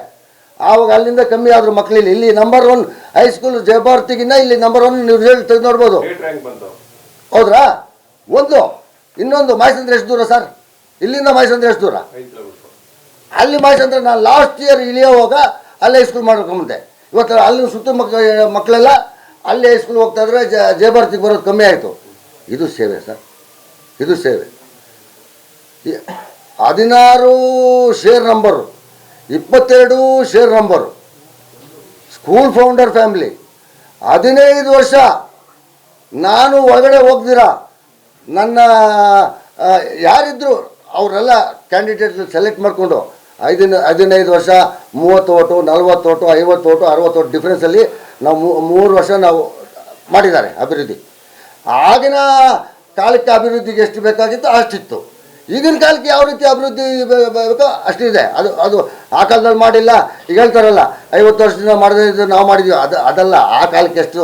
ಆವಾಗ ಅಲ್ಲಿಂದ ಕಮ್ಮಿ ಆದರೂ ಮಕ್ಕಳಿಲ್ಲಿ. ಇಲ್ಲಿ ನಂಬರ್ 1 ಹೈಸ್ಕೂಲ್ ಜಯಭಾರತಿಗಿನ್ನ ಇಲ್ಲಿ ನಂಬರ್ 1 ನೀವು ರಿಸಲ್ಟ್ ತೆಗೆದು ನೋಡ್ಬೋದು. ಹೌದ್ರಾ? ಒಂದು ಇನ್ನೊಂದು ಮಾಯಸಂದ್ರ ಎಷ್ಟು ದೂರ ಸರ್? ಇಲ್ಲಿಂದ ಮಾಯಸಂದ್ರ ಎಷ್ಟು ದೂರ? ಅಲ್ಲಿ ಮಾಯಸಂದ್ರ ನಾನು ಲಾಸ್ಟ್ ಇಯರ್ ಇಳಿಯೋವಾಗ ಅಲ್ಲಿ ಹೈಸ್ಕೂಲ್ ಮಾಡ್ಕೊಂಬಂದೆ. ಇವತ್ತು ಅಲ್ಲಿ ಸುತ್ತ ಮಕ್ಕಳೆಲ್ಲ ಅಲ್ಲಿ ಹೈಸ್ಕೂಲ್ ಹೋಗ್ತಾ ಇದ್ರೆ ಜಯಭಾರತಿಗೆ ಬರೋದು ಕಮ್ಮಿ ಆಯಿತು. ಇದು ಸೇವೆ ಸರ್, ಇದು ಸೇವೆ. 16 share number, 22 share number, school founder family. 15 ವರ್ಷ ನಾನು ಒಳಗಡೆ ಹೋಗ್ದಿರಾ ನನ್ನ ಯಾರಿದ್ರು ಅವರೆಲ್ಲ ಕ್ಯಾಂಡಿಡೇಟ್ ಸೆಲೆಕ್ಟ್ ಮಾಡಿಕೊಂಡು 15 ವರ್ಷ 30 ಓಟು 40 ಓಟು 50 ಓಟು 60 ಓಟು ಡಿಫ್ರೆನ್ಸಲ್ಲಿ ನಾವು 3 ವರ್ಷ ನಾವು ಮಾಡಿದ್ದಾರೆ ಅಭಿವೃದ್ಧಿ. ಆಗಿನ ಕಾಲಕ್ಕೆ ಅಭಿವೃದ್ಧಿಗೆ ಎಷ್ಟು ಬೇಕಾಗಿತ್ತು ಅಷ್ಟಿತ್ತು. ಈಗಿನ ಕಾಲಕ್ಕೆ ಯಾವ ರೀತಿ ಅಭಿವೃದ್ಧಿ ಬೇಕೋ ಅಷ್ಟಿದೆ. ಅದು ಆ ಕಾಲದಲ್ಲಿ ಮಾಡಿಲ್ಲ. ಈಗ ಹೇಳ್ತಾರಲ್ಲ 50 ವರ್ಷದಿಂದ ಮಾಡದೇ ನಾವು ಮಾಡಿದ್ವಿ, ಅದಲ್ಲ. ಆ ಕಾಲಕ್ಕೆ ಎಷ್ಟು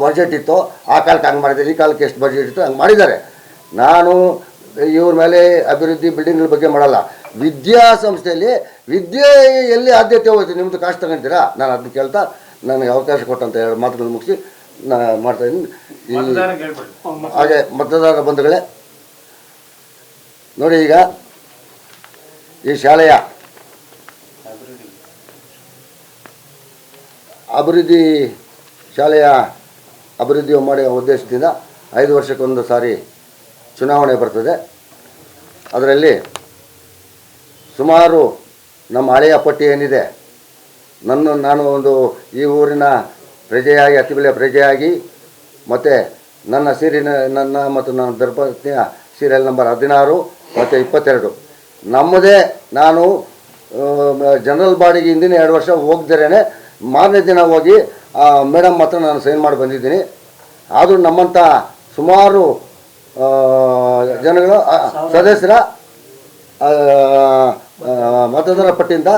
ಬಜೆಟ್ ಇತ್ತು ಆ ಕಾಲಕ್ಕೆ ಹಂಗೆ ಮಾಡಿದ್ದಾರೆ, ಈ ಕಾಲಕ್ಕೆ ಎಷ್ಟು ಬಜೆಟ್ ಇತ್ತು ಹಂಗೆ ಮಾಡಿದ್ದಾರೆ. ನಾನು ಇವ್ರ ಮೇಲೆ ಅಭಿವೃದ್ಧಿ ಬಿಲ್ಡಿಂಗ್ಗಳ ಬಗ್ಗೆ ಮಾಡಲ್ಲ. ವಿದ್ಯಾಸಂಸ್ಥೆಯಲ್ಲಿ ವಿದ್ಯೆ ಎಲ್ಲಿ ಆದ್ಯತೆ ಹೋಯ್ತು, ನಿಮ್ಮದು ಕಾಸ್ಟ್ ತಗೊಂತೀರಾ? ನಾನು ಅದನ್ನ ಕೇಳ್ತಾ ನನಗೆ ಅವಕಾಶ ಕೊಟ್ಟಂತ 2 ಮಾತುಗಳನ್ನು ಮುಗಿಸಿ ನಾನು ಮಾಡ್ತಾಯಿದ್ದೀನಿ. ಹಾಗೆ ಮತದಾರ ಬಂಧುಗಳೇ, ನೋಡಿ, ಈಗ ಈ ಶಾಲೆಯ ಅಭಿವೃದ್ಧಿ ಮಾಡುವ ಉದ್ದೇಶದಿಂದ 5 ವರ್ಷಕ್ಕೊಂದು ಸಾರಿ ಚುನಾವಣೆ ಬರ್ತದೆ. ಅದರಲ್ಲಿ ಸುಮಾರು ನಮ್ಮ ಹಳೆಯ ಪಟ್ಟಿ ಏನಿದೆ, ನಾನು ಒಂದು ಈ ಊರಿನ ಪ್ರಜೆಯಾಗಿ, ಅತಿಬೆಲೆಯ ಪ್ರಜೆಯಾಗಿ, ಮತ್ತು ನನ್ನ ಮತ್ತು ನನ್ನ ಧರ್ಮಪತ್ನಿಯ ಸೀರಿಯಲ್ ನಂಬರ್ 16 ಮತ್ತು 22 ನಮ್ಮದೇ. ನಾನು ಜನರಲ್ ಬಾಡಿಗೆ ಹಿಂದಿನ 2 ವರ್ಷ ಹೋಗ್ದಿರೇನೆ ಮಾರನೇ ದಿನ ಹೋಗಿ ಮೇಡಮ್ ಹತ್ರ ನಾನು ಸೈನ್ ಮಾಡಿ ಬಂದಿದ್ದೀನಿ. ಆದರೂ ನಮ್ಮಂಥ ಸುಮಾರು ಜನಗಳು ಸದಸ್ಯರ ಮತದಾರ ಪಟ್ಟಿಯಿಂದ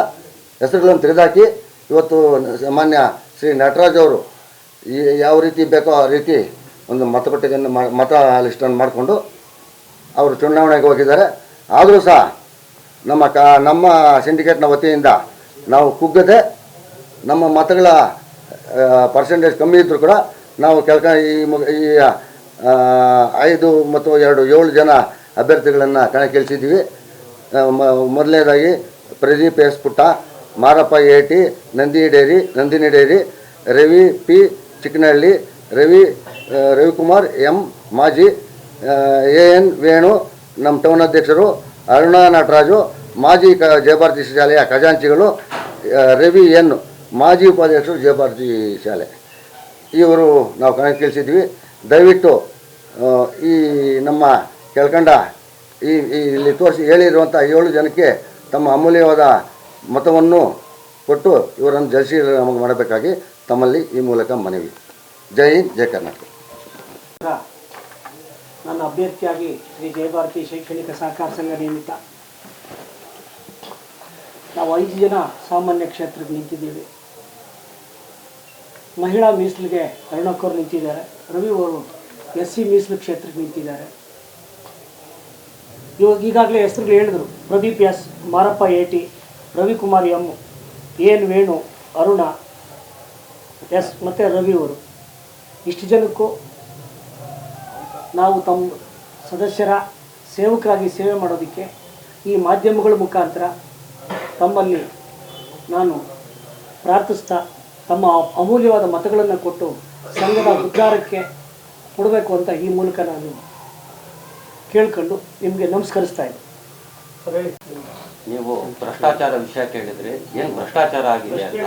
ಹೆಸರುಗಳನ್ನು ತೆಗೆದುಹಾಕಿ ಇವತ್ತು ಮಾನ್ಯ ಶ್ರೀ ನಟರಾಜ್ ಅವರು ಯಾವ ರೀತಿ ಬೇಕೋ ಆ ರೀತಿ ಒಂದು ಮತಪಟ್ಟಿಗೆಯನ್ನು ಮತ ಲಿಸ್ಟನ್ನು ಮಾಡಿಕೊಂಡು ಅವರು ಚುನಾವಣೆಗೆ ಹೋಗಿದ್ದಾರೆ. ಆದರೂ ಸಹ ನಮ್ಮ ಸಿಂಡಿಕೇಟ್ನ ವತಿಯಿಂದ ನಾವು ಕುಗ್ಗದೆ, ನಮ್ಮ ಮತಗಳ ಪರ್ಸೆಂಟೇಜ್ ಕಮ್ಮಿ ಇದ್ದರೂ ಕೂಡ ನಾವು ಈ 5 ಮತ್ತು 2 7 ಜನ ಅಭ್ಯರ್ಥಿಗಳನ್ನು ಕಣಕ್ಕಿಳಿಸಿದ್ದೀವಿ. ಮೊದಲನೇದಾಗಿ Pradeep S Putta, Marappa AT, Nandini dairy, Ravi P Chikkanahalli, Ravikumar M ಮಾಜಿ, ಎನ್ ವೇಣು ನಮ್ಮ ಟೌನ್ ಅಧ್ಯಕ್ಷರು, ಅರುಣಾ ನಟರಾಜು ಮಾಜಿ ಜಯಭಾರತಿ ಶಾಲೆಯ ಖಜಾಂಚಿಗಳು, ರವಿ ಎನ್ ಮಾಜಿ ಉಪಾಧ್ಯಕ್ಷರು ಜಯಭಾರತಿ ಶಾಲೆ. ಇವರು ನಾವು ಕಣಕ್ಕಿಳಿಸಿದ್ವಿ. ದಯವಿಟ್ಟು ಈ ನಮ್ಮ ಕೆಳಕಂಡ ಇಲ್ಲಿ ಹೇಳಿರುವಂಥ 7 ಜನಕ್ಕೆ ತಮ್ಮ ಅಮೂಲ್ಯವಾದ ಮತವನ್ನು ಕೊಟ್ಟು ಇವರನ್ನು ಜಯಿಸಿ ನಮಗೆ ಮಾಡಬೇಕಾಗಿ ತಮ್ಮಲ್ಲಿ ಈ ಮೂಲಕ ಮನವಿ. ಜೈ ಹಿಂದ್, ಜೈ ಕರ್ನಾಟಕ. ನನ್ನ ಅಭ್ಯರ್ಥಿಯಾಗಿ ಶ್ರೀ ಜಯಭಾರತಿ ಶೈಕ್ಷಣಿಕ ಸಹಕಾರ ಸಂಘ ನೇಮಿತ ನಾವು 5 ಜನ ಸಾಮಾನ್ಯ ಕ್ಷೇತ್ರಕ್ಕೆ ನಿಂತಿದ್ದೀವಿ. ಮಹಿಳಾ ಮೀಸಲಿಗೆ ಅರುಣಕ್ಕವರು ನಿಂತಿದ್ದಾರೆ, ರವಿ ಅವರು SC ಮೀಸಲು ಕ್ಷೇತ್ರಕ್ಕೆ ನಿಂತಿದ್ದಾರೆ. ಇವಾಗ ಈಗಾಗಲೇ ಹೆಸರುಗಳು ಹೇಳಿದ್ರು, Pradeep S, Marappa AT, Ravikumar M, AN Venu, Aruna S ಮತ್ತು ರವಿ ಅವರು. ಇಷ್ಟು ಜನಕ್ಕೂ ನಾವು ತಮ್ಮ ಸದಸ್ಯರ ಸೇವಕರಾಗಿ ಸೇವೆ ಮಾಡೋದಕ್ಕೆ ಈ ಮಾಧ್ಯಮಗಳ ಮುಖಾಂತರ ತಮ್ಮಲ್ಲಿ ನಾನು ಪ್ರಾರ್ಥಿಸ್ತಾ ತಮ್ಮ ಅಮೂಲ್ಯವಾದ ಮತಗಳನ್ನು ಕೊಟ್ಟು ಸಂಘದ ಉದ್ಧಾರಕ್ಕೆ ಕೊಡಬೇಕು ಅಂತ ಈ ಮೂಲಕ ನಾನು ಕೇಳ್ಕೊಂಡು ನಿಮಗೆ ನಮಸ್ಕರಿಸ್ತಾ ಇದ್ದೀನಿ. ನೀವು ಭ್ರಷ್ಟಾಚಾರ ವಿಷಯ ಕೇಳಿದ್ರೆ ಏನು ಭ್ರಷ್ಟಾಚಾರ ಆಗಿದೆ ಅಂತ.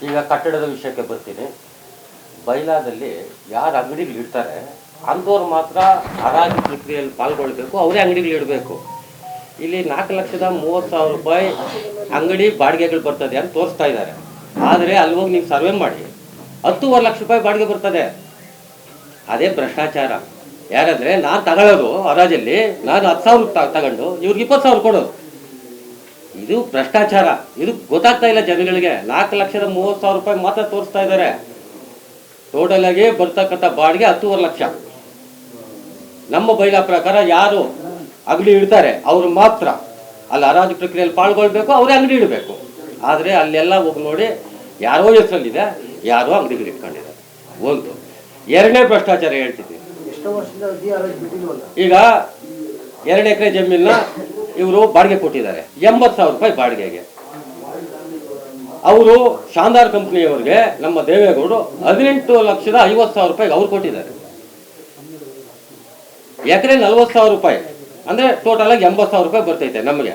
ಈಗ ಕಟ್ಟಡದ ವಿಷಯಕ್ಕೆ ಬರ್ತೀನಿ. ಬೈಲಾದಲ್ಲಿ ಯಾರು ಅಂಗಡಿಗಳು ಇಡ್ತಾರೆ ಅಂಥವ್ರು ಮಾತ್ರ ಹರಾಜು ಪ್ರಕ್ರಿಯೆಯಲ್ಲಿ ಪಾಲ್ಗೊಳ್ಬೇಕು, ಅವರೇ ಅಂಗಡಿಗಳು ಇಡಬೇಕು. ಇಲ್ಲಿ 4,30,000 ರೂಪಾಯಿ ಅಂಗಡಿ ಬಾಡಿಗೆಗಳು ಬರ್ತದೆ ಅಂತ ತೋರಿಸ್ತಾ ಇದ್ದಾರೆ. ಆದರೆ ಅಲ್ಲಿ ಹೋಗಿ ನೀವು ಸರ್ವೆ ಮಾಡಿ 10.5 ಲಕ್ಷ ರೂಪಾಯಿ ಬಾಡಿಗೆ ಬರ್ತದೆ. ಅದೇ ಭ್ರಷ್ಟಾಚಾರ. ಯಾರಂದರೆ ನಾನು ತಗೊಳ್ಳೋದು ಹರಾಜಲ್ಲಿ, ನಾನು 10,000 ತಗೊಂಡು ಇವ್ರಿಗೆ 20,000 ಕೊಡೋದು. ಇದು ಭ್ರಷ್ಟಾಚಾರ. ಇದು ಗೊತ್ತಾಗ್ತಾ ಇಲ್ಲ ಜನಗಳಿಗೆ. 4,30,000 ರೂಪಾಯಿ ಮಾತ್ರ ತೋರಿಸ್ತಾ ಇದ್ದಾರೆ. ಟೋಟಲ್ ಆಗಿ ಬರ್ತಕ್ಕಂಥ ಬಾಡಿಗೆ 10.5 ಲಕ್ಷ. ನಮ್ಮ ಬೈಲಾ ಪ್ರಕಾರ ಯಾರು ಅಂಗಡಿ ಇಡ್ತಾರೆ ಅವರು ಮಾತ್ರ ಅಲ್ಲಿ ಹರಾಜು ಪ್ರಕ್ರಿಯೆಯಲ್ಲಿ ಪಾಲ್ಗೊಳ್ಬೇಕು, ಅವರೇ ಅಂಗಡಿ ಇಡಬೇಕು. ಆದರೆ ಅಲ್ಲೆಲ್ಲ ಹೋಗಿ ನೋಡಿ ಯಾರೋ ಹೆಸರಲ್ಲಿದೆ, ಯಾರೋ ಅಂಗಡಿಗಳು ಇಟ್ಕೊಂಡಿದ್ದಾರೆ. ಒಂದು. ಎರಡನೇ ಭ್ರಷ್ಟಾಚಾರ ಹೇಳ್ತಿದ್ದೀನಿ. ಈಗ 2 ಎಕರೆ ಜಮೀನ ಇವರು ಬಾಡಿಗೆ ಕೊಟ್ಟಿದ್ದಾರೆ, 80,000 ರೂಪಾಯಿ ಬಾಡಿಗೆಗೆ. ಅವರು ಶಾಂದಾರ್ ಕಂಪ್ನಿಯವರಿಗೆ ನಮ್ಮ ದೇವೇಗೌಡರು 18,50,000 ರೂಪಾಯಿಗೆ ಅವ್ರು ಕೊಟ್ಟಿದ್ದಾರೆ. ಎಕರೆ 40,000 ರೂಪಾಯಿ ಅಂದರೆ ಟೋಟಲ್ ಆಗಿ 80,000 ರೂಪಾಯಿ ಬರ್ತೈತೆ ನಮಗೆ.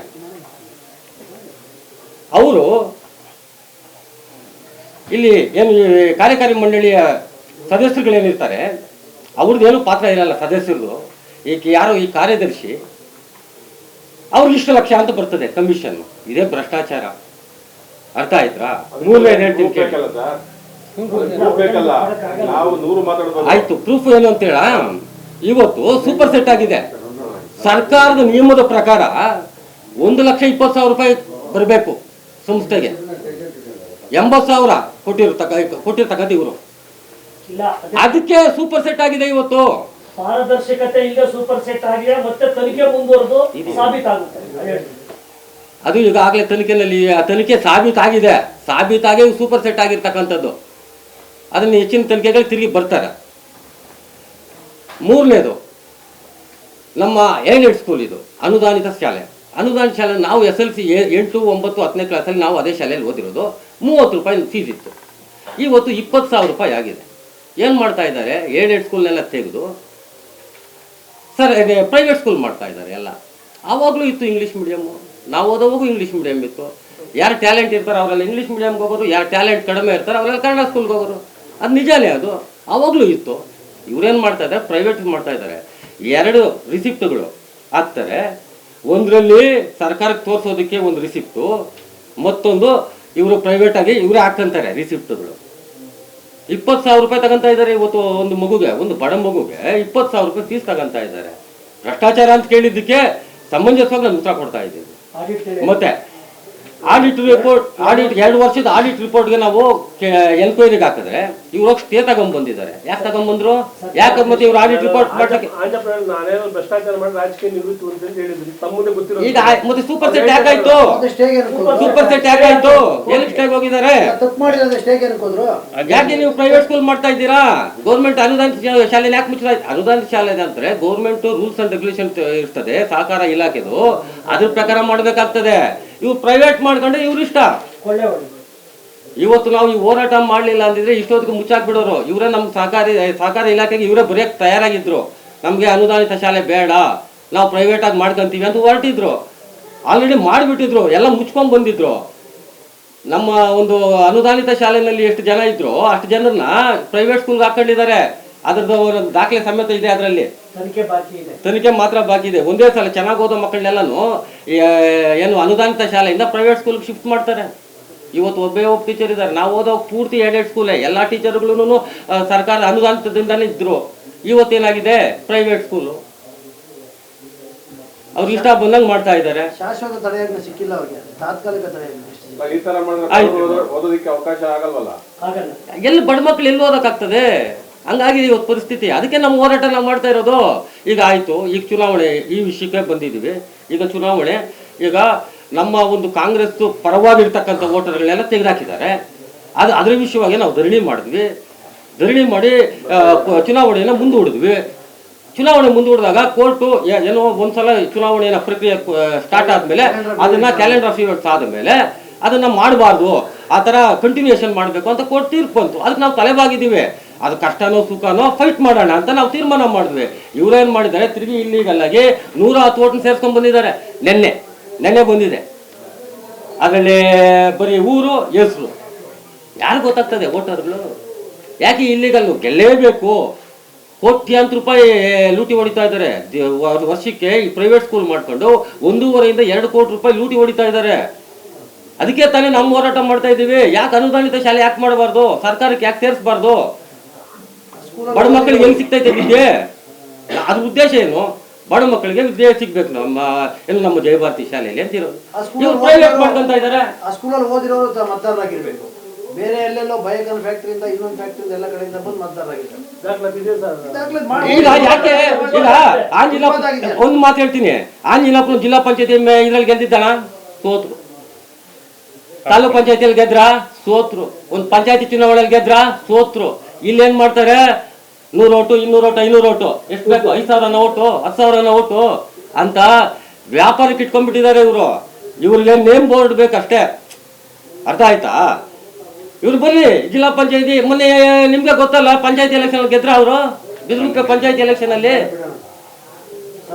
ಅವರು ಇಲ್ಲಿ ಏನು ಕಾರ್ಯಕಾರಿ ಮಂಡಳಿಯ ಸದಸ್ಯರುಗಳೇನಿರ್ತಾರೆ ಅವ್ರದ್ದೇನು ಪಾತ್ರ ಇರಲ್ಲ ಸದಸ್ಯರದು. ಈಗ ಯಾರೋ ಈ ಕಾರ್ಯದರ್ಶಿ ಅವ್ರಿಗೆ ಇಷ್ಟು ಲಕ್ಷ ಅಂತ ಬರ್ತದೆ ಕಮಿಷನ್. ಇದೇ ಭ್ರಷ್ಟಾಚಾರ. ಅರ್ಥ ಆಯ್ತಾ? ಮೂರನೇದು ಹೇಳ್ತೀನಿ ಕೇಳಿ. ಆಯ್ತು, ಪ್ರೂಫ್ ಏನು ಅಂತೇಳ. ಇವತ್ತು ಸೂಪರ್ ಸೆಟ್ ಆಗಿದೆ. ಸರ್ಕಾರದ ನಿಯಮದ ಪ್ರಕಾರ 1,20,000 ರೂಪಾಯಿ ಬರಬೇಕು ಸಂಸ್ಥೆಗೆ. 80,000 ಕೊಟ್ಟಿರ್ತಕ್ಕಂಥ ಇವರು. ಅದಕ್ಕೆ ಸೂಪರ್ ಸೆಟ್ ಆಗಿದೆ ಇವತ್ತು. ಪಾರದರ್ಶಕತೆ ಈಗ ಸೂಪರ್ ಸೆಟ್ ಆಗಿದೆ, ಮತ್ತೆ ತನಿಖೆ ಮುಂದುವರೆದು ಸಾಬೀತಾಗುತ್ತೆ. ಅದು ಈಗಾಗಲೇ ತನಿಖೆ ಸಾಬೀತಾಗಿದೆ. ಸಾಬೀತಾಗಿ ಸೂಪರ್ ಸೆಟ್ ಆಗಿರ್ತಕ್ಕಂಥದ್ದು. ಅದನ್ನು ಹೆಚ್ಚಿನ ತನಿಖೆಗಳು ತಿರುಗಿ ಬರ್ತಾರೆ. ಮೂರನೇದು ನಮ್ಮ ಏಡೆಡ್ ಸ್ಕೂಲ್. ಇದು ಅನುದಾನಿತ ಶಾಲೆ. ಅನುದಾನಿತ ಶಾಲೆ ನಾವು SLC 8, 9, 10ನೇ ಕ್ಲಾಸಲ್ಲಿ ನಾವು ಅದೇ ಶಾಲೆಯಲ್ಲಿ ಓದಿರೋದು. 30 ರೂಪಾಯಿ ಫೀಸ್ ಇತ್ತು. ಇವತ್ತು 20,000 ರೂಪಾಯಿ ಆಗಿದೆ. ಏನು ಮಾಡ್ತಾ ಇದ್ದಾರೆ? ಏಡೆಡ್ ಸ್ಕೂಲ್ನೆಲ್ಲ ತೆಗೆದು ಸರ್ ಪ್ರೈವೇಟ್ ಸ್ಕೂಲ್ ಮಾಡ್ತಾ ಇದ್ದಾರೆ ಎಲ್ಲ. ಆವಾಗಲೂ ಇತ್ತು ಇಂಗ್ಲೀಷ್ ಮೀಡಿಯಮ್ಮು. ನಾವು ಓದೋವಾಗೂ ಇಂಗ್ಲೀಷ್ ಮೀಡಿಯಮ್ ಇತ್ತು. ಯಾರು ಟ್ಯಾಲೆಂಟ್ ಇರ್ತಾರೆ ಅವರೆಲ್ಲ ಇಂಗ್ಲೀಷ್ ಮೀಡಿಯಮ್ಗೆ ಹೋಗೋರು, ಯಾರು ಟ್ಯಾಲೆಂಟ್ ಕಡಿಮೆ ಇರ್ತಾರೆ ಅವರೆಲ್ಲ ಕನ್ನಡ ಸ್ಕೂಲ್ಗೆ ಹೋಗೋರು. ಅದು ನಿಜಾನೇ. ಅದು ಆವಾಗಲೂ ಇತ್ತು. ಇವರೇನು ಮಾಡ್ತಾ ಇದ್ದಾರೆ? ಪ್ರೈವೇಟ್ ಮಾಡ್ತಾ ಇದ್ದಾರೆ. 2 ರಿಸಿಪ್ಟ್ಗಳು ಹಾಕ್ತಾರೆ. ಒಂದರಲ್ಲಿ ಸರ್ಕಾರಕ್ಕೆ ತೋರಿಸೋದಕ್ಕೆ ಒಂದು ರಿಸಿಪ್ಟು, ಮತ್ತೊಂದು ಇವರು ಪ್ರೈವೇಟಾಗಿ ಇವರೇ ಹಾಕ್ಕೊಂತಾರೆ ರಿಸಿಪ್ಟ್ಗಳು. 20,000 ರೂಪಾಯಿ ತಗೊಂತಾ ಇದ್ದಾರೆ ಇವತ್ತು. ಒಂದು ಮಗುಗೆ, ಒಂದು ಬಡ ಮಗುಗೆ 20,000 ರೂಪಾಯಿ ಫೀಸ್ ತಗೊಂತಾ ಇದ್ದಾರೆ. ಭ್ರಷ್ಟಾಚಾರ ಅಂತ ಕೇಳಿದ್ದಕ್ಕೆ ಸಮಂಜಸವಾಗಿ ನಾನು ಉತ್ತರ ಕೊಡ್ತಾ ಇದ್ದೀವಿ. ಮತ್ತೆ ಆಡಿಟ್ ರಿಪೋರ್ಟ್, 2 ವರ್ಷದ ಆಡಿಟ್ ರಿಪೋರ್ಟ್ಗೆ ನಾವು ಎನ್ಕ್ವೈರಿಗೆ ಹಾಕಿದ್ರೆ ಇವ್ರು ಸ್ಟೇ ತಗೊಂಡ್ಬಂದಿದ್ದಾರೆ. ಯಾಕೆ ತಗೊಂಡ್ಬಂದ್ರು? ಯಾಕೆ ಮತ್ತೆ ಇವ್ರು ಆಡಿಟ್ ರಿಪೋರ್ಟ್ ಮಾಡ್ಲಿಕ್ಕೆ ಈಗ ಮತ್ತೆ ಸೂಪರ್ ಸೆಟ್ ಯಾಕಾಯ್ತು? ಸೂಪರ್ ಸೆಟ್ ಯಾಕಾಯ್ತು? ಎಲ್ಲಿ ಸ್ಟೇಗೆ ಹೋಗಿದ್ದಾರೆ? ಯಾಕೆ ನೀವು ಪ್ರೈವೇಟ್ ಸ್ಕೂಲ್ ಮಾಡ್ತಾ ಇದ್ದೀರಾ? ಗೌರ್ಮೆಂಟ್ ಅನುದಾನಿತ ಶಾಲೆ ಯಾಕೆ ಮುಚ್ಚಲಾಯ್ತು? ಅನುದಾನಿತ ಶಾಲೆ ಅಂದ್ರೆ ಗೌರ್ಮೆಂಟ್ ರೂಲ್ಸ್ ಅಂಡ್ ರೆಗ್ಯುಲೇಷನ್ ಇರ್ತದೆ, ಸಹಕಾರ ಇಲಾಖೆದು. ಅದ್ರ ಪ್ರಕಾರ ಮಾಡ್ಬೇಕಾಗ್ತದೆ. ಇವ್ರು ಪ್ರೈವೇಟ್ ಮಾಡ್ಕೊಂಡ್ರೆ ಇವ್ರು ಇಷ್ಟ. ಇವತ್ತು ನಾವು ಈ ಹೋರಾಟ ಮಾಡಲಿಲ್ಲ ಅಂದಿದ್ರೆ ಇಷ್ಟೊತ್ತಿಗೆ ಮುಚ್ಚಾಕ್ಬಿಡೋರು. ಇವರೇ ನಮ್ಮ ಸಹಕಾರ ಇಲಾಖೆಗೆ ಇವರೇ ಬರೆಯಕ್ಕೆ ತಯಾರಾಗಿದ್ರು. ನಮಗೆ ಅನುದಾನಿತ ಶಾಲೆ ಬೇಡ, ನಾವು ಪ್ರೈವೇಟಾಗಿ ಮಾಡ್ಕೊಂತೀವಿ ಅಂತ ಹೊರಟಿದ್ರು. ಆಲ್ರೆಡಿ ಮಾಡಿಬಿಟ್ಟಿದ್ರು, ಎಲ್ಲ ಮುಚ್ಕೊಂಡು ಬಂದಿದ್ರು. ನಮ್ಮ ಒಂದು ಅನುದಾನಿತ ಶಾಲೆಯಲ್ಲಿ ಎಷ್ಟು ಜನ ಇದ್ರು ಅಷ್ಟು ಜನರನ್ನ ಪ್ರೈವೇಟ್ ಸ್ಕೂಲ್ಗೆ ಹಾಕೊಂಡಿದ್ದಾರೆ. ಅದ್ರದ್ದು ಒಂದು ದಾಖಲೆ ಸಮೇತ ಇದೆ ಅದರಲ್ಲಿ. ತನಿಖೆ ಬಾಕಿ ಇದೆ. ತನಿಖೆ ಮಾತ್ರ ಬಾಕಿ ಇದೆ. ಒಂದೇ ಸಲ ಚೆನ್ನಾಗಿ ಓದೋ ಮಕ್ಕಳನ್ನೆಲ್ಲನೂ ಏನು ಅನುದಾನಿತ ಶಾಲೆಯಿಂದ ಪ್ರೈವೇಟ್ ಸ್ಕೂಲ್ಗೆ ಶಿಫ್ಟ್ ಮಾಡ್ತಾರೆ. ಇವತ್ತು ಒಬ್ಬ ಟೀಚರ್ ಇದ್ದಾರೆ. ನಾವು ಓದೋ ಪೂರ್ತಿ ಏಡೆಡ್ ಸ್ಕೂಲೇ. ಎಲ್ಲ ಟೀಚರ್ಗಳು ಸರ್ಕಾರ ಅನುದಾನಿತದಿಂದಾನೇ ಇದ್ರು. ಇವತ್ತೇನಾಗಿದೆ ಪ್ರೈವೇಟ್ ಸ್ಕೂಲು. ಅವ್ರು ಇಷ್ಟ ಬಂದಂಗೆ ಮಾಡ್ತಾ ಇದ್ದಾರೆ. ಶಾಶ್ವತ ತಡೆಯಾಜ್ಞೆ ಸಿಕ್ಕಿಲ್ಲ ಅವ್ರಿಗೆ, ತಾತ್ಕಾಲಿಕ ತಡೆಯಾಜ್ಞೆ. ಈ ತರ ಮಾಡಿದ್ರೆ ಓದೋದಕ್ಕೆ ಅವಕಾಶ ಆಗಲ್ವಲ್ಲ. ಆಗಲ್ಲ. ಎಲ್ಲಿ ಬಡ ಮಕ್ಳು ಎಲ್ಲಿ ಓದೋಕ್ಕಾಗ್ತದೆ? ಹಂಗಾಗಿ ಇವತ್ತು ಪರಿಸ್ಥಿತಿ. ಅದಕ್ಕೆ ನಮ್ಮ ಹೋರಾಟ ನಾವು ಮಾಡ್ತಾ ಇರೋದು. ಈಗ ಆಯಿತು, ಈಗ ಚುನಾವಣೆ ಈ ವಿಷಯಕ್ಕೆ ಬಂದಿದ್ದೀವಿ. ಈಗ ಚುನಾವಣೆ, ಈಗ ನಮ್ಮ ಒಂದು ಕಾಂಗ್ರೆಸ್ ಪರವಾಗಿರ್ತಕ್ಕಂಥ ವೋಟರ್ಗಳನ್ನೆಲ್ಲ ತೆಗೆದುಹಾಕಿದ್ದಾರೆ. ಅದ್ರ ವಿಷಯವಾಗಿ ನಾವು ಧರಣಿ ಮಾಡಿದ್ವಿ. ಧರಣಿ ಮಾಡಿ ಚುನಾವಣೆಯನ್ನು ಮುಂದೂಡಿದ್ವಿ. ಚುನಾವಣೆ ಮುಂದೂಡಿದಾಗ ಕೋರ್ಟು ಏನೋ ಒಂದ್ಸಲ ಚುನಾವಣೆಯ ಪ್ರಕ್ರಿಯೆ ಸ್ಟಾರ್ಟ್ ಆದಮೇಲೆ ಅದನ್ನು ಕ್ಯಾಲೆಂಡರ್ ಆಫ್ ಈವೆಂಟ್ಸ್ ಆದಮೇಲೆ ಅದನ್ನು ಮಾಡಬಾರ್ದು, ಆ ಥರ ಕಂಟಿನ್ಯೂಷನ್ ಮಾಡಬೇಕು ಅಂತ ಕೋರ್ಟ್ ತೀರ್ಪು ಬಂತು. ಅದಕ್ಕೆ ನಾವು ತಲೆಬಾಗಿದ್ದೀವಿ. ಅದು ಕಷ್ಟನೋ ಸುಖನೋ ಫೈಟ್ ಮಾಡೋಣ ಅಂತ ನಾವು ತೀರ್ಮಾನ ಮಾಡಿದ್ವಿ. ಇವರೇನು ಮಾಡಿದ್ದಾರೆ, ತಿರುಗಿ ಇಲ್ಲಿಗಲ್ ಆಗಿ 110 ಓಟನ್ನು ಸೇರ್ಸ್ಕೊಂಡು ಬಂದಿದ್ದಾರೆ. ನೆನ್ನೆ ಬಂದಿದೆ. ಅದರಲ್ಲಿ ಬರೀ ಊರು ಹೆಸರು ಯಾರು ಗೊತ್ತಾಗ್ತದೆ ವೋಟರ್ಗಳು? ಯಾಕೆ ಇಲ್ಲಿಗಲ್ಲು ಗೆಲ್ಲೇಬೇಕು? ಕೋಟ್ಯಾಂತರ ರೂಪಾಯಿ ಲೂಟಿ ಹೊಡಿತಾ ಇದ್ದಾರೆ ವರ್ಷಕ್ಕೆ. ಈ ಪ್ರೈವೇಟ್ ಸ್ಕೂಲ್ ಮಾಡ್ಕೊಂಡು 1.5 ಇಂದ 2 ಕೋಟಿ ರೂಪಾಯಿ ಲೂಟಿ ಹೊಡಿತಾ ಇದ್ದಾರೆ. ಅದಕ್ಕೆ ತಾನೇ ನಮ್ಮ ಹೋರಾಟ ಮಾಡ್ತಾ ಇದ್ದೀವಿ. ಯಾಕೆ ಅನುದಾನಿತ ಶಾಲೆ ಯಾಕೆ ಮಾಡಬಾರ್ದು? ಸರ್ಕಾರಕ್ಕೆ ಯಾಕೆ ಸೇರಿಸಬಾರ್ದು? ಬಡ ಮಕ್ಕಳಿಗೆ ಎಲ್ಲಿ ಸಿಗ್ತೈತೆ ವಿದ್ಯೆ? ಅದ್ರ ಉದ್ದೇಶ ಏನು? ಬಡ ಮಕ್ಕಳಿಗೆ ವಿದ್ಯೆ ಸಿಗ್ಬೇಕು ನಮ್ಮ ಜಯಭಾರತಿ ಶಾಲೆಯಲ್ಲಿ ಅಂತಿರೋದು. ಇವ್ರು ಪ್ರೈವೇಟ್ ಮಾಡ್ಕೊಂತ ಇದ್ದಾರೆ. ಆ ಸ್ಕೂಲಲ್ಲಿ ಓದಿರೋರು ಮತದಾರರಾಗಿರ್ಬೇಕು. ಬೇರೆ ಎಲ್ಲೆಲ್ಲೋ ಬಯೋಗನ್ ಫ್ಯಾಕ್ಟ್ರಿಯಿಂದ ಇನ್ನೊಂದು ಫ್ಯಾಕ್ಟ್ರಿಯಿಂದ ಎಲ್ಲ ಕಡೆಯಿಂದ ಬಂದು ಮತದಾರರಾಗಿರ್ಬೇಕು. ಈಗ ಯಾಕೆ ಈಗ ಆಂಜಿನಪ್ಪ ಒಂದು ಮಾತು ಹೇಳ್ತೀನಿ. ಆಂಜಿನಪ್ಪನ ಜಿಲ್ಲಾ ಪಂಚಾಯತಿ ಇದ್ರಲ್ಲಿ ಗೆದ್ದಿದ್ದಾನ? ಸೋತ್ರು. ತಾಲೂಕ್ ಪಂಚಾಯತಿಯಲ್ಲಿ ಗೆದ್ರ? ಸೋತ್ರು. ಒಂದು ಪಂಚಾಯತಿ ಚುನಾವಣೆಯಲ್ಲಿ ಗೆದ್ರ? ಸೋತ್ರು. ಇಲ್ಲೇನ್ ಮಾಡ್ತಾರೆ? 100 ಓಟು, 200 ಓಟು, 500 ಓಟು, ಎಷ್ಟು ಬೇಕು? 5,000 ಓಟು, 10,000 ಓಟು ಅಂತ ವ್ಯಾಪಾರಕ್ಕೆ ಇಟ್ಕೊಂಡ್ಬಿಟ್ಟಿದ್ದಾರೆ ಇವರು. ಇವ್ರಿಗೆ ನೇಮ್ ಬೋರ್ಡ್ ಬೇಕಷ್ಟೇ. ಅರ್ಥ ಆಯ್ತಾ? ಇವ್ರು ಬನ್ನಿ ಜಿಲ್ಲಾ ಪಂಚಾಯತಿ. ಮೊನ್ನೆ ನಿಮ್ಗೆ ಗೊತ್ತಲ್ಲ, ಪಂಚಾಯತಿ ಎಲೆಕ್ಷನ್ ಗೆದ್ರ ಅವರು. ಬಿದ್ರೂಪೆ ಪಂಚಾಯತಿ ಎಲೆಕ್ಷನ್ ಅಲ್ಲಿ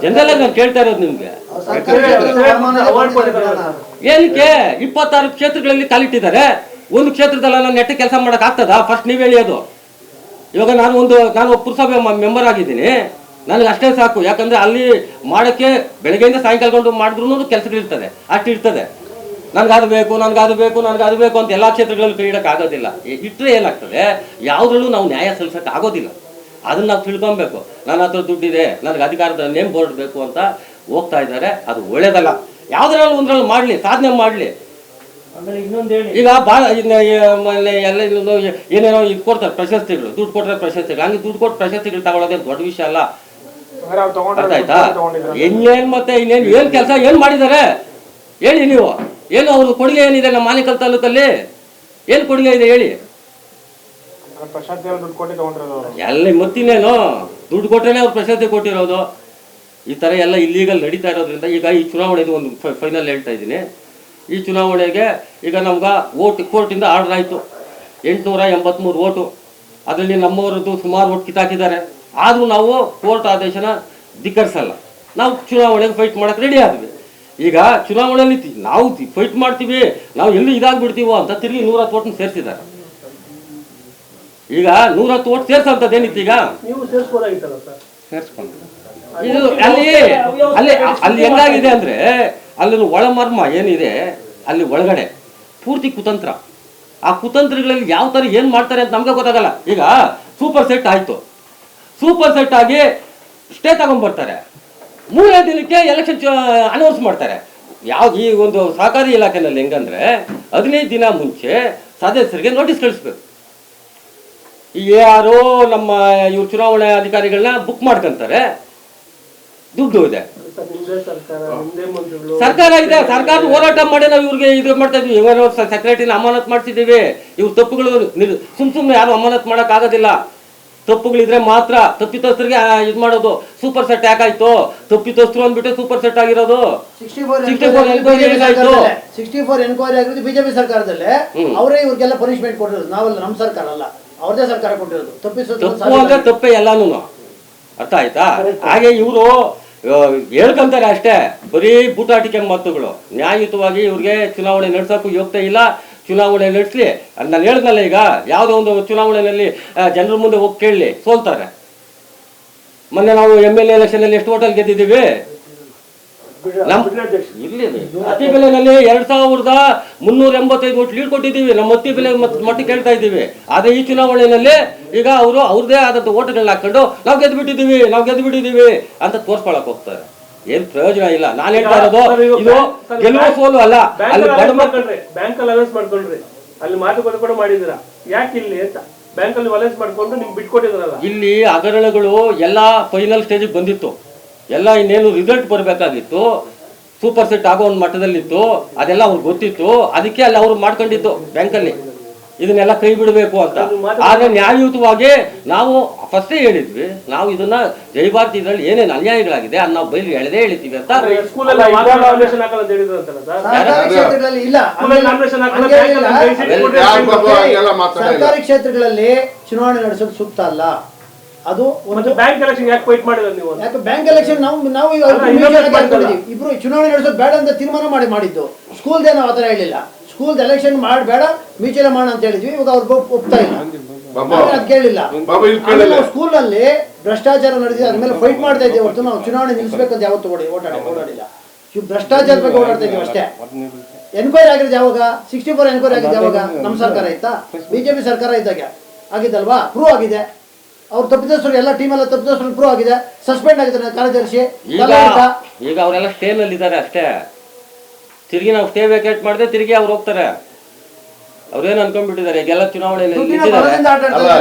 ಜನರಲ್ಲ ನಾನು ಕೇಳ್ತಾ ಇರೋದು ನಿಮ್ಗೆ. ಏನಕ್ಕೆ 26 ಕ್ಷೇತ್ರಗಳಲ್ಲಿ ಕಾಲಿಟ್ಟಿದ್ದಾರೆ. ಒಂದು ಕ್ಷೇತ್ರದಲ್ಲ ನಾನು ನೆಟ್ಟ ಕೆಲಸ ಮಾಡಕ್ ಆಗ್ತದ? ಫಸ್ಟ್ ನೀವ್ ಹೇಳಿ. ಅದು ಇವಾಗ ನಾನು ಪುರಸಭೆ ಮೆಂಬರ್ ಆಗಿದ್ದೀನಿ. ನನಗೆ ಅಷ್ಟೇ ಸಾಕು. ಯಾಕಂದ್ರೆ ಅಲ್ಲಿ ಮಾಡೋಕ್ಕೆ ಬೆಳಗ್ಗೆಯಿಂದ ಸಾಯಂಕಾಲ ಮಾಡಿದ್ರು ಕೆಲಸಗಳಿರ್ತದೆ, ಅಷ್ಟು ಇರ್ತದೆ. ನನ್ಗದು ಬೇಕು ಅಂತ ಎಲ್ಲ ಕ್ಷೇತ್ರಗಳಲ್ಲಿ ಕೈ ಇಡಕ್ಕೆ ಆಗೋದಿಲ್ಲ. ಇಟ್ಟರೆ ಏನಾಗ್ತದೆ, ಯಾವುದ್ರಲ್ಲೂ ನಾವು ನ್ಯಾಯ ಸಲ್ಲಿಸಕ್ಕೆ ಆಗೋದಿಲ್ಲ. ಅದನ್ನ ನಾವು ತಿಳ್ಕೊಬೇಕು. ನನ್ನ ಹತ್ರ ದುಡ್ಡಿದೆ, ನನಗೆ ಅಧಿಕಾರದ ನೇಮ್ ಬೋರ್ಡ್ ಬೇಕು ಅಂತ ಹೋಗ್ತಾ ಇದ್ದಾರೆ. ಅದು ಒಳ್ಳೇದಲ್ಲ. ಯಾವ್ದ್ರಲ್ಲಿ ಒಂದ್ರಲ್ಲಿ ಮಾಡಲಿ, ಸಾಧನೆ ಮಾಡಲಿ. ಈಗ ಭಾಳ ಎಲ್ಲ ಏನೇನೋ ಇದು ಕೊಡ್ತಾರೆ ಪ್ರಶಸ್ತಿಗಳು, ದುಡ್ಡು ಕೊಟ್ಟರೆ ಪ್ರಶಸ್ತಿಗಳು. ಹಂಗೆ ದುಡ್ಡು ಕೊಟ್ಟು ಪ್ರಶಸ್ತಿಗಳು ತಗೊಳ್ಳೋದೇನು ದೊಡ್ಡ ವಿಷಯ ಅಲ್ಲ. ಅರ್ಥ ಆಯ್ತಾ? ಇನ್ನೇನು ಮತ್ತೆ ಇನ್ನೇನು ಏನು ಕೆಲಸ ಏನು ಮಾಡಿದ್ದಾರೆ ಹೇಳಿ ನೀವು. ಏನು ಅವ್ರ ಕೊಡುಗೆ ಏನಿದೆ ನಮ್ಮ ಆನೇಕಲ್ ತಾಲೂಕಲ್ಲಿ? ಏನು ಕೊಡುಗೆ ಇದೆ ಹೇಳಿ? ಎಲ್ಲ ಮತ್ತಿನ್ನೇನು ದುಡ್ಡು ಕೊಟ್ಟರೆ ಅವ್ರು ಪ್ರಶಸ್ತಿ ಕೊಟ್ಟಿರೋದು. ಈ ಥರ ಎಲ್ಲ ಇಲ್ಲೀಗಲ್ ನಡೀತಾ ಇರೋದ್ರಿಂದ ಈಗ ಈ ಚುನಾವಣೆದು ಒಂದು ಫೈನಲ್ ಹೇಳ್ತಾ ಇದ್ದೀನಿ. ಈ ಚುನಾವಣೆಗೆ ಈಗ ನಮ್ಗೆ ಕೋರ್ಟಿಂದ ಆರ್ಡರ್ ಆಯಿತು 883 ಓಟು. ಅದರಲ್ಲಿ ನಮ್ಮವರದ್ದು ಸುಮಾರು ಓಟ್ ಕಿತ್ತಾಕಿದ್ದಾರೆ. ಆದರೂ ನಾವು ಕೋರ್ಟ್ ಆದೇಶನ ಧಿಕ್ಕರಿಸಲ್ಲ. ನಾವು ಚುನಾವಣೆಗೆ ಫೈಟ್ ಮಾಡೋಕ್ಕೆ ರೆಡಿ ಆದ್ವಿ. ಈಗ ಚುನಾವಣೆಯಲ್ಲಿ ನಾವು ಫೈಟ್ ಮಾಡ್ತೀವಿ, ನಾವು ಎಲ್ಲಿ ಇದಾಗ್ಬಿಡ್ತೀವೋ ಅಂತ ತಿರುಗಿ 110 ಓಟನ್ನು ಸೇರಿಸಿದ್ದಾರೆ. ಈಗ 110 ಓಟ್ ಸೇರ್ಸಂಥದ್ದೇನಿತ್ತು? ಈಗ ಸೇರಿಸ್ಕೊಂಡು ಇದು ಅಲ್ಲಿ ಹೆಂಗಾಗಿದೆ ಅಂದರೆ, ಅಲ್ಲಿನ ಒಳಮರ್ಮ ಏನಿದೆ ಅಲ್ಲಿ ಒಳಗಡೆ ಪೂರ್ತಿ ಕುತಂತ್ರ. ಆ ಕುತಂತ್ರಗಳಲ್ಲಿ ಯಾವ ಥರ ಏನು ಮಾಡ್ತಾರೆ ಅಂತ ನಮಗೆ ಗೊತ್ತಾಗಲ್ಲ. ಈಗ ಸೂಪರ್ ಸೆಟ್ ಆಯಿತು, ಸೂಪರ್ ಸೆಟ್ ಆಗಿ ಸ್ಟೇ ತಗೊಂಡ್ಬರ್ತಾರೆ. 3ನೇ ದಿನಕ್ಕೆ ಎಲೆಕ್ಷನ್ ಅನೌನ್ಸ್ ಮಾಡ್ತಾರೆ. ಯಾವ್ದು ಈ ಒಂದು ಸಹಕಾರಿ ಇಲಾಖೆನಲ್ಲಿ ಹೆಂಗಂದ್ರೆ 15 ದಿನ ಮುಂಚೆ ಸದಸ್ಯರಿಗೆ ನೋಟಿಸ್ ಕಳಿಸ್ಬೇಕು. ಯಾರೋ ನಮ್ಮ ಇವ್ರು ಚುನಾವಣಾ ಅಧಿಕಾರಿಗಳನ್ನ ಬುಕ್ ಮಾಡ್ಕೊಂತಾರೆ. ದುಡ್ಡು ಇದೆ, ಸರ್ಕಾರ ಇದೆ. ಸರ್ಕಾರ ಹೋರಾಟ ಮಾಡಿ ನಾವು ಇವ್ರಿಗೆ ಇದು ಮಾಡ್ತಾ ಇದ್ವಿ. ಇವರು ಸೆಕ್ರೆಟರಿನ ಅಮಾನತ್ ಮಾಡ್ತಿದ್ದೀವಿ. ಇವ್ರ ತಪ್ಪುಗಳು ಸುಮ್ಮನೆ ಯಾರು ಅಮಾನತ್ ಮಾಡಕ್ ಆಗೋದಿಲ್ಲ. ತಪ್ಪುಗಳಿದ್ರೆ ಮಾತ್ರ ತಪ್ಪಿತಸ್ಥರಿಗೆ ಇದು ಮಾಡೋದು. ಸೂಪರ್ ಸೆಟ್ ಯಾಕಾಯ್ತು? ತಪ್ಪಿತಸ್ಥರು ಅಂದ್ಬಿಟ್ಟು ಸೂಪರ್ ಸೆಟ್ ಆಗಿರೋದು. 64 ಎನ್ಕ್ವೈರಿ ಆಗಿರೋದು ಬಿಜೆಪಿ ಸರ್ಕಾರದಲ್ಲೇ. ಅವರೇ ಇವ್ರಿಗೆಲ್ಲ ಪನಿಷ್ಮೆಂಟ್ ಕೊಟ್ಟಿರೋದು. ನಾವಲ್ಲ, ನಮ್ಮ ಸರ್ಕಾರ ಅಲ್ಲ, ಅವ್ರದೇ ಸರ್ಕಾರ ಕೊಟ್ಟಿರೋದು. ತಪ್ಪು ತಪ್ಪೆ ಎಲ್ಲಾನು. ಅರ್ಥ ಆಯ್ತಾ? ಹಾಗೆ ಇವರು ಹೇಳ್ಕೊಂತಾರೆ ಅಷ್ಟೇ, ಬರೀ ಬೂಟಾಟಿಕೆ ಮಾತುಗಳು. ನ್ಯಾಯಯುತವಾಗಿ ಇವ್ರಿಗೆ ಚುನಾವಣೆ ನಡೆಸೋಕ್ಕೂ ಯೋಗ್ಯತೆ ಇಲ್ಲ. ಚುನಾವಣೆ ನಡೆಸಲಿ. ನಾನು ಹೇಳಿದ್ನಲ್ಲ, ಈಗ ಯಾವುದೋ ಒಂದು ಚುನಾವಣೆಯಲ್ಲಿ ಜನರ ಮುಂದೆ ಹೋಗಿ ಕೇಳಲಿ, ಸೋಲ್ತಾರೆ. ಮೊನ್ನೆ ನಾವು MLA ಎಲೆಕ್ಷನಲ್ಲಿ ಎಷ್ಟು ಹೋಟೆಲ್ ಗೆದ್ದಿದ್ದೀವಿ? ಇಲ್ಲಿ ಅತಿ ಬೆಲೆನಲ್ಲಿ 2385 ಓಟ್ ಲೀಡ್ ಕೊಟ್ಟಿದ್ದೀವಿ. ನಮ್ಮ ಅತಿ ಬೆಲೆ ಮಟ್ಟಿಗೆ ಕೇಳ್ತಾ ಇದ್ದೀವಿ. ಆದ್ರೆ ಈ ಚುನಾವಣೆಯಲ್ಲಿ ಈಗ ಅವರು ಅವ್ರದೇ ಆದಂತ ಓಟ್ಗಳನ್ನ ಹಾಕೊಂಡು ನಾವು ಗೆದ್ದು ಬಿಟ್ಟಿದ್ದೀವಿ ಅಂತ ತೋರ್ಸ್ಕೊಳಕ್ ಹೋಗ್ತಾರೆ. ಏನ್ ಪ್ರಯೋಜನ ಇಲ್ಲ. ನಾನು ಹೇಳ್ತಾ ಇರೋದು ಇದು ಗೆಲುವು ಸೋಲು ಅಲ್ಲ. ಅಲ್ಲಿ ಬ್ಯಾಂಕ್ ಅಲ್ಲಿ ಅಲೌನ್ಸ್ ಮಾಡ್ಕೊಂಡ್ರಿ, ಅಲ್ಲಿ ಮಾತುಕತೆ ಕೂಡ ಮಾಡಿದಿರಾ, ಯಾಕೆ ಇಲ್ಲಿ ಅಂತ ಬ್ಯಾಂಕ್ ಅಲ್ಲಿ ಅಲೌನ್ಸ್ ಮಾಡ್ಕೊಂಡು ನಿಮ್ಗೆ ಬಿಟ್ಕೊಟ್ಟಿದ್ರಲ್ಲ. ಇಲ್ಲಿ ಹಗರಣಗಳು ಎಲ್ಲ ಫೈನಲ್ ಸ್ಟೇಜಿಗೆ ಬಂದಿತ್ತು. ಎಲ್ಲ ಇನ್ನೇನು ರಿಸಲ್ಟ್ ಬರಬೇಕಾಗಿತ್ತು, ಸೂಪರ್ ಸೆಟ್ ಆಗೋ ಒಂದು ಮಟ್ಟದಲ್ಲಿತ್ತು. ಅದೆಲ್ಲ ಅವ್ರಿಗೆ ಗೊತ್ತಿತ್ತು. ಅದಕ್ಕೆ ಅಲ್ಲಿ ಅವ್ರು ಮಾಡ್ಕೊಂಡಿತ್ತು ಬ್ಯಾಂಕಲ್ಲಿ ಇದನ್ನೆಲ್ಲ ಕೈ ಬಿಡಬೇಕು ಅಂತ. ಆದ್ರೆ ನ್ಯಾಯಯುತವಾಗಿ ನಾವು ಫಸ್ಟೇ ಹೇಳಿದ್ವಿ, ನಾವು ಇದನ್ನ ಜೈ ಭಾರತಿ ಇದರಲ್ಲಿ ಏನೇನು ಅನ್ಯಾಯಗಳಾಗಿದೆ ಅದ್ ನಾವು ಬೈಲಿ ಎಳೆದೇ ಹೇಳ್ತೀವಿ ಅಂತ. ಸರ್ಕಾರಿ ಕ್ಷೇತ್ರಗಳಲ್ಲಿ ಚುನಾವಣೆ ನಡೆಸೋದು ಸೂಕ್ತ ಅಲ್ಲ. ಅದು ಒಂದು ಬ್ಯಾಂಕ್ ಎಲೆಕ್ಷನ್ ಯಾಕೆ ಫೈಟ್ ಮಾಡಿದ್ರೆ ನೀವು? ಯಾಕೆ ಬ್ಯಾಂಕ್ ಎಲೆಕ್ಷನ್ ನಾವು ಇಬ್ರು ಚುನಾವಣೆ ನಡೆಸೋದು ಬೇಡ ಅಂತ ತೀರ್ಮಾನ ಮಾಡಿದ್ದು. ಸ್ಕೂಲ್ದೇ ನಾವು ಆತರ ಹೇಳಿಲ್ಲ. ಸ್ಕೂಲ್ ಎಲೆಕ್ಷನ್ ಮಾಡಬೇಡ, ಮ್ಯೂಚುವಲ್ ಮಾಡೋಣ ಅಂತ ಹೇಳಿದ್ವಿ. ಇವಾಗ ಅವ್ರು ಒಪ್ತಾ ಇಲ್ಲ, ಅದ್ ಕೇಳಿಲ್ಲ. ನಾವು ಸ್ಕೂಲ್ ಅಲ್ಲಿ ಭ್ರಷ್ಟಾಚಾರ ನಡೆದಿದೆ, ಅದ್ಮೇಲೆ ಫೈಟ್ ಮಾಡ್ತಾ ಇದ್ದೀವಿ ಹೊರತು ನಾವು ಚುನಾವಣೆ ನಿಲ್ಲಿಸಬೇಕಂತ ಯಾವತ್ತು ಓಡಾಡಿಲ್ಲ. ಭ್ರಷ್ಟಾಚಾರ ಬಗ್ಗೆ ಓಡಾಡ್ತಾ ಇದೀವಿ ಅಷ್ಟೇ. ಎನ್ಕ್ವೈರಿ ಆಗಿರೋದು ಯಾವಾಗ? 64 ಎನ್ಕ್ವೈರಿ ಆಗಿದ್ದು ಯಾವಾಗ? ನಮ್ಮ ಸರ್ಕಾರ ಆಯ್ತಾ? BJP ಸರ್ಕಾರ ಇದ್ದಾಗ ಆಗಿದ್ದಲ್ವಾ? ಪ್ರೂವ್ ಆಗಿದೆ. ಅವ್ರು ತಪ್ಪಿದಸ್ಥರು ಎಲ್ಲ ಟೀಮ್ ಎಲ್ಲ ತಪ್ಪಿದಸ್ಥರು ಪ್ರೂವ್ ಆಗಿದೆ. ಸಸ್ಪೆಂಡ್ ಆಗಿದ್ದಾರೆ ಕಾರ್ಯದರ್ಶಿ. ಈಗ ಅವರೆಲ್ಲ ಸ್ಟೇನಲ್ಲಿ ಇದ್ದಾರೆ ಅಷ್ಟೇ. ತಿರುಗಿ ನಾವು ಸ್ಟೇ ವೇಕೇಟ್ ಮಾಡಿದ್ರೆ ತಿರುಗಿ ಅವ್ರು ಹೋಗ್ತಾರೆ. ಅವ್ರೇನು ಅನ್ಕೊಂಡ್ಬಿಟ್ಟಿದ್ದಾರೆ, ಈಗೆಲ್ಲ ಚುನಾವಣೆಯಲ್ಲಿ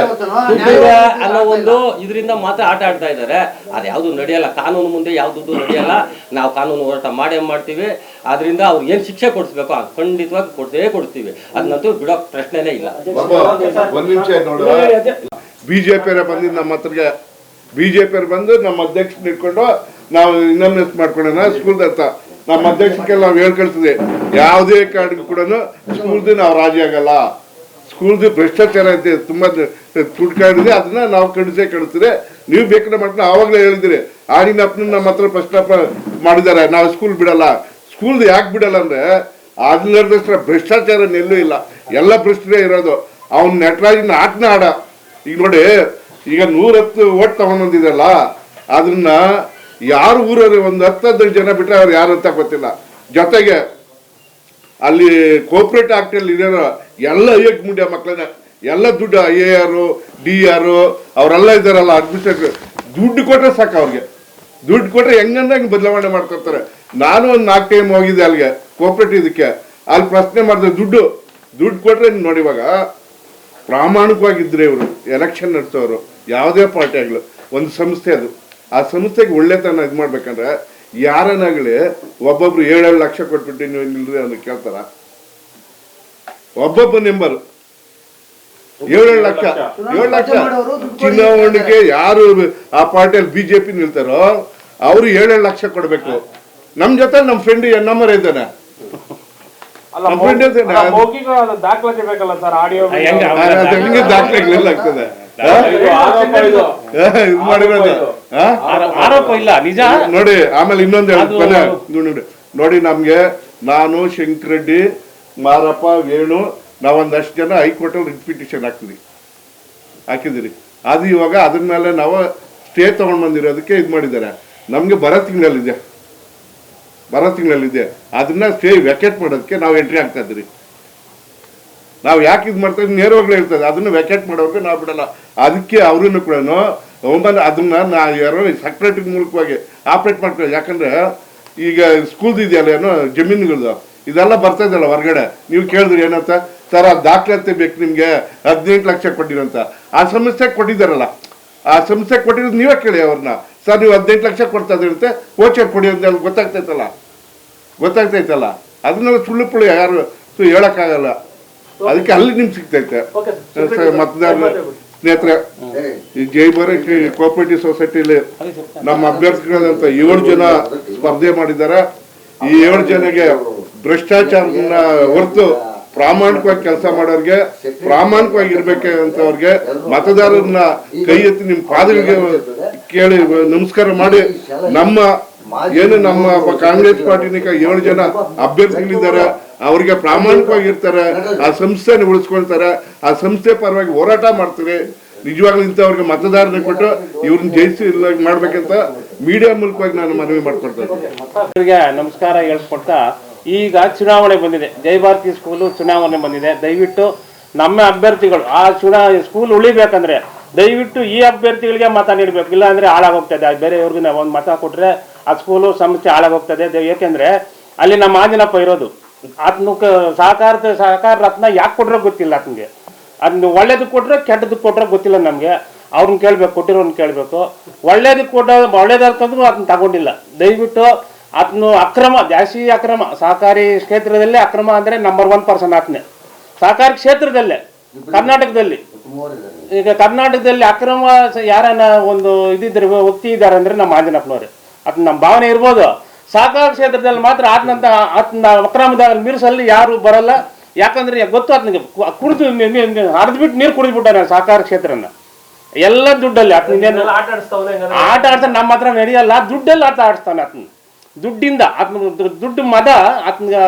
ಅನ್ನೋ ಒಂದು ಇದರಿಂದ ಮಾತ್ರ ಆಟ ಆಡ್ತಾ ಇದ್ದಾರೆ. ಅದು ಯಾವುದು ನಡೆಯಲ್ಲ. ಕಾನೂನು ಮುಂದೆ ಯಾವ್ದು ನಡೆಯಲ್ಲ. ನಾವು ಕಾನೂನು ಹೋರಾಟ ಮಾಡ್ತೀವಿ. ಆದ್ರಿಂದ ಅವ್ರಿಗೆ ಏನ್ ಶಿಕ್ಷೆ ಕೊಡಿಸ್ಬೇಕು ಅದು ಖಂಡಿತವಾಗಿ ಕೊಡ್ತೀವಿ. ಅದನ್ನಂತೂ ಬಿಡೋ ಪ್ರಶ್ನೆನೇ ಇಲ್ಲ. ಒಂದ್ ನಿಮಿಷ ನೋಡು, ಬಿಜೆಪಿಯರ ಬಂದಿದ್ದು ನಮ್ಮ ಹತ್ರಗೆ, ಬಿಜೆಪಿಯರು ಬಂದು ನಮ್ಮ ಅಧ್ಯಕ್ಷನ ಇಟ್ಕೊಂಡು ನಾವು ಇನ್ನೊಂದು ಮಾಡ್ಕೊಳ್ಳೋಣ ಸ್ಕೂಲ್ ಅಂತ ನಮ್ಮ ಅಧ್ಯಕ್ಷಕ್ಕೆಲ್ಲ ನಾವು ಹೇಳ್ಕೊಳ್ತೀವಿ. ಯಾವುದೇ ಕಾರಣಕ್ಕೂ ಕೂಡ ಸ್ಕೂಲ್ದು ನಾವು ರಾಜಿ ಆಗಲ್ಲ. ಸ್ಕೂಲ್ದು ಭ್ರಷ್ಟಾಚಾರ ಐತೆ, ತುಂಬಾ ತುಡ್ಕಾಡಿದೆ, ಅದನ್ನ ನಾವು ಕಳಿಸ್ತೀವಿ. ನೀವು ಬೇಕಾದ್ರೆ ಮಾಡ್ಕೊಂಡು ಆವಾಗಲೇ ಹೇಳಿದಿರಿ. ಆಡಿನಪ್ಪನ ನಮ್ಮ ಹತ್ರ ಪ್ರಶ್ನೆ ಮಾಡಿದ್ದಾರೆ, ನಾವು ಸ್ಕೂಲ್ ಬಿಡಲ್ಲ. ಸ್ಕೂಲ್ದು ಯಾಕೆ ಬಿಡಲ್ಲ ಅಂದ್ರೆ ಅದನ್ನ ಭ್ರಷ್ಟಾಚಾರ ಎಲ್ಲೂ ಇಲ್ಲ, ಎಲ್ಲ ಭ್ರಷ್ಟರೇ ಇರೋದು. ಅವ್ನ ನಟರಾಜನ ಆಟನ ಆಡ. ಈಗ ನೋಡಿ, ಈಗ 110 ಓಟ್ ತಗೊಂಡ್ಬಂದಿದಲ್ಲ, ಅದನ್ನ ಯಾರು ಊರವ್ರು ಒಂದು 10-15 ಜನ ಬಿಟ್ಟರೆ ಅವ್ರು ಯಾರು ಅಂತ ಗೊತ್ತಿಲ್ಲ. ಜೊತೆಗೆ ಅಲ್ಲಿ ಕೋಪರೇಟ್ ಆಕ್ಟ್ ಅಲ್ಲಿ ಇರೋ ಎಲ್ಲ ಐಎಕ್ ಮುಂಡ್ಯ ಮಕ್ಕಳನ್ನ ಎಲ್ಲ ದುಡ್ಡು IAR DR ಅವರೆಲ್ಲ ಇದ್ದಾರಲ್ಲ ಅಡ್ಮಿನಿಸ್ಟ್ರೇಟರ್, ದುಡ್ಡು ಕೊಟ್ರೆ ಸಾಕು. ಅವ್ರಿಗೆ ದುಡ್ಡು ಕೊಟ್ರೆ ಹೆಂಗಂದ್ರೆ ಬದಲಾವಣೆ ಮಾಡ್ಕೊತಾರೆ. ನಾನು ಒಂದು 4 ಟೈಮ್ ಹೋಗಿದ್ದೆ ಅಲ್ಲಿಗೆ ಕೋಪರೇಟಿವ್ ಇದಕ್ಕೆ. ಅಲ್ಲಿ ಪ್ರಶ್ನೆ ಮಾಡಿದೆ, ದುಡ್ಡು ಕೊಟ್ರೆ ನೋಡಿ. ಇವಾಗ ಪ್ರಾಮಾಣಿಕವಾಗಿದ್ರೆ ಇವರು ಎಲೆಕ್ಷನ್ ನಡೆಸೋರು, ಯಾವುದೇ ಪಾರ್ಟಿ ಆಗಲಿ, ಒಂದು ಸಂಸ್ಥೆ ಅದು, ಆ ಸಂಸ್ಥೆಗೆ ಒಳ್ಳೆತನ ಇದು ಮಾಡ್ಬೇಕಂದ್ರೆ ಯಾರನ್ನಾಗಲಿ ಒಬ್ಬೊಬ್ರು 7 ಲಕ್ಷ ಕೊಟ್ಬಿಟ್ಟು ನೀವು ನಿಲ್ರಿ ಅಂತ ಕೇಳ್ತಾರ? ಒಬ್ಬೊಬ್ಬ ನೆಂಬರ್ 7 ಲಕ್ಷ ಚುನಾವಣೆಗೆ ಯಾರು ಆ ಪಾರ್ಟಿಯಲ್ಲಿ BJP ನಿಲ್ತಾರೋ ಅವರು 7 ಲಕ್ಷ ಕೊಡ್ಬೇಕು. ನಮ್ ಜೊತೆ ನಮ್ಮ ಫ್ರೆಂಡ್ ನಂಬರ್ ಇದ್ದಾನೆ, ದಾಖಲಾತಿ ಬೇಕಲ್ಲ ಸರ್, ಆಡಿಯೋ ದಾಖಲೆಗಳೆಲ್ಲ ಆಗ್ತದೆ. ಆರೋಪ ಇಲ್ಲ, ನಿಜ ನೋಡಿ. ಆಮೇಲೆ ಇನ್ನೊಂದು ನೋಡಿ, ನಮ್ಗೆ ನಾನು ಶಂಕರೆಡ್ಡಿ, ಮಾರಪ್ಪ, ವೇಣು, ನಾವೊಂದಷ್ಟು ಜನ ಹೈಕೋರ್ಟ್ ಅಲ್ಲಿ ರಿಟ್ ಪಿಟಿಷನ್ ಹಾಕಿದಿರಿ. ಅದು ಇವಾಗ ಅದ್ರ ಮೇಲೆ ನಾವು ಸ್ಟೇ ತಗೊಂಡ್ ಬಂದಿರೋದಕ್ಕೆ ಇದು ಮಾಡಿದ್ದಾರೆ. ನಮ್ಗೆ ಬರೋ ತಿಂಗಳಲ್ಲಿದೆ, ಅದನ್ನ ಸ್ಟೇ ವ್ಯಾಕೇಟ್ ಮಾಡೋದಕ್ಕೆ ನಾವು ಎಂಟ್ರಿ ಆಗ್ತಾ ಇದ್ದೀರಿ. ನಾವು ಯಾಕೆ ಇದು ಮಾಡ್ತಾ ಇದ್ದೀವಿ ನೇರವಾಗ್ಲೇ ಇರ್ತದೆ. ಅದನ್ನ ವ್ಯಾಕೇಟ್ ಮಾಡೋರ್ಗೆ ನಾವು ಬಿಡಲ್ಲ. ಅದಕ್ಕೆ ಅವ್ರನ್ನು ಕೂಡ ಅದನ್ನ ಯಾರೋ ಸೆಕ್ರೆಟರಿ ಮೂಲಕವಾಗಿ ಆಪರೇಟ್ ಮಾಡ್ಕೊಳ್ಳಿ. ಯಾಕಂದ್ರೆ ಈಗ ಸ್ಕೂಲ್ದು ಇದೆಯಲ್ಲ, ಏನೋ ಜಮೀನುಗಳದು ಇದೆಲ್ಲ ಬರ್ತಾ ಇದೆಯಲ್ಲ ಹೊರಗಡೆ. ನೀವು ಕೇಳಿದ್ರಿ ಏನಂತ ಸರ್, ಆ ದಾಖಲಾತಿ ಬೇಕು ನಿಮ್ಗೆ, 18 ಲಕ್ಷ ಕೊಟ್ಟಿರಂತ. ಆ ಸಂಸ್ಥೆಗೆ ಕೊಟ್ಟಿದ್ದಾರಲ್ಲ, ಆ ಸಂಸ್ಥೆಗೆ ಕೊಟ್ಟಿರೋದು ನೀವೇ ಕೇಳಿ ಅವ್ರನ್ನ. ಸರ್ ನೀವು 18 ಲಕ್ಷ ಕೊಡ್ತಾ ಇದ್ರಂತೆ, ಓಚರ್ ಕೊಡಿ ಅಂತ ಗೊತ್ತಾಗ್ತೈತಲ್ಲ. ಅದನ್ನ ಸುಳ್ಳು ಪುಳ್ಳು ಯಾರು ಹೇಳಕ್ಕಾಗಲ್ಲ. ಅದಕ್ಕೆ ಅಲ್ಲಿ ನಿಮ್ಗೆ ಸಿಗ್ತೈತೆ. ಮತದಾರ ಸ್ನೇಹಿತರೆ, ಈ ಜೈ ಭಾರತಿ ಕೋಆಪರೇಟಿವ್ ಸೊಸೈಟಿಲಿ ನಮ್ಮ ಅಭ್ಯರ್ಥಿಗಳಾದಂತ 7 ಜನ ಸ್ಪರ್ಧೆ ಮಾಡಿದ್ದಾರೆ. ಈ 7 ಜನಗೆ ಭ್ರಷ್ಟಾಚಾರನ ಹೊರತು ಪ್ರಾಮಾಣಿಕವಾಗಿ ಕೆಲಸ ಮಾಡೋರ್ಗೆ, ಪ್ರಾಮಾಣಿಕವಾಗಿ ಇರ್ಬೇಕಂತವ್ರಿಗೆ, ಮತದಾರರನ್ನ ಕೈ ಎತ್ತಿ ನಿಮ್ ಪಾದಗಳಿಗೆ ಕೇಳಿ ನಮಸ್ಕಾರ ಮಾಡಿ ನಮ್ಮ ಏನು ನಮ್ಮ ಕಾಂಗ್ರೆಸ್ ಪಾರ್ಟಿನಿಕ 7 ಜನ ಅಭ್ಯರ್ಥಿಗಳಿದ್ದಾರೆ, ಅವರಿಗೆ ಪ್ರಾಮಾಣಿಕವಾಗಿರ್ತಾರೆ, ಆ ಸಂಸ್ಥೆನ ಉಳಿಸ್ಕೊಳ್ತಾರೆ, ಆ ಸಂಸ್ಥೆ ಪರವಾಗಿ ಹೋರಾಟ ಮಾಡ್ತಾರೆ. ನಿಜವಾಗ್ಲೂ ಇಂಥವ್ರಿಗೆ ಮತದಾರನ ಕೊಟ್ಟು ಇವ್ರನ್ನ ಜಯಿಸಿ ಮಾಡ್ಬೇಕಂತ ಮೀಡಿಯಾ ಮೂಲಕವಾಗಿ ನಾನು ಮನವಿ ಮಾಡ್ಕೊಳ್ತೇನೆ. ನಮಸ್ಕಾರ ಹೇಳ್ಕೊಡ್ತಾ, ಈಗ ಚುನಾವಣೆ ಬಂದಿದೆ, ಜೈ ಭಾರತಿ ಸ್ಕೂಲು ಚುನಾವಣೆ ಬಂದಿದೆ. ದಯವಿಟ್ಟು ನಮ್ಮ ಅಭ್ಯರ್ಥಿಗಳು ಆ ಸ್ಕೂಲ್ ಉಳಿಬೇಕಂದ್ರೆ ದಯವಿಟ್ಟು ಈ ಅಭ್ಯರ್ಥಿಗಳಿಗೆ ಮತ ನೀಡಬೇಕು, ಇಲ್ಲ ಅಂದ್ರೆ ಹಾಳಾಗೋಗ್ತದೆ. ಬೇರೆಯವ್ರಿಗೆ ಒಂದು ಮತ ಕೊಟ್ರೆ ಆ ಸ್ಕೂಲು ಸಂಸ್ಥೆ ಹಾಳಾಗೋಗ್ತದೆ. ಏಕೆಂದ್ರೆ ಅಲ್ಲಿ ನಮ್ಮ ಆಂಜನಪ್ಪ ಇರೋದು, ಆತನ ಸಹಕಾರ ರತ್ನ ಯಾಕೆ ಕೊಟ್ರೆ ಗೊತ್ತಿಲ್ಲ ಆತನಿಗೆ. ಅದನ್ನ ಒಳ್ಳೇದಕ್ಕೆ ಕೊಟ್ರೆ ಕೆಟ್ಟದಕ್ಕೆ ಕೊಟ್ರೆ ಗೊತ್ತಿಲ್ಲ ನಮಗೆ. ಅವ್ರನ್ನ ಕೇಳ್ಬೇಕು, ಕೊಟ್ಟಿರೋನ್ ಕೇಳಬೇಕು. ಒಳ್ಳೇದಕ್ಕೆ ಒಳ್ಳೇದಕ್ಕಂದ್ರೂ ಅದನ್ನ ತಗೊಂಡಿಲ್ಲ. ದಯವಿಟ್ಟು ಆತನು ಅಕ್ರಮ, ಜಾಸ್ತಿ ಅಕ್ರಮ, ಸಹಕಾರಿ ಕ್ಷೇತ್ರದಲ್ಲೇ ಅಕ್ರಮ ಅಂದರೆ ನಂಬರ್ 1 ಪರ್ಸನ್ ಆತನೇ. ಸಹಕಾರಿ ಕ್ಷೇತ್ರದಲ್ಲೇ ಕರ್ನಾಟಕದಲ್ಲಿ, ಈಗ ಕರ್ನಾಟಕದಲ್ಲಿ ಅಕ್ರಮ ಯಾರನ್ನ ಒಂದು ಇದಿದ್ರೆ ವ್ಯಕ್ತಿ ಇದ್ದಾರೆ ಅಂದರೆ ನಮ್ಮ ಆಂಜನಪ್ಪನವ್ರೆ. ಅದನ್ನ ನಮ್ಮ ಭಾವನೆ ಇರ್ಬೋದು. ಸಹಕಾರ ಕ್ಷೇತ್ರದಲ್ಲಿ ಮಾತ್ರ ಆತನ ಅಕ್ರಮದ ಮೀರಿಸಲ್ಲಿ ಯಾರು ಬರಲ್ಲ. ಯಾಕಂದ್ರೆ ಗೊತ್ತು ಆತನಿಗೆ, ಕುಡಿದು ಹರಿದ್ಬಿಟ್ಟು ನೀರು ಕುಡಿದ್ಬಿಟ್ಟಾನೆ ಸಹಕಾರ ಕ್ಷೇತ್ರನ. ಎಲ್ಲ ದುಡ್ಡಲ್ಲಿ ಆತನ ಆಟ ಆಡ್ತಾನೆ. ನಮ್ಮ ಹತ್ರ ನಡೆಯಲ್ಲ, ದುಡ್ಡಲ್ಲಿ ಆಟ ಆಡಿಸ್ತಾನೆ ಆತನ. ದುಡ್ಡಿಂದ ಆತನ ದುಡ್ಡು ಮದ ಆತನಿಗೆ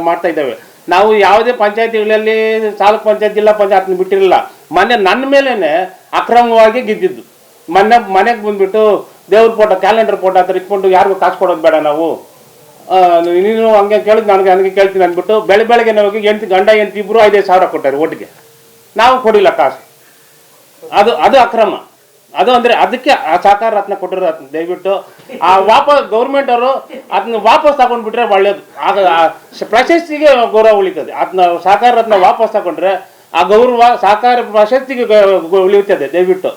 ಮಾಡ್ತಾ ಇದ್ದಾವೆ ನಾವು. ಯಾವುದೇ ಪಂಚಾಯತಿಗಳಲ್ಲಿ ತಾಲೂಕ್ ಪಂಚಾಯತ್, ಜಿಲ್ಲಾ ಪಂಚಾಯತ್ ಆತನ ಬಿಟ್ಟಿರಲಿಲ್ಲ. ಮೊನ್ನೆ ನನ್ನ ಮೇಲೇನೆ ಅಕ್ರಮವಾಗಿ ಗೆದ್ದಿದ್ದು. ಮನೆಗೆ ಬಂದ್ಬಿಟ್ಟು ದೇವ್ರ ಫೋಟೋ, ಕ್ಯಾಲೆಂಡರ್ ಫೋಟೋ ಹತ್ರ ಇಟ್ಕೊಂಡು ಯಾರಿಗೂ ಕಾಸು ಕೊಡೋದು ಬೇಡ ನಾವು, ನೀನು ಹಂಗೆ ಕೇಳಿದ್ ನನಗೆ ಕೇಳ್ತೀನಿ ಅಂದ್ಬಿಟ್ಟು ಬೆಳಗ್ಗೆ ಹೋಗಿ ಗಂಡ ಹೆಂಡತಿ ಇಬ್ರು 5,000 ಕೊಟ್ಟಾರೆ ಓಟಿಗೆ. ನಾವು ಕೊಡಿಲ್ಲ ಕಾಸು. ಅದು ಅಕ್ರಮ. ಅದು ಅಂದ್ರೆ ಅದಕ್ಕೆ ಆ ಸಹಕಾರ ರತ್ನ ಕೊಟ್ಟಿರೋ. ದಯವಿಟ್ಟು ಆ ವಾಪಸ್ ಗೌರ್ಮೆಂಟ್ ಅವರು ಅದನ್ನ ವಾಪಸ್ ತಗೊಂಡ್ಬಿಟ್ರೆ ಒಳ್ಳೇದು. ಆಗ ಪ್ರಶಸ್ತಿಗೆ ಗೌರವ ಉಳಿತದೆ. ಅದನ್ನ ಸಹಕಾರ ರತ್ನ ವಾಪಸ್ ತಗೊಂಡ್ರೆ ಆ ಗೌರವ ಸಹಕಾರ ಪ್ರಶಸ್ತಿಗೆ ಉಳಿಯುತ್ತದೆ. ದಯವಿಟ್ಟು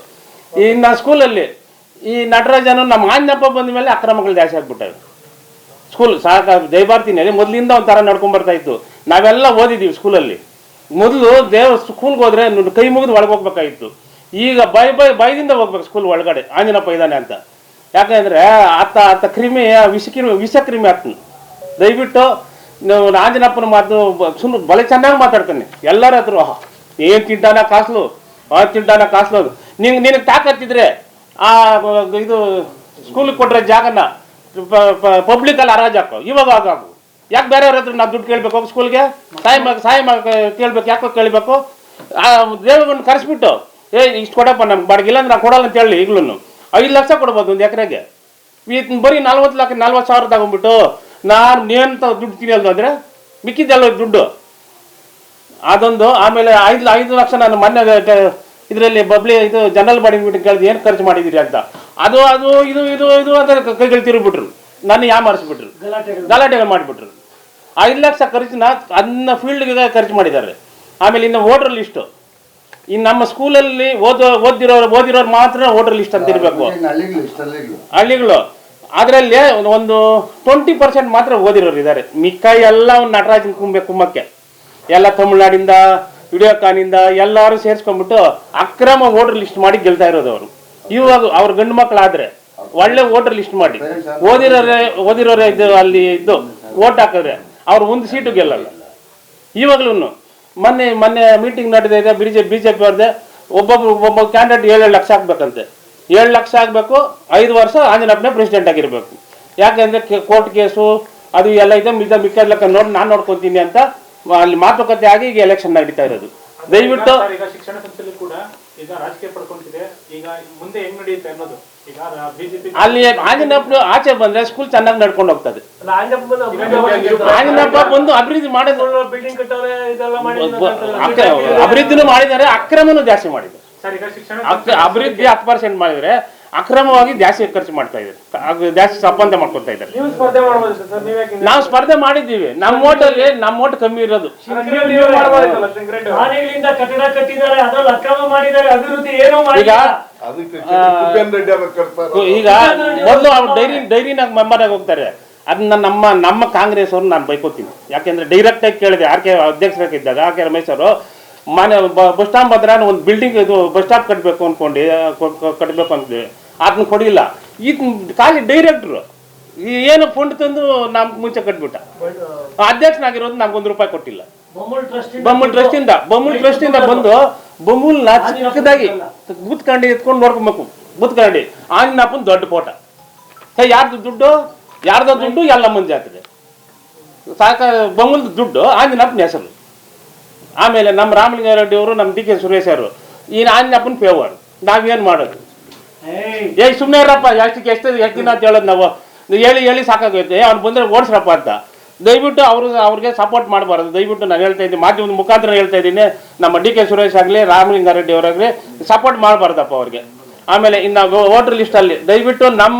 ಇನ್ನು ಸ್ಕೂಲಲ್ಲಿ ಈ ನಟರಾಜನು ನಮ್ಮ ಆಂಜನಪ್ಪ ಬಂದ ಮೇಲೆ ಅಕ್ರಮಗಳು ಜಾಸ್ತಿ ಆಗ್ಬಿಟ್ಟವೆ. ಸ್ಕೂಲ್ ಸಹಕಾರ ಜೈ ಭಾರತಿನಲ್ಲಿ ಮೊದಲಿಂದ ಒಂಥರ ನಡ್ಕೊಂಡ್ ಬರ್ತಾ ಇತ್ತು. ನಾವೆಲ್ಲ ಓದಿದ್ದೀವಿ ಸ್ಕೂಲಲ್ಲಿ. ಮೊದಲು ಸ್ಕೂಲ್ಗೆ ಹೋದ್ರೆ ಕೈ ಮುಗಿದು ಒಳಗೆ ಹೋಗ್ಬೇಕಾಗಿತ್ತು. ಈಗ ಬೈದಿಂದ ಹೋಗ್ಬೇಕು ಸ್ಕೂಲ್ ಒಳಗಡೆ, ಆಂಜನಪ್ಪ ಇದ್ದಾನೆ ಅಂತ. ಯಾಕಂದ್ರೆ ಆತ ವಿಷಕ್ರಿಮಿ ಆಗ್ತಾನೆ. ದಯವಿಟ್ಟು ನಾವು ಆಂಜನಪ್ಪನ ಮಾತು ಬಲೆ ಚೆನ್ನಾಗಿ ಮಾತಾಡ್ತಾನೆ ಎಲ್ಲರ ಹತ್ರ. ಏನ್ ತಿಂಟಾನ ಕಾಸ್ಲು, ತಿಂಟಾನ ಕಾಸ್ಲು. ನಿನಗೆ ತಾಕತ್ತಿದ್ರೆ ಆ ಇದು ಸ್ಕೂಲಿಗೆ ಕೊಟ್ರೆ ಜಾಗನ ಪಬ್ಲಿಕಲ್ಲಿ ಹರಾಜ್ ಹಾಕೋ. ಇವಾಗ ಆಗಾಕು. ಯಾಕೆ ಬೇರೆಯವ್ರ ಹತ್ರ ನಾವು ದುಡ್ಡು ಕೇಳ್ಬೇಕು? ಹೋಗಿ ಸ್ಕೂಲ್ಗೆ ಸಾಯಿ ಕೇಳ್ಬೇಕು. ಯಾಕೋ ಕೇಳಬೇಕು? ಆ ದೇವರನ್ನು ಕರೆಸ್ಬಿಟ್ಟು ಇಷ್ಟು ಕೊಡಪ್ಪ ನಮ್ಗೆ ಬಾಡಿಗಿಲ್ಲ ಅಂದ್ರೆ ನಾವು ಕೊಡಲ್ಲ ಅಂತ ಹೇಳಿ. ಈಗಲೂ 5 ಲಕ್ಷ ಕೊಡ್ಬೋದು ಒಂದು ಎಕರೆಗೆ. ಬರೀ 40,000 ತಗೊಂಡ್ಬಿಟ್ಟು ನಾನು ನೇಂತ ದುಡ್ಡು ತಿನ್ನಲ್ದು ಅಂದರೆ ಮಿಕ್ಕಿದ್ದೆಲ್ಲ ದುಡ್ಡು ಅದೊಂದು. ಆಮೇಲೆ 5 ಲಕ್ಷ ನಾನು ಮೊನ್ನೆ ಇದರಲ್ಲಿ ಇದು ಜನರಲ್ ಬಾಡಿ ಮೀಟಿಂಗ್ ಕೇಳಿದ್ರು, ಏನು ಖರ್ಚು ಮಾಡಿದ್ದೀರಿ ಅಂತ. ಅದು ಇದು ಅಂತ ಕೈಗಳು ತಿರುಗಿಬಿಟ್ರು, ನನ್ನ ಮಾಡಿಸ್ಬಿಟ್ರು, ಗಲಾಟೆಗಳು ಮಾಡಿಬಿಟ್ರು. 5 ಲಕ್ಷ ಖರ್ಚಿನ ಅದನ್ನ ಫೀಲ್ಡ್ಗೆ ಖರ್ಚು ಮಾಡಿದ್ದಾರೆ. ಆಮೇಲೆ ಇನ್ನು ವೋಟರ್ ಲಿಸ್ಟು, ಇನ್ನು ನಮ್ಮ ಸ್ಕೂಲಲ್ಲಿ ಓದಿರೋರು ಮಾತ್ರ ವೋಟರ್ ಲಿಸ್ಟ್ ಅಂತ ಇರಬೇಕು ಹಳ್ಳಿಗಳು. ಅದರಲ್ಲಿ ಒಂದು 20% ಮಾತ್ರ ಓದಿರೋರು ಇದ್ದಾರೆ. ಮಿಕ್ಕ ಎಲ್ಲ ಒಂದು ನಟರಾಜನ ಕುಂಭಕ್ಕೆ ಎಲ್ಲ ತಮಿಳ್ನಾಡಿಂದ, ವಿಡಿಯೋಕಾನಿಂದ ಎಲ್ಲರೂ ಸೇರಿಸ್ಕೊಂಡ್ಬಿಟ್ಟು ಅಕ್ರಮ ವೋಟರ್ ಲಿಸ್ಟ್ ಮಾಡಿ ಗೆಲ್ತಾ ಇರೋದು ಅವರು. ಇವಾಗ ಅವ್ರ ಗಂಡು ಮಕ್ಕಳಾದ್ರೆ ಒಳ್ಳೆ ವೋಟರ್ ಲಿಸ್ಟ್ ಮಾಡಿ ಓದಿರೋರೇ ಅಲ್ಲಿ ಇದ್ದು ವೋಟ್ ಹಾಕಿದ್ರೆ ಅವ್ರು ಒಂದು ಸೀಟು ಗೆಲ್ಲಲ್ಲ. ಇವಾಗ್ಲೂ ಮೊನ್ನೆ ಮೀಟಿಂಗ್ ನಡೆದಿದೆ ಬಿಜೆಪಿ ಅವ್ರದ್ದೆ. ಒಬ್ಬ ಕ್ಯಾಂಡಿಡೇಟ್ 7 ಲಕ್ಷ ಹಾಕ್ಬೇಕಂತೆ. 7 ಲಕ್ಷ ಆಗ್ಬೇಕು, 5 ವರ್ಷ ಆಂಜನಪ್ಪನೇ ಪ್ರೆಸಿಡೆಂಟ್ ಆಗಿರ್ಬೇಕು. ಯಾಕೆಂದ್ರೆ ಕೋರ್ಟ್ ಕೇಸು ಅದು ಎಲ್ಲ ಇದೆ, ಮಿಕ್ಕ ನಾನು ನೋಡ್ಕೊತೀನಿ ಅಂತ ಅಲ್ಲಿ ಮಾತುಕತೆ ಆಗಿ ಈಗ ಎಲೆಕ್ಷನ್ ನಡೀತಾ ಇರೋದು. ದಯವಿಟ್ಟು ಈಗ ಶಿಕ್ಷಣ ಸಂಸ್ಥೆಯಲ್ಲಿ ಕೂಡ ಈಗ ರಾಜಕೀಯ ಪಡ್ಕೊಂಡಿದೆ. ಈಗ ಮುಂದೆ ಹೆಂಗ್ ನಡೆಯುತ್ತೆ ಅನ್ನೋದು. ಈಗ ಬಿಜೆಪಿ ಅಲ್ಲಿ ಆಂಜನಪ್ಪ ಆಚೆ ಬಂದ್ರೆ ಸ್ಕೂಲ್ ಚೆನ್ನಾಗಿ ನಡ್ಕೊಂಡು ಹೋಗ್ತದೆ. ಆಂಜನಪ್ಪ ಬಂದು ಅಭಿವೃದ್ಧಿ ಮಾಡೋದು, ಅಭಿವೃದ್ಧಿನೂ ಮಾಡಿದ್ದಾರೆ, ಅಕ್ರಮನೂ ಜಾಸ್ತಿ ಮಾಡಿದ್ದಾರೆ. ಅಭಿವೃದ್ಧಿ 10% ಮಾಡಿದ್ರೆ ಅಕ್ರಮವಾಗಿ ಜಾಸ್ತಿ ಖರ್ಚು ಮಾಡ್ತಾ ಇದ್ದಾರೆ, ಜಾಸ್ತಿ ಸಂಬಂಧ ಮಾಡ್ಕೊತಾ ಇದ್ದಾರೆ. ನಾವು ಸ್ಪರ್ಧೆ ಮಾಡಿದ್ದೀವಿ. ನಮ್ಮ ಓಟ್ ಕಮ್ಮಿ ಇರೋದು. ಈಗ ಮೊದಲು ಅವ್ರು ಡೈರಿನಾಗ ಮೆಂಬರ್ ಆಗಿ ಹೋಗ್ತಾರೆ. ಅದನ್ನ ನಮ್ಮ ಕಾಂಗ್ರೆಸ್ ಅವ್ರು ನಾನು ಬೈಕೋತೀನಿ. ಯಾಕೆಂದ್ರೆ ಡೈರೆಕ್ಟ್ ಆಗಿ ಕೇಳಿದೆ ಆರ್ ಕೆ ಅಧ್ಯಕ್ಷರಾಗಿದ್ದಾಗ ಆರ್ ಕೆ ರಮೇಶ್ ಅವರು ಬಸ್ ಸ್ಟಾಪ್ ಹತ್ರ ಒಂದು ಬಿಲ್ಡಿಂಗ್ ಇದು ಬಸ್ ಸ್ಟಾಪ್ ಕಟ್ಟಬೇಕು ಅಂದ್ವಿ. ಅದನ್ನ ಕೊಡಿಲ್ಲ. ಖಾಲಿ ಡೈರೆಕ್ಟ್ರು ಏನು ಫಂಡ್ ತಂದು ನಮ್ಗೆ ಮುಂಚೆ ಕಟ್ಬಿಟ್ಟ. ಅಧ್ಯಕ್ಷನಾಗಿರೋದು ನಮ್ಗೆ ₹1 ಕೊಟ್ಟಿಲ್ಲ. ಬೊಮ್ಮಲ್ ಟ್ರಸ್ಟಿಂದ ಬಂದು ಬೊಮ್ಮಲ್ನ ಚಿಕ್ಕದಾಗಿ ಬೂತ್ಕಂಡು ಎತ್ಕೊಂಡು ನೋಡ್ಕೊಬೇಕು. ಬೂತ್ಕಂಡು ಆಂಜನಪ್ಪನ ದೊಡ್ಡ ಫೋಟೋ. ಯಾರ್ದು ದುಡ್ಡು? ಯಾರ್ದೋ ದುಡ್ಡು ಯಲ್ಲಮ್ಮನ ಜಾತ್ರೆ, ಬೊಮ್ಮದ ದುಡ್ಡು ಆಂಜನಪ್ಪನ ಹೆಸರು. ಆಮೇಲೆ ನಮ್ಮ ರಾಮಲಿಂಗಾರೆಡ್ಡಿ ಅವರು, ನಮ್ಮ DK ಸುರೇಶ್ ಅವರು, ಈ ಆಂಜನಪ್ಪನ ಫೇವರ್. ನಾವೇನು ಮಾಡೋದು? ಸುಮ್ಮನೆ ಇರಪ್ಪ, ಎಷ್ಟು ದಿನ ಅಂತ ಹೇಳೋದು ನಾವು? ಹೇಳಿ ಸಾಕಾಗೈತೆ. ಅವ್ನು ಬಂದರೆ ಓಡಿಸ್ರಪ್ಪ ಅಂತ. ದಯವಿಟ್ಟು ಅವ್ರಿಗೆ ಸಪೋರ್ಟ್ ಮಾಡಬಾರ್ದು. ದಯವಿಟ್ಟು ನಾನು ಹೇಳ್ತಾ ಇದ್ದೀನಿ, ಮಾಧ್ಯಮದ ಮುಖಾಂತರ ಹೇಳ್ತಾ ಇದ್ದೀನಿ, ನಮ್ಮ DK ಸುರೇಶ್ ಆಗಲಿ ರಾಮಲಿಂಗಾರೆಡ್ಡಿ ಅವರಾಗಲಿ ಸಪೋರ್ಟ್ ಮಾಡಬಾರ್ದಪ್ಪ ಅವ್ರಿಗೆ. ಆಮೇಲೆ ಇನ್ನು ವೋಟರ್ ಲಿಸ್ಟಲ್ಲಿ ದಯವಿಟ್ಟು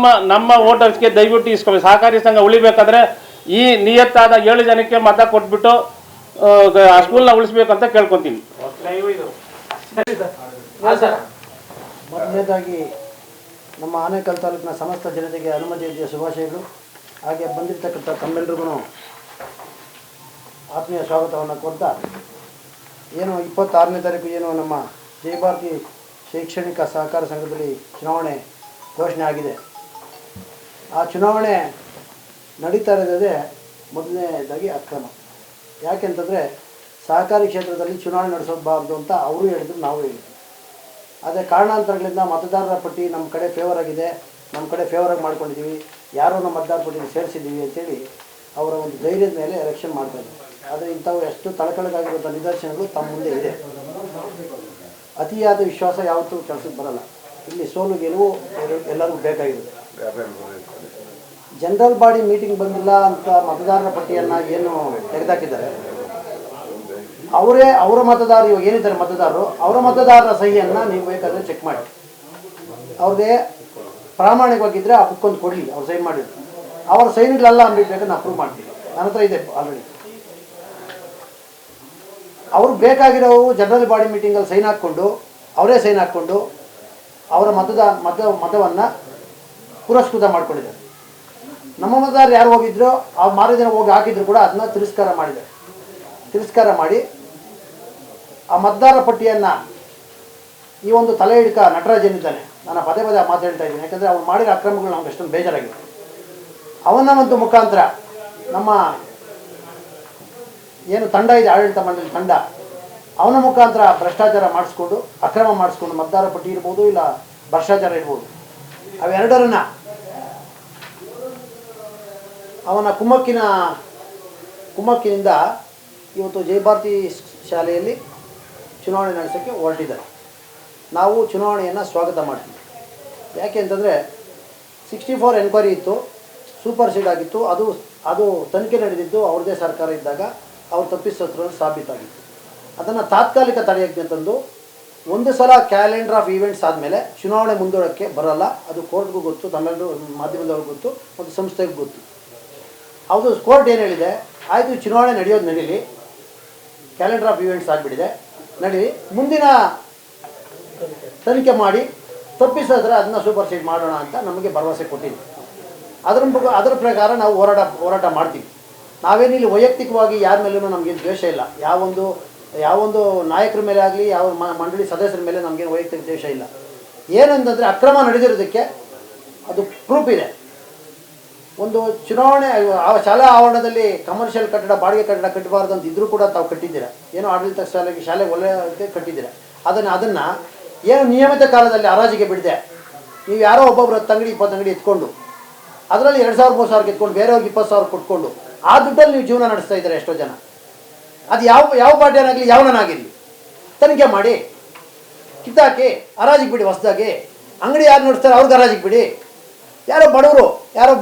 ನಮ್ಮ ವೋಟರ್ಸ್ಗೆ ದಯವಿಟ್ಟು ಇಸ್ಕೊಬೇಕು. ಸಹಕಾರಿ ಸಂಘ ಉಳಿಬೇಕಾದ್ರೆ ಈ ನಿಯತ್ತಾದ 7 ಜನಕ್ಕೆ ಮತ ಕೊಟ್ಬಿಟ್ಟು ಆ ಸ್ಕೂಲ್ನ ಉಳಿಸ್ಬೇಕಂತ ಕೇಳ್ಕೊತೀನಿ. ಮೊದಲನೇದಾಗಿ ನಮ್ಮ ಆನೇಕಲ್ ತಾಲೂಕಿನ ಸಮಸ್ತ ಜನತೆಗೆ ಹನುಮ ಜಯಂತಿಯ ಶುಭಾಶಯಗಳು. ಹಾಗೆ ಬಂದಿರತಕ್ಕಂಥ ತಮ್ಮೆಲ್ಲರಿಗೂ ಆತ್ಮೀಯ ಸ್ವಾಗತವನ್ನು ಕೊಡ್ತಾ, ಏನು 26ನೇ ತಾರೀಕು ಏನು ನಮ್ಮ ಜಯಭಾರತಿ ಶೈಕ್ಷಣಿಕ ಸಹಕಾರ ಸಂಘದಲ್ಲಿ ಚುನಾವಣೆ ಘೋಷಣೆ ಆಗಿದೆ. ಆ ಚುನಾವಣೆ ನಡೀತಾ ಇರೋದೇ ಮೊದಲನೇದಾಗಿ ಅಕ್ರಮ. ಯಾಕೆಂತಂದರೆ ಸಹಕಾರಿ ಕ್ಷೇತ್ರದಲ್ಲಿ ಚುನಾವಣೆ ನಡೆಸಬಾರ್ದು ಅಂತ ಅವರು ಹೇಳಿದ್ರು, ನಾವು ಹೇಳಿದ್ವಿ. ಅದೇ ಕಾರಣಾಂತರಗಳಿಂದ ಮತದಾರರ ಪಟ್ಟಿ ನಮ್ಮ ಕಡೆ ಫೇವರ್ ಆಗಿದೆ, ನಮ್ಮ ಕಡೆ ಫೇವರಾಗಿ ಮಾಡ್ಕೊಂಡಿದ್ದೀವಿ, ಯಾರೋ ನಮ್ಮ ಮತದಾರ ಪಟ್ಟಿಗೆ ಸೇರಿಸಿದ್ದೀವಿ ಅಂತೇಳಿ ಅವರ ಒಂದು ಧೈರ್ಯದ ಮೇಲೆ ಎಲೆಕ್ಷನ್ ಮಾಡ್ತಾಯಿದ್ವಿ. ಆದರೆ ಇಂಥವು ಎಷ್ಟು ತಳಕಳಗಾಗಿರುವಂಥ ನಿದರ್ಶನಗಳು ತಮ್ಮ ಮುಂದೆ ಇದೆ. ಅತಿಯಾದ ವಿಶ್ವಾಸ ಯಾವತ್ತೂ ಕೆಲಸಕ್ಕೆ ಬರಲ್ಲ. ಇಲ್ಲಿ ಸೋಲು ಗೆಲುವು ಎಲ್ಲರಿಗೂ ಬೇಕಾಗಿರುತ್ತೆ. ಜನರಲ್ ಬಾಡಿ ಮೀಟಿಂಗ್ ಬಂದಿಲ್ಲ ಅಂತ ಮತದಾರರ ಪಟ್ಟಿಯನ್ನು ಏನು ತೆಗೆದಾಕಿದ್ದಾರೆ, ಅವರ ಮತದಾರರು ಇವಾಗ ಏನಿದ್ದಾರೆ ಮತದಾರರು, ಅವರ ಮತದಾರರ ಸಹಿಯನ್ನು ನೀವು ಬೇಕಾದರೆ ಚೆಕ್ ಮಾಡಿ. ಅವ್ರಿಗೆ ಪ್ರಾಮಾಣಿಕವಾಗಿದ್ದರೆ ಆ ಬುಕ್ಕೊಂದು ಕೊಡಲಿ, ಅವ್ರು ಸೈನ್ ಮಾಡಿದ್ರು. ಅವರ ಸೈನ್ಗಳಲ್ಲ ಅಂದ್ಬಿಟ್ಟು ನಾವು ಅಪ್ರೂವ್ ಮಾಡ್ತೀವಿ. ನನ್ನ ಹತ್ರ ಇದೆ ಆಲ್ರೆಡಿ. ಅವರು ಬೇಕಾಗಿರೋವು ಜನರಲ್ ಬಾಡಿ ಮೀಟಿಂಗಲ್ಲಿ ಸೈನ್ ಹಾಕ್ಕೊಂಡು, ಅವರೇ ಸೈನ್ ಹಾಕ್ಕೊಂಡು ಅವರ ಮತವನ್ನು ಪುರಸ್ಕೃತ ಮಾಡ್ಕೊಂಡಿದ್ದಾರೆ. ನಮ್ಮ ಮತದಾರರು ಯಾರು ಹೋಗಿದ್ರು, ಆ ಮಾರು ದಿನ ಹೋಗಿ ಹಾಕಿದ್ರು ಕೂಡ ಅದನ್ನ ತಿರಸ್ಕಾರ ಮಾಡಿದ್ದಾರೆ. ತಿರಸ್ಕಾರ ಮಾಡಿ ಆ ಮತದಾರರ ಪಟ್ಟಿಯನ್ನು ಈ ಒಂದು ತಲೆ ಹಿಡ್ಕ ನಟರಾಜ್ ಏನಿದ್ದಾನೆ, ನಾನು ಪದೇ ಮಾತಾಡ್ತಾ ಇದ್ದೀನಿ, ಯಾಕಂದರೆ ಅವ್ರು ಮಾಡಿರೋ ಅಕ್ರಮಗಳು ನಮ್ಗೆ ಎಷ್ಟೊಂದು ಬೇಜಾರಾಗಿದೆ. ಅವನ ಒಂದು ಮುಖಾಂತರ ನಮ್ಮ ಏನು ತಂಡ ಇದೆ, ಆಡಳಿತ ಮಂಡಳಿ ತಂಡ, ಅವನ ಮುಖಾಂತರ ಭ್ರಷ್ಟಾಚಾರ ಮಾಡಿಸ್ಕೊಂಡು, ಅಕ್ರಮ ಮಾಡಿಸ್ಕೊಂಡು, ಮತದಾರ ಪಟ್ಟಿ ಇರ್ಬೋದು, ಇಲ್ಲ ಭ್ರಷ್ಟಾಚಾರ ಇರ್ಬೋದು, ಅವೆರಡರನ್ನ ಅವನ ಕುಮ್ಮಕ್ಕಿನಿಂದ ಇವತ್ತು ಜಯಭಾರತಿ ಶಾಲೆಯಲ್ಲಿ ಚುನಾವಣೆ ನಡೆಸೋಕ್ಕೆ ಹೊರಟಿದ್ದಾರೆ. ನಾವು ಚುನಾವಣೆಯನ್ನು ಸ್ವಾಗತ ಮಾಡ್ತೀವಿ. ಯಾಕೆ ಅಂತಂದರೆ 64 ಎನ್ಕ್ವೈರಿ ಇತ್ತು, ಸೂಪರ್ ಸೀಡ್ ಆಗಿತ್ತು. ಅದು ತನಿಖೆ ನಡೆದಿದ್ದು ಅವ್ರದ್ದೇ ಸರ್ಕಾರ ಇದ್ದಾಗ ಅವ್ರು ತಪ್ಪಿಸೋದ್ರಲ್ಲಿ ಸಾಬೀತಾಗಿತ್ತು. ಅದನ್ನು ತಾತ್ಕಾಲಿಕ ತಡೆಯೋಕ್ಕೆ ತಂದು ಒಂದು ಸಲ ಕ್ಯಾಲೆಂಡರ್ ಆಫ್ ಈವೆಂಟ್ಸ್ ಆದಮೇಲೆ ಚುನಾವಣೆ ಮುಂದೂಡೋಕ್ಕೆ ಬರೋಲ್ಲ. ಅದು ಕೋರ್ಟ್ಗೂ ಗೊತ್ತು, ತಮ್ಮೆಲ್ಲರೂ ಮಾಧ್ಯಮದವ್ರಿಗೂ ಗೊತ್ತು, ಒಂದು ಸಂಸ್ಥೆಗೂ ಗೊತ್ತು. ಹೌದು, ಕೋರ್ಟ್ ಏನು ಹೇಳಿದೆ, ಆಯಿತು ಚುನಾವಣೆ ನಡೆಯೋದು ನಡೀಲಿ, ಕ್ಯಾಲೆಂಡರ್ ಆಫ್ ಈವೆಂಟ್ಸ್ ಆಗಿಬಿಟ್ಟಿದೆ, ನಡೀಲಿ, ಮುಂದಿನ ತನಿಖೆ ಮಾಡಿ ತಪ್ಪಿಸಿದ್ರೆ ಅದನ್ನ ಸೂಪರ್ ಸೀಡ್ ಮಾಡೋಣ ಅಂತ ನಮಗೆ ಭರವಸೆ ಕೊಟ್ಟಿದ್ವಿ. ಅದರ ಪ್ರಕಾರ ನಾವು ಹೋರಾಟ ಮಾಡ್ತೀವಿ. ನಾವೇನಿಲ್ಲಿ ವೈಯಕ್ತಿಕವಾಗಿ ಯಾರ ಮೇಲೂ ನಮಗೇನು ದ್ವೇಷ ಇಲ್ಲ. ಯಾವೊಂದು ನಾಯಕರ ಮೇಲೆ ಆಗಲಿ, ಯಾವ ಮಂಡಳಿ ಸದಸ್ಯರ ಮೇಲೆ ನಮಗೇನು ವೈಯಕ್ತಿಕ ದ್ವೇಷ ಇಲ್ಲ. ಏನಂತಂದರೆ ಅಕ್ರಮ ನಡೆದಿರೋದಕ್ಕೆ ಅದು ಪ್ರೂಫ್ ಇದೆ. ಒಂದು ಚುನಾವಣೆ ಶಾಲಾ ಆವರಣದಲ್ಲಿ ಕಮರ್ಷಿಯಲ್ ಕಟ್ಟಡ, ಬಾಡಿಗೆ ಕಟ್ಟಡ ಕಟ್ಟಬಾರ್ದು ಅಂತ ಇದ್ರೂ ಕೂಡ ತಾವು ಕಟ್ಟಿದ್ದೀರಾ. ಏನೋ ಆಡಳಿತ ಶಾಲೆ ಒಳ್ಳೆಯದಕ್ಕೆ ಕಟ್ಟಿದ್ದೀರಾ. ಅದನ್ನು ಏನು ನಿಯಮಿತ ಕಾಲದಲ್ಲಿ ಹರಾಜಿಗೆ ಬಿಡದೆ ನೀವು ಯಾರೋ ಒಬ್ಬೊಬ್ಬರು 10 ಅಂಗಡಿ 20 ಅಂಗಡಿ ಎತ್ಕೊಂಡು ಅದರಲ್ಲಿ 2,000-3,000 ಎತ್ಕೊಂಡು ಬೇರೆಯವ್ರಿಗೆ 20,000 ಕೊಟ್ಕೊಂಡು ಆ ದುಡ್ಡಲ್ಲಿ ನೀವು ಜೀವನ ನಡೆಸ್ತಾ ಇದ್ದಾರೆ ಎಷ್ಟೋ ಜನ. ಅದು ಯಾವ ಪಾರ್ಟಿಯನ್ನಾಗಲಿ ಯಾವನಾಗಿರಲಿ ತನಿಖೆ ಮಾಡಿ ಕಿತ್ತಾಕಿ ಹರಾಜಿಗೆ ಬಿಡಿ. ಹೊಸದಾಗಿ ಅಂಗಡಿ ಯಾರು ನಡೆಸ್ತಾರೆ ಅವ್ರಿಗೆ ಹರಾಜಿಗೆ ಬಿಡಿ. ಯಾರೋ ಬಡವರು, ಯಾರೋ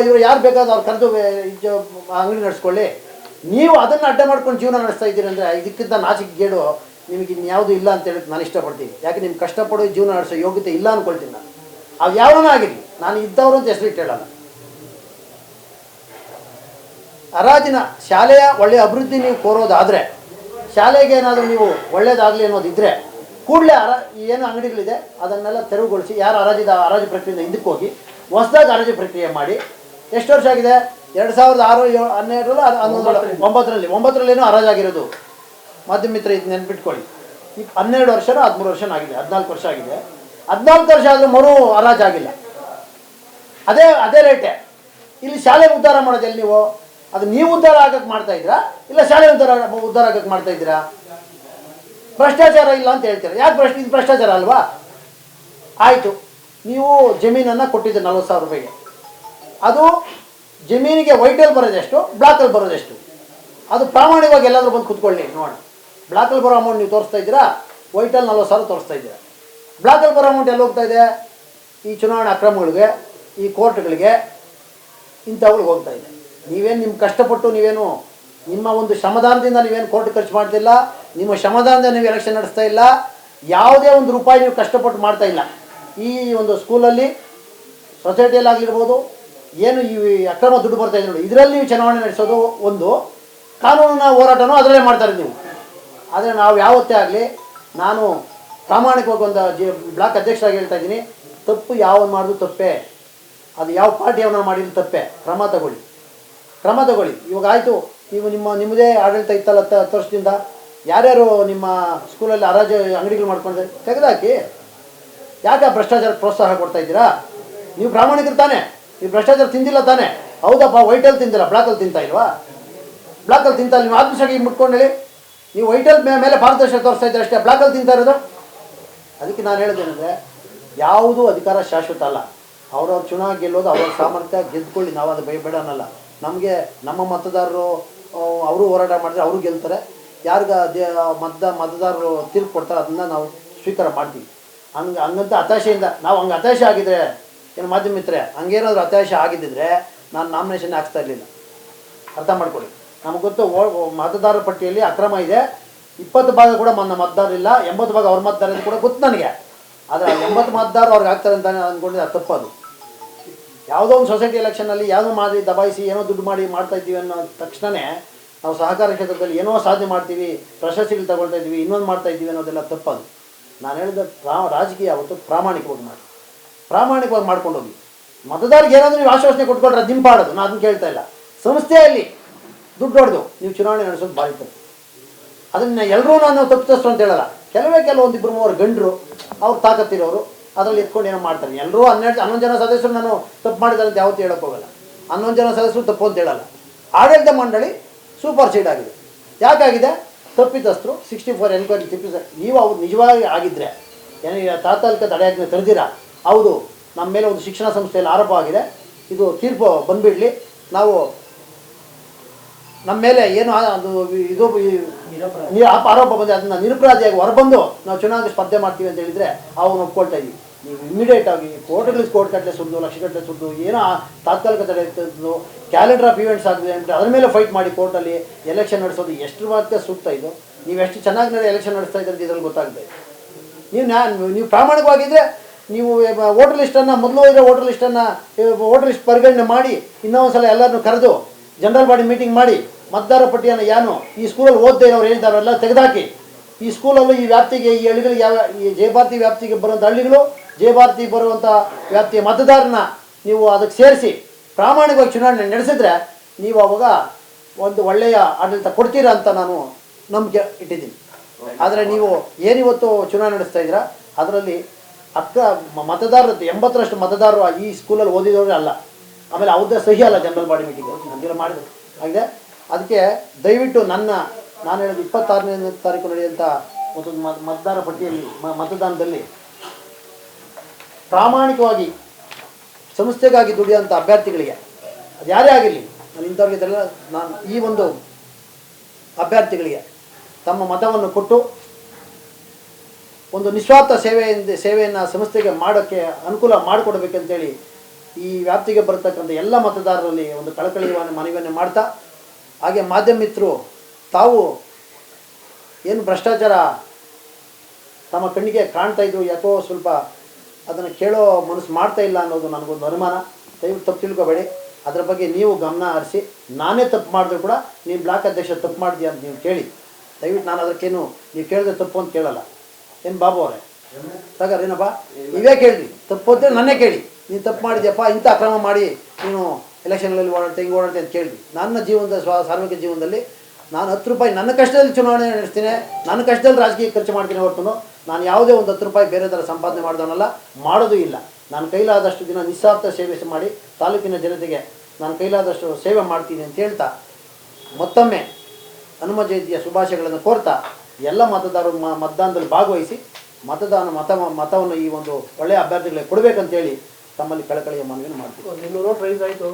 ಇವರು ಯಾರು ಬೇಕಾದ್ರೂ ಅವ್ರು ಕರೆದು ಅಂಗಡಿ ನಡೆಸ್ಕೊಳ್ಳಿ. ನೀವು ಅದನ್ನು ಅಡ್ಡ ಮಾಡ್ಕೊಂಡು ಜೀವನ ನಡೆಸ್ತಾ ಇದ್ದೀರಿ ಅಂದರೆ ಇದಕ್ಕಿಂತ ನಾಚಿಕೆಗೇಡು ನಿಮಗೆ ಇನ್ಯಾವುದು ಇಲ್ಲ ಅಂತ ಹೇಳಕ್ಕೆ ನಾನು ಇಷ್ಟಪಡ್ತೀನಿ. ಯಾಕೆ ನಿಮ್ಗೆ ಕಷ್ಟಪಡೋ ಜೀವನ ನಡೆಸೋ ಯೋಗ್ಯತೆ ಇಲ್ಲ ಅಂದ್ಕೊಳ್ತೀನಿ ನಾನು. ಅವು ಯಾವನ ಆಗಿರಲಿ, ನಾನು ಇದ್ದವರು ಅಂತ ಹೆಸರಿಟ್ಟು ಹೇಳಲ್ಲ. ಹರಾಜಿನ ಶಾಲೆಯ ಒಳ್ಳೆಯ ಅಭಿವೃದ್ಧಿ ನೀವು ಕೋರೋದಾದರೆ, ಶಾಲೆಗೆ ಏನಾದರೂ ನೀವು ಒಳ್ಳೇದಾಗಲಿ ಅನ್ನೋದಿದ್ದರೆ ಕೂಡಲೇ ಏನು ಅಂಗಡಿಗಳಿದೆ ಅದನ್ನೆಲ್ಲ ತೆರವುಗೊಳಿಸಿ, ಯಾರು ಹರಾಜು ಪ್ರಕ್ರಿಯೆಯಿಂದ ಹಿಂದಕ್ಕೆ ಹೋಗಿ ಹೊಸದಾಗಿ ಹರಾಜು ಪ್ರಕ್ರಿಯೆ ಮಾಡಿ. ಎಷ್ಟು ವರ್ಷ ಆಗಿದೆ? 2006, 9ರಲ್ಲಿ ಹರಾಜಾಗಿರೋದು. ಮಾಧ್ಯಮ ಮಿತ್ರ ಇದು ನೆನ್ಪಿಟ್ಕೊಳ್ಳಿ. 12 ವರ್ಷನೋ 13 ವರ್ಷನೋ ಆಗಿದೆ, 14 ವರ್ಷ ಆಗಿದೆ. 14 ವರ್ಷ ಆದರೂ ಮರು ಹರಾಜಾಗಿಲ್ಲ. ಅದೇ ರೇಟೇ. ಇಲ್ಲಿ ಶಾಲೆ ಉದ್ಧಾರ ಮಾಡೋದಲ್ಲಿ ನೀವು ಉದ್ಧಾರ ಆಗಕ್ಕೆ ಮಾಡ್ತಾ ಇದ್ದೀರಾ, ಇಲ್ಲ ಶಾಲೆ ಉದ್ಧಾರ ಆಗಕ್ಕೆ ಮಾಡ್ತಾ ಇದ್ದೀರಾ? ಭ್ರಷ್ಟಾಚಾರ ಇಲ್ಲ ಅಂತ ಹೇಳ್ತೀರಾ. ಯಾಕೆ ಇದು ಭ್ರಷ್ಟಾಚಾರ ಅಲ್ವಾ? ಆಯಿತು, ನೀವು ಜಮೀನನ್ನು ಕೊಟ್ಟಿದ್ದೀರಿ 40,000 ರೂಪಾಯಿಗೆ. ಅದು ಜಮೀನಿಗೆ ವೈಟಲ್ಲಿ ಬರೋದೆಷ್ಟು, ಬ್ಲಾಕಲ್ಲಿ ಬರೋದೆಷ್ಟು, ಅದು ಪ್ರಾಮಾಣಿಕವಾಗಿ ಎಲ್ಲಾದರೂ ಬಂದು ಕೂತ್ಕೊಳ್ಳಿ ನೋಡೋಣ. ಬ್ಲಾಕಲ್ಲಿ ಬರೋ ಅಮೌಂಟ್ ನೀವು ತೋರಿಸ್ತಾ ಇದ್ದೀರಾ, ವೈಟಲ್ಲಿ 40,000 ತೋರಿಸ್ತಾ ಇದ್ದೀರಾ. ಬ್ಲಾಕಲ್ಲಿ ಬರೋ ಅಮೌಂಟ್ ಎಲ್ಲಿ ಹೋಗ್ತಾ ಇದೆ? ಈ ಚುನಾವಣೆ ಅಕ್ರಮಗಳಿಗೆ, ಈ ಕೋರ್ಟ್ಗಳಿಗೆ, ಇಂಥವುಗಳಿಗೆ ಹೋಗ್ತಾ ಇದೆ. ನೀವೇನು ನಿಮ್ಮ ಕಷ್ಟಪಟ್ಟು ನೀವೇನು ನಿಮ್ಮ ಒಂದು ಶ್ರಮದಾನದಿಂದ ನೀವೇನು ಕೋರ್ಟ್ ಖರ್ಚು ಮಾಡ್ತಿಲ್ಲ, ನಿಮ್ಮ ಶ್ರಮದಾನದಿಂದ ನೀವು ಎಲೆಕ್ಷನ್ ನಡೆಸ್ತಾ ಇಲ್ಲ, ಯಾವುದೇ ಒಂದು ರೂಪಾಯಿ ನೀವು ಕಷ್ಟಪಟ್ಟು ಮಾಡ್ತಾ ಇಲ್ಲ. ಈ ಒಂದು ಸ್ಕೂಲಲ್ಲಿ ಸೊಸೈಟಿಯಲ್ಲಿ ಆಗಿರ್ಬೋದು, ಏನು ಈ ಅಕ್ರಮ ದುಡ್ಡು ಬರ್ತಾ ಇದೆ ನೋಡಿ, ಇದರಲ್ಲಿ ನೀವು ಚುನಾವಣೆ ನಡೆಸೋದು ಒಂದು, ಕಾನೂನಿನ ಹೋರಾಟನೂ ಅದರಲ್ಲೇ ಮಾಡ್ತಾರೆ ನೀವು. ಆದರೆ ನಾವು ಯಾವತ್ತೇ ಆಗಲಿ, ನಾನು ಪ್ರಾಮಾಣಿಕವಾಗಿ ಒಂದು ಬ್ಲಾಕ್ ಅಧ್ಯಕ್ಷರಾಗಿ ಹೇಳ್ತಾ ಇದ್ದೀನಿ, ತಪ್ಪು ಯಾವನು ಮಾಡೋದು ತಪ್ಪೇ, ಅದು ಯಾವ ಪಾರ್ಟಿಯವನ್ನ ಮಾಡಿದ್ರು ತಪ್ಪೇ. ಕ್ರಮ ತಗೊಳ್ಳಿ. ಇವಾಗ ಆಯಿತು, ನೀವು ನಿಮ್ಮದೇ ಆಡಳಿತ ಇತ್ತಲ್ಲ 10 ವರ್ಷದಿಂದ, ಯಾರ್ಯಾರು ನಿಮ್ಮ ಸ್ಕೂಲಲ್ಲಿ ಹರಾಜು ಅಂಗಡಿಗಳು ಮಾಡ್ಕೊಂಡ್ರೆ ತೆಗೆದಾಕಿ. ಯಾಕೆ ಭ್ರಷ್ಟಾಚಾರ ಪ್ರೋತ್ಸಾಹ ಕೊಡ್ತಾ ಇದ್ದೀರಾ? ನೀವು ಪ್ರಾಮಾಣಿಕರು ತಾನೆ, ನೀವು ಭ್ರಷ್ಟಾಚಾರ ತಿಂದಿಲ್ಲ ತಾನೆ? ಹೌದಪ್ಪ, ವೈಟಲ್ಲಿ ತಿಂದಿಲ್ಲ, ಬ್ಲಾಕಲ್ಲಿ ತಿಂತಾ ಇಲ್ವಾ? ಬ್ಲಾಕಲ್ಲಿ ತಿಂತಾ ಇಲ್ಲ, ನೀವು ಆತ್ಮಸಾಗಿ ಮುಟ್ಕೊಂಡು ಹೇಳಿ. ನೀವು ವೈಟಲ್ ಮೇಲೆ ಪಾರದರ್ಶಕ ತೋರಿಸ್ತಾ ಇದ್ದಾರೆ ಅಷ್ಟೇ, ಬ್ಲಾಕಲ್ಲಿ ತಿಂತಾ ಇರೋದು. ಅದಕ್ಕೆ ನಾನು ಹೇಳೋದೇನೆಂದರೆ, ಯಾವುದೂ ಅಧಿಕಾರ ಶಾಶ್ವತ ಅಲ್ಲ. ಅವ್ರವ್ರ ಚುನಾವಣೆ ಗೆಲ್ಲೋದು ಅವ್ರ ಸಾಮರ್ಥ್ಯ, ಗೆದ್ದುಕೊಳ್ಳಿ, ನಾವು ಅದು ಬೇಡ ಅನ್ನಲ್ಲ. ನಮಗೆ ನಮ್ಮ ಮತದಾರರು ಅವರು ಹೋರಾಟ ಮಾಡಿದ್ರೆ ಅವರು ಗೆಲ್ತಾರೆ. ಯಾರಿಗೆ ಮತದಾರರು ತೀರ್ಪು ಕೊಡ್ತಾರೆ ಅದನ್ನು ನಾವು ಸ್ವೀಕಾರ ಮಾಡ್ತೀವಿ. ಹಂಗಂತ ಹತಾಶೆಯಿಂದ ನಾವು ಹತಾಶೆ ಆಗಿದ್ರೆ ಏನು ಮಾಧ್ಯಮ ಮಿತ್ರರೆ, ಹಂಗೇನಾದರೂ ಹತಾಶೆ ಆಗಿದ್ದಿದ್ರೆ ನಾನು ನಾಮಿನೇಷನ್ ಹಾಕ್ಸ್ತಾ ಇರಲಿಲ್ಲ. ಅರ್ಥ ಮಾಡ್ಕೊಳ್ಳಿ. ನಮಗೆ ಗೊತ್ತು, ಮತದಾರರ ಪಟ್ಟಿಯಲ್ಲಿ ಅಕ್ರಮ ಇದೆ. 20 ಭಾಗ ಕೂಡ ನನ್ನ ಮತದಾರರಿಲ್ಲ, 80 ಭಾಗ ಅವ್ರ ಮತದಾರ ಕೂಡ ಗೊತ್ತು ನನಗೆ. ಆದರೆ 80 ಮತದಾರರು ಅವ್ರಿಗೆ ಆಗ್ತಾರೆ ಅಂತ ಅಂದ್ಕೊಂಡಿದ್ದೆ, ಅದು ತಪ್ಪದು. ಯಾವುದೋ ಒಂದು ಸೊಸೈಟಿ ಎಲೆಕ್ಷನಲ್ಲಿ ಯಾವುದೋ ಮಾಡಿ ದಬಾಯಿಸಿ ಏನೋ ದುಡ್ಡು ಮಾಡಿ ಮಾಡ್ತಾ ಇದ್ದೀವಿ ಅನ್ನೋ ತಕ್ಷಣವೇ ನಾವು ಸಹಕಾರ ಕ್ಷೇತ್ರದಲ್ಲಿ ಏನೋ ಸಾಧನೆ ಮಾಡ್ತೀವಿ, ಪ್ರಶಸ್ತಿಗಳು ತಗೊಳ್ತಾ ಇದ್ದೀವಿ, ಇನ್ನೊಂದು ಮಾಡ್ತಾ ಇದ್ದೀವಿ ಅನ್ನೋದೆಲ್ಲ ತಪ್ಪದು. ನಾನು ಹೇಳಿದ ರಾಜಕೀಯ ಅವತ್ತು ಪ್ರಾಮಾಣಿಕವಾಗಿ ಮಾಡ್ಕೊಂಡು ಹೋಗಿ. ಮತದಾರರಿಗೆ ಏನಾದರೂ ನೀವು ಆಶ್ವಾಸನೆ ಕೊಟ್ಕೊಂಡ್ರೆ ಅದು ನಿಂಪಾಡೋದು, ನಾನು ಅದನ್ನು ಕೇಳ್ತಾ ಇಲ್ಲ. ಸಂಸ್ಥೆಯಲ್ಲಿ ದುಡ್ಡು ಹೊಡೆದು ನೀವು ಚುನಾವಣೆ ನಡೆಸೋದು ಭಾರಿ ತಪ್ಪು. ಅದನ್ನು ಎಲ್ಲರೂ ನಾನು ತಪ್ಪಿತಸ್ಥರು ಅಂತ ಹೇಳಲ್ಲ. ಕೆಲವೊಂದಿಬ್ಬರು 3 ಗಂಡರು ಅವ್ರು ತಾಕತ್ತಿರೋರು ಅದರಲ್ಲಿ ಎತ್ಕೊಂಡು ಏನೋ ಮಾಡ್ತಾರೆ. ಎಲ್ಲರೂ 11 ಜನ ಸದಸ್ಯರು ನಾನು ತಪ್ಪು ಮಾಡಿದ್ದಾರೆ ಅಂತ ಯಾವತ್ತೂ ಹೇಳೋಕ್ಕೆ ಹೋಗಲ್ಲ. 11 ಜನ ಸದಸ್ಯರು ತಪ್ಪು ಅಂತ ಹೇಳಲ್ಲ. ಆಡಳಿತ ಮಂಡಳಿ ಸೂಪರ್ ಸೀಡ್ ಆಗಿದೆ. ಯಾಕಾಗಿದೆ? ತಪ್ಪಿತಸ್ಥರು 64 ಎನ್ಕ್ವೈರಿ ನೀವು ಅವ್ರು ನಿಜವಾಗಿ ಆಗಿದ್ದರೆ ಏನಿಗೆ ತಾತ್ಕಾಲಿಕ ತಡೆಯಾಜ್ಞೆ ತೆರೆದಿರಾ, ಹೌದು ನಮ್ಮ ಮೇಲೆ ಒಂದು ಶಿಕ್ಷಣ ಸಂಸ್ಥೆಯಲ್ಲಿ ಆರೋಪ ಆಗಿದೆ, ಇದು ತೀರ್ಪು ಬಂದುಬಿಡಲಿ, ನಾವು ನಮ್ಮ ಮೇಲೆ ಏನು ಅದು ಇದು ಆರೋಪ ಬಂದರೆ ಅದನ್ನು ನಿರಪರಾಧಿಯಾಗಿ ಹೊರಬಂದು ನಾವು ಚುನಾವಣೆ ಸ್ಪರ್ಧೆ ಮಾಡ್ತೀವಿ ಅಂತ ಹೇಳಿದರೆ ಅವನು ಒಪ್ಕೊಳ್ತಾ ಇದ್ದೀವಿ. ನೀವು ಇಮಿಡಿಯೇಟಾಗಿ ಕೋರ್ಟ್ ಕಟ್ಟಲೆ ಸುದ್ದು, ಲಕ್ಷಗಟ್ಟಲೆ ಸುದ್ದು, ಏನೋ ತಾತ್ಕಾಲಿಕ ತಡೆ ಇರ್ತದ್ದು, ಕ್ಯಾಲೆಂಡರ್ ಆಫ್ ಈವೆಂಟ್ಸ್ ಆಗಿದೆ ಅಂತ ಅದ್ರ ಮೇಲೆ ಫೈಟ್ ಮಾಡಿ ಕೋರ್ಟಲ್ಲಿ ಎಲೆಕ್ಷನ್ ನಡೆಸೋದು ಎಷ್ಟು ಮಾತ್ರ ಸೂಕ್ತ ಇದು? ನೀವು ಎಷ್ಟು ಚೆನ್ನಾಗಿ ಎಲೆಕ್ಷನ್ ನಡೆಸ್ತಾ ಇದ್ದಂತ ಇದರಲ್ಲಿ ಗೊತ್ತಾಗ್ತಾ ಇದೆ. ನೀವು ಪ್ರಾಮಾಣಿಕವಾಗಿದ್ದರೆ ನೀವು ವೋಟರ್ ಲಿಸ್ಟನ್ನು ಮೊದಲು ಇರೋ ವೋಟರ್ ಲಿಸ್ಟ್ ಪರಿಗಣನೆ ಮಾಡಿ ಇನ್ನೊಂದು ಸಲ ಎಲ್ಲರನ್ನೂ ಕರೆದು ಜನರಲ್ ಬಾಡಿ ಮೀಟಿಂಗ್ ಮಾಡಿ ಮತದಾರ ಪಟ್ಟಿಯನ್ನು ಈ ಸ್ಕೂಲಲ್ಲಿ ಓದ್ತಾ ಇರೋರು ಹೇಳಿದಾರೆಲ್ಲ ತೆಗೆದಾಕಿ. ಈ ಸ್ಕೂಲಲ್ಲೂ ಈ ವ್ಯಾಪ್ತಿಗೆ, ಈ ಹಳ್ಳಿಗಳಿಗೆ ಈ ಜಯಭಾರತಿ ವ್ಯಾಪ್ತಿಗೆ ಬರುವಂಥ ಹಳ್ಳಿಗಳು, ಜಯಭಾರತಿ ಬರುವಂಥ ವ್ಯಾಪ್ತಿಯ ಮತದಾರನ ನೀವು ಅದಕ್ಕೆ ಸೇರಿಸಿ ಪ್ರಾಮಾಣಿಕವಾಗಿ ಚುನಾವಣೆ ನಡೆಸಿದ್ರೆ ನೀವು ಅವಾಗ ಒಂದು ಒಳ್ಳೆಯ ಆಡಳಿತ ಕೊಡ್ತೀರಾ ಅಂತ ನಾನು ನಂಬಿಕೆ ಇಟ್ಟಿದ್ದೀನಿ. ಆದರೆ ನೀವು ಏನಿವತ್ತು ಚುನಾವಣೆ ನಡೆಸ್ತಾ ಇದ್ದೀರಾ ಅದರಲ್ಲಿ ಮತದಾರರು 80ರಷ್ಟು ಮತದಾರರು ಈ ಸ್ಕೂಲಲ್ಲಿ ಓದಿದವರೇ ಅಲ್ಲ. ಆಮೇಲೆ ಅವ್ರದ್ದೇ ಸಹಿ ಅಲ್ಲ ಜನರಲ್ ಬಾಡಿ ಮೀಟಿಂಗ್ ನಮಗೆಲ್ಲ ಮಾಡಿದ್ರು ಆಗಿದೆ. ಅದಕ್ಕೆ ದಯವಿಟ್ಟು ನಾನು ಹೇಳಿದ 26ನೇ ತಾರೀಕು ನಡೆಯುವಂಥ ಒಂದು ಮತದಾರ ಪಟ್ಟಿಯಲ್ಲಿ ಮತದಾನದಲ್ಲಿ ಪ್ರಾಮಾಣಿಕವಾಗಿ ಸಂಸ್ಥೆಗಾಗಿ ದುಡಿಯುವಂಥ ಅಭ್ಯರ್ಥಿಗಳಿಗೆ, ಅದು ಯಾರೇ ಆಗಿರಲಿ, ನಾನು ಇಂಥವ್ರಿಗೆಲ್ಲ ನಾನು ಈ ಒಂದು ಅಭ್ಯರ್ಥಿಗಳಿಗೆ ತಮ್ಮ ಮತವನ್ನು ಕೊಟ್ಟು ಒಂದು ನಿಸ್ವಾರ್ಥ ಸೇವೆಯನ್ನು ಸಂಸ್ಥೆಗೆ ಮಾಡೋಕ್ಕೆ ಅನುಕೂಲ ಮಾಡಿಕೊಡ್ಬೇಕಂತೇಳಿ ಈ ವ್ಯಾಪ್ತಿಗೆ ಬರತಕ್ಕಂಥ ಎಲ್ಲ ಮತದಾರರಲ್ಲಿ ಒಂದು ಕಳಕಳಿಯ ಮನವಿಯನ್ನು ಮಾಡ್ತಾ, ಹಾಗೆ ಮಾಧ್ಯಮ ಮಿತ್ರರು ತಾವು ಏನು ಭ್ರಷ್ಟಾಚಾರ ತಮ್ಮ ಕಣ್ಣಿಗೆ ಕಾಣ್ತಾ ಇದ್ರು, ಯಾಕೋ ಸ್ವಲ್ಪ ಅದನ್ನು ಕೇಳೋ ಮನಸ್ಸು ಮಾಡ್ತಾ ಇಲ್ಲ ಅನ್ನೋದು ನನಗೊಂದು ಅನುಮಾನ. ದಯವಿಟ್ಟು ತಪ್ಪು ತಿಳ್ಕೊಬೇಡಿ. ಅದರ ಬಗ್ಗೆ ನೀವು ಗಮನ ಹರಿಸಿ, ನಾನೇ ತಪ್ಪು ಮಾಡಿದ್ರು ಕೂಡ ನೀನು ಬ್ಲಾಕ್ ಅಧ್ಯಕ್ಷ ತಪ್ಪು ಮಾಡಿದ್ಯಾ ಅಂತ ನೀವು ಕೇಳಿ. ದಯವಿಟ್ಟು ನಾನು ಅದಕ್ಕೇನು ನೀವು ಕೇಳಿದ್ರೆ ತಪ್ಪು ಅಂತ ಕೇಳಲ್ಲ. ಏನು ಬಾಬು ಅವರೇ ಸಾಗರ್ ಏನಪ್ಪ ಇವೇ ಕೇಳಿರಿ, ತಪ್ಪು ಅಂತೇಳಿ ನನ್ನೇ ಕೇಳಿ. ನೀನು ತಪ್ಪು ಮಾಡಿದ್ಯಪ್ಪ, ಇಂಥ ಅಕ್ರಮ ಮಾಡಿ ನೀನು ಎಲೆಕ್ಷನ್ಗಳಲ್ಲಿ ಓಡಾಡ್ತೆ ಹಿಂಗೆ ಓಡಾಡ್ತೆ ಅಂತ ಕೇಳಿದ್ವಿ. ನನ್ನ ಜೀವನದ ಸಾರ್ವಜನಿಕ ಜೀವನದಲ್ಲಿ ನಾನು 10 ರೂಪಾಯಿ ನನ್ನ ಕಷ್ಟದಲ್ಲಿ ಚುನಾವಣೆ ನಡೆಸ್ತೀನಿ, ನನ್ನ ಕಷ್ಟದಲ್ಲಿ ರಾಜಕೀಯ ಖರ್ಚು ಮಾಡ್ತೀನಿ ಹೊರತು ನಾನು ಯಾವುದೇ ಒಂದು 10 ರೂಪಾಯಿ ಬೇರೆ ಥರ ಸಂಪಾದನೆ ಮಾಡಿದವನಲ್ಲ, ಮಾಡೋದು ಇಲ್ಲ. ನಾನು ಕೈಲಾದಷ್ಟು ದಿನ ನಿಸ್ವಾರ್ಥ ಸೇವೆ ಮಾಡಿ ತಾಲೂಕಿನ ಜನತೆಗೆ ನಾನು ಕೈಲಾದಷ್ಟು ಸೇವೆ ಮಾಡ್ತೀನಿ ಅಂತ ಹೇಳ್ತಾ ಮತ್ತೊಮ್ಮೆ ಹನುಮ ಜಯಂತಿಯ ಶುಭಾಶಯಗಳನ್ನು ಕೋರ್ತಾ ಎಲ್ಲ ಮತದಾರರು ಮತದಾನದಲ್ಲಿ ಭಾಗವಹಿಸಿ ಮತವನ್ನು ಈ ಒಂದು ಒಳ್ಳೆಯ ಅಭ್ಯರ್ಥಿಗಳಿಗೆ ಕೊಡಬೇಕಂತೇಳಿ ತಮ್ಮಲ್ಲಿ ಕಳಕಳಿಯ ಮನವಿಯನ್ನು ಮಾಡ್ತೀವಿ. 200 ಪ್ರೈಸ್ ಆಯಿತು.